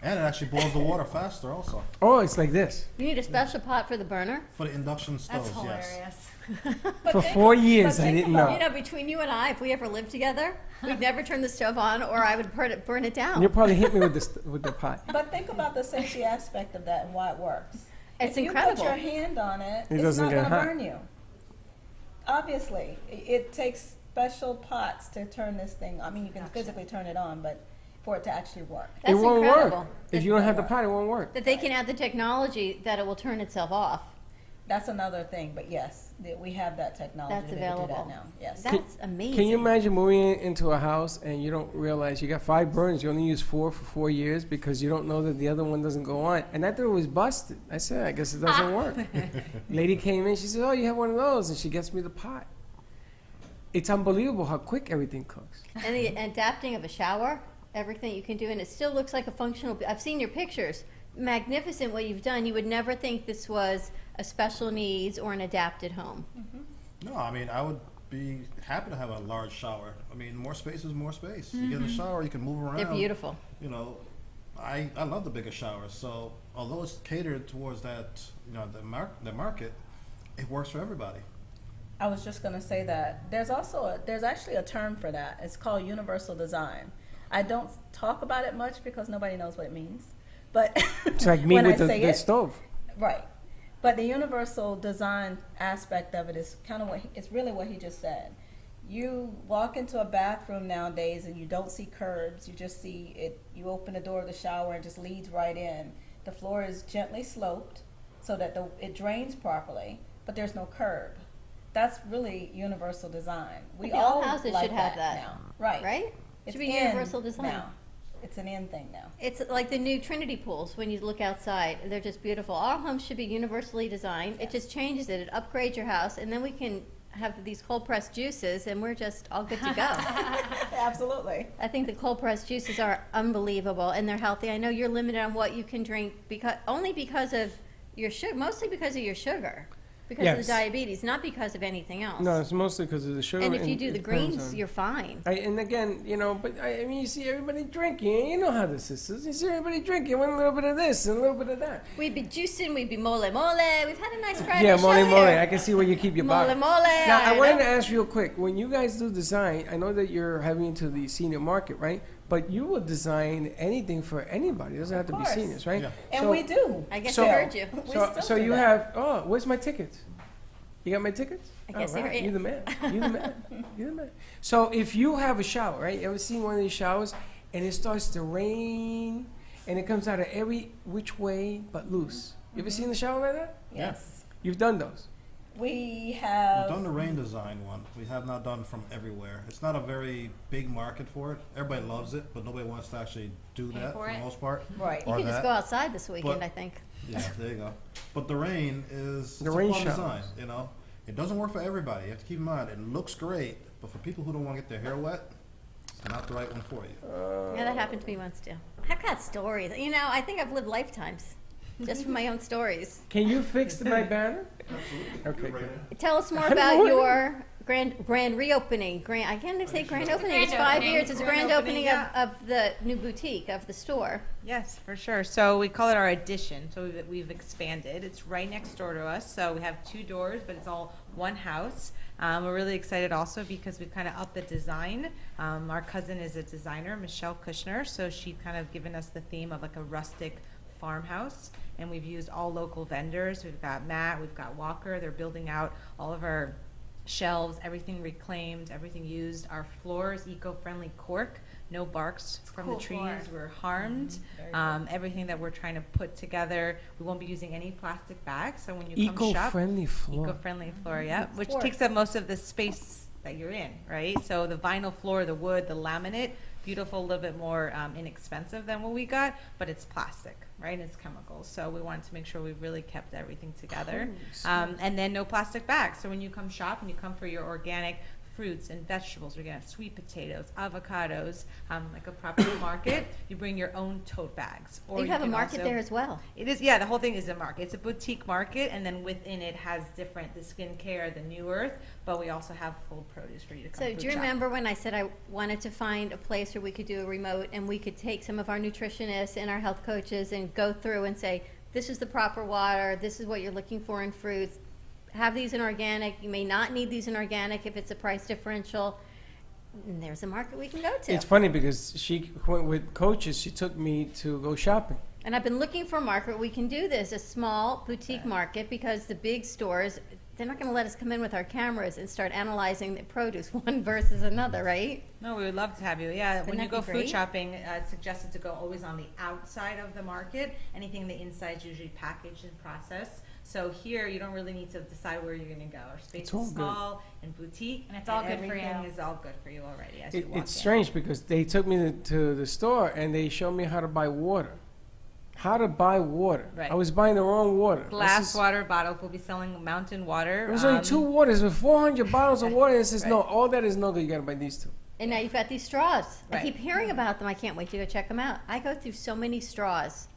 And it actually boils the water faster also. Oh, it's like this. You need a special pot for the burner? For the induction stoves, That's yes. hilarious. For 4 years, I didn't know. You know, between you and I, if we ever lived together, we'd never turn the stove on, or I would burn it down. You'll probably hit me with the pot. But think about the safety aspect of that and why it works. It's if incredible. you put your hand on it, It it's doesn't not get going to hot. burn you. Obviously, it takes special pots to turn this thing. I mean, you can physically turn it on, but for it to actually work. It That's won't incredible. work. If you don't have the pot, it won't work. That they can add the technology that it will turn itself off. That's another thing, but yes, we have that technology. That's to be able to do available. that now. Yes. That's amazing. Can you imagine moving into a house and you don't realize you got 5 burners, you only use 4 for 4 years because you don't know that the other one doesn't go on. And that door was busted. I said, I guess it doesn't work. Lady came in, she said, oh, you have one of those, and she gets me the pot. It's unbelievable how quick everything cooks. And the adapting of a shower, everything you can do, and it still looks like a functional. I've seen your pictures. Magnificent what you've done. You would never think this was a special needs or an adapted home. No, I mean, I would be happy to have a large shower. I mean, more space is more space. You get in the shower, you can move around. They're beautiful. You know, I love the bigger showers. So although it's catered towards that, you know, the market, it works for everybody. I was just going to say that there's actually a term for that. It's called universal design. I don't talk about it much because nobody knows what it means. But It's like me when with I say the it, stove. right. But the universal design aspect of it is kind of it's really what he just said. You walk into a bathroom nowadays and you don't see curbs. You just see it. You open the door of the shower and it just leads right in. The floor is gently sloped so that it drains properly, but there's no curb. That's really universal design. We all all houses like should have that now, right? Right? It's Should be in universal design. now. It's an in thing now. It's like the new Trinity pools when you look outside. They're just beautiful. Our homes should be universally designed. It just changes it. It upgrades your house, and then we can have these cold pressed juices, and we're just all good to go. Absolutely. I think the cold pressed juices are unbelievable, and they're healthy. I know you're limited on what you can drink only because of your sugar, mostly because of your sugar. Because of the Yes. diabetes, not because of anything else. No, it's mostly because of the sugar. And if you do it the depends greens, on- you're fine. And again, you know, but I mean, you see everybody drinking. You know how this is. You see everybody drinking. One little bit of this and a little bit of that. We'd be juicing, we'd be mole. We've had a nice Friday Yeah, show mole. here. I can see where you keep your Mole. bottle. Now, I wanted to ask real quick. When you guys do design, I know that you're heavy into the senior market, right? But you will design anything for anybody. It doesn't have to be course. seniors, right? Yeah. And we do. I guess So- I heard you. We So, still so do you that. have. Where's my tickets? You got my tickets? I guess All I right, heard you. you're the man. You're the man. You're the man. So if you have a shower, right? You ever seen one of these showers, and it starts to rain, and it comes out of every which way but loose. You ever seen the shower like that? Yes. You've done those. We We've have. done the rain design one. We have not done from everywhere. It's not a very big market for it. Everybody loves it, but nobody wants to actually do Pay that for for the it. most part. Right. You Or can just that. go outside this weekend, But- I think. Yeah, there you go. But the rain is The it's rain a fun showers. design, you know. It doesn't work for everybody. You have to keep in mind it looks great, but for people who don't want to get their hair wet, it's not the right one for you. Yeah, that happened to me once too. I've got stories. You know, I think I've lived lifetimes just from my own stories. Can you fix my banner? Absolutely. Okay, You're right. good. Tell us more I'm about wondering. your grand reopening. I can't even say grand opening. It's 5 years. It's a grand opening of the new boutique, of the store. Yes, for sure. So we call it our addition. So we've expanded. It's right next door to us. So we have 2 doors, but it's all one house. We're really excited also because we've kind of upped the design. Our cousin is a designer, Michelle Kushner. So she's kind of given us the theme of like a rustic farmhouse. And we've used all local vendors. We've got Matt, we've got Walker. They're building out all of our shelves, everything reclaimed, everything used. Our floors, eco-friendly cork, no barks from Cool the trees floor. were harmed. Everything that we're trying to put together, we won't be using any plastic bags. So when you come shop, Eco-friendly floor. eco-friendly floor, yeah, which Floor. takes up most of the space that you're in, right? So the vinyl floor, the wood, the laminate, beautiful, a little bit more inexpensive than what we got, but it's plastic, right? And it's chemicals. So we wanted to make sure we really kept everything together. And then no plastic bags. So when you come shop and you come for your organic fruits and vegetables, we're gonna have sweet potatoes, avocados, like a proper market. You bring your own tote bags. Or You have a can market also- there as well. It is, yeah, the whole thing is a market. It's a boutique market, and then within it has different, the skincare, the New Earth, but we also have full produce for you to come So food do you shop. remember when I said I wanted to find a place where we could do a remote and we could take some of our nutritionists and our health coaches and go through and say, this is the proper water, this is what you're looking for in fruits, have these in organic, you may not need these in organic if it's a price differential. And there's a market we can go to. It's funny because she went with coaches. She took me to go shopping. And I've been looking for a market where we can do this, a small boutique market, because the big stores, they're not going to let us come in with our cameras and start analyzing the produce one versus another, right? No, we would love to have you. Yeah, when that you go be food great? shopping, it's suggested to go always on the outside of the market. Anything in the inside is usually packaged and processed. So here, you don't really need to decide where you're going to go. Our space It's all is good. small and boutique, And it's all good for everything you. is all good for you already as you walk It's in. strange because they took me to the store and they showed me how to buy water. How to buy water. Right. I was buying the wrong water. Glass This is- water bottles. We'll be selling mountain water. There was only 2 waters with 400 bottles of water. And it says, Right. no, all that is no good. You got to buy these 2. And now you've got these straws. I Right. keep hearing about them. I can't wait to go check them out. I go through so many straws.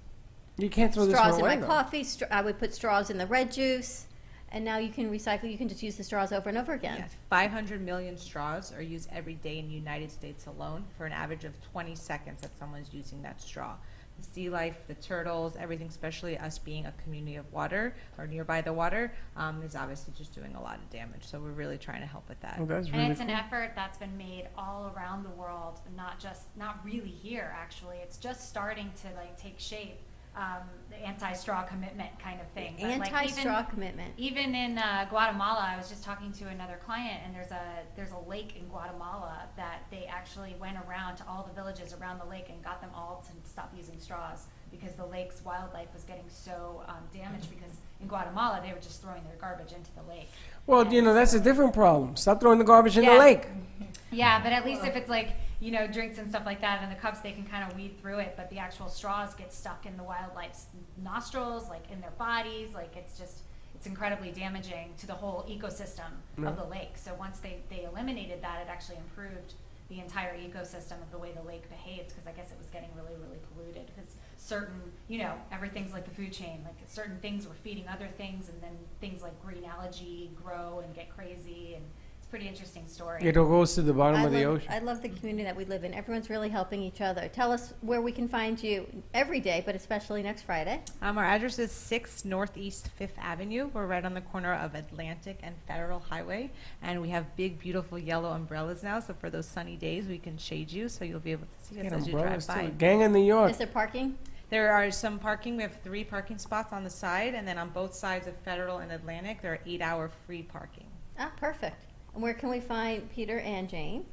You can't throw this Straws one in away, my though. coffee. I would put straws in the red juice. And now you can recycle. You can just use the straws over and over again. Yes, 500 million straws are used every day in the United States alone for an average of 20 seconds that someone's using that straw. The sea life, the turtles, everything, especially us being a community of water or nearby the water, is obviously just doing a lot of damage. So we're really trying to help with that. Oh, that's And really it's an cool. effort that's been made all around the world, not really here actually. It's just starting to like take shape. The anti-straw commitment kind of thing. But, like, Anti-straw commitment. Even in Guatemala, I was just talking to another client, and there's a lake in Guatemala that they actually went around to all the villages around the lake and got them all to stop using straws because the lake's wildlife was getting so damaged because in Guatemala they were just throwing their garbage into the lake. Well, you know, that's a different problem. Stop throwing the garbage in the Yeah. lake. Yeah, but at least if it's like, you know, drinks and stuff like that in the cups, they can kind of weed through it, but the actual straws get stuck in the wildlife's nostrils, like in their bodies, like it's incredibly damaging to the whole ecosystem of the lake. So once they eliminated that, it actually improved the entire ecosystem of the way the lake behaves, because I guess it was getting really, really polluted, because certain, you know, everything's like the food chain, like certain things were feeding other things, and then things like green algae grow and get crazy, and it's a pretty interesting story. It all goes to the bottom of the ocean. I love the community that we live in. Everyone's really helping each other. Tell us where we can find you every day, but especially next Friday. Our address is 6 Northeast 5th Avenue. We're right on the corner of Atlantic and Federal Highway. And we have big, beautiful yellow umbrellas now. So for those sunny days, we can shade you so you'll be able to see us Get as you drive umbrellas, by. too. Gang in New York. Is there parking? There are some parking. We have 3 parking spots on the side. And then on both sides of Federal and Atlantic, there are 8-hour free parking. Ah, perfect. And where can we find Peter and Jane?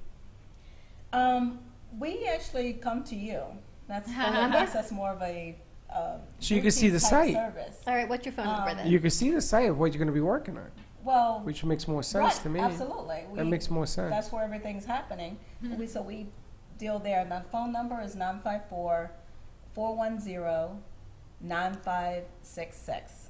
We actually come to you. That's phone number. That's more of a So you can see the boutique site. type service. All right, what's your phone number then? You can see the site of what you're going to be working on, Well, which makes more sense right, to me. absolutely. That makes more sense. That's where everything's happening. So we deal there. The phone number is 954-410-9566.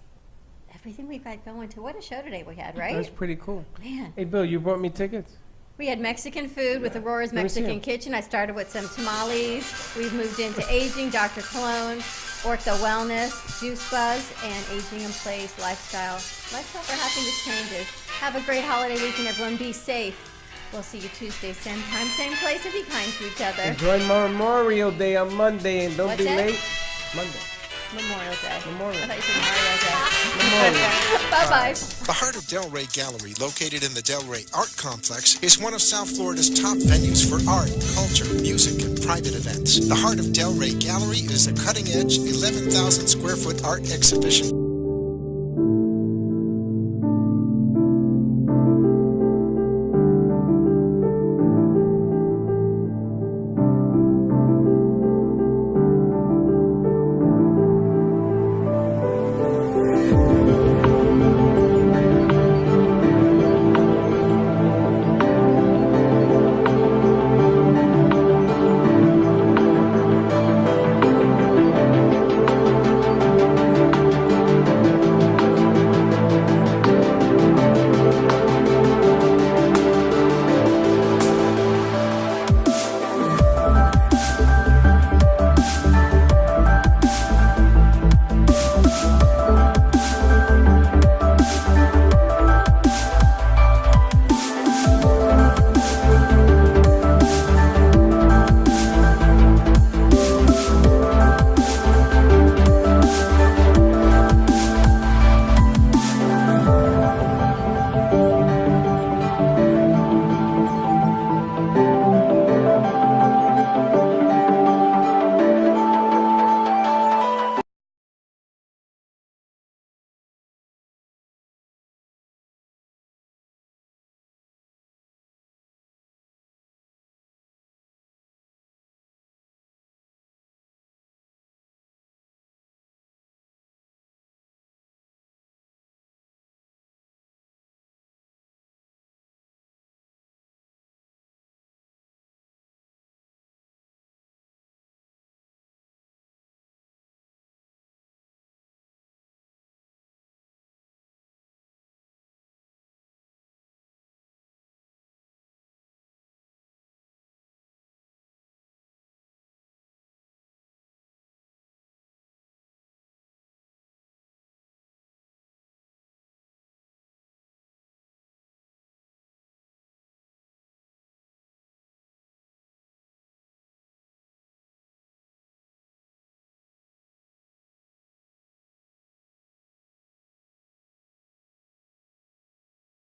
Everything we've had going to. What a show today we had, right? That's pretty cool. Man. Hey, Bill, you brought me tickets. We had Mexican food with Aurora's Let me see Mexican 'em. Kitchen. I started with some tamales. We've moved into aging, Dr. Cologne, Ortho Wellness, Juice Buzz, and Aging in Place Lifestyle. Lifestyle for happiness changes. Have a great holiday weekend, everyone. Be safe. We'll see you Tuesday, same time, same place, and be kind to each other. Enjoy Memorial Day on Monday and don't What's be that? late. Monday. Memorial Day. Memorial. I thought you said Mario Day. Memorial. Bye-bye. The Heart of Delray Gallery, located in the Delray Art Complex, is one of South Florida's top venues for art, culture, music, and private events. The Heart of Delray Gallery is a cutting-edge, 11,000 square foot art exhibition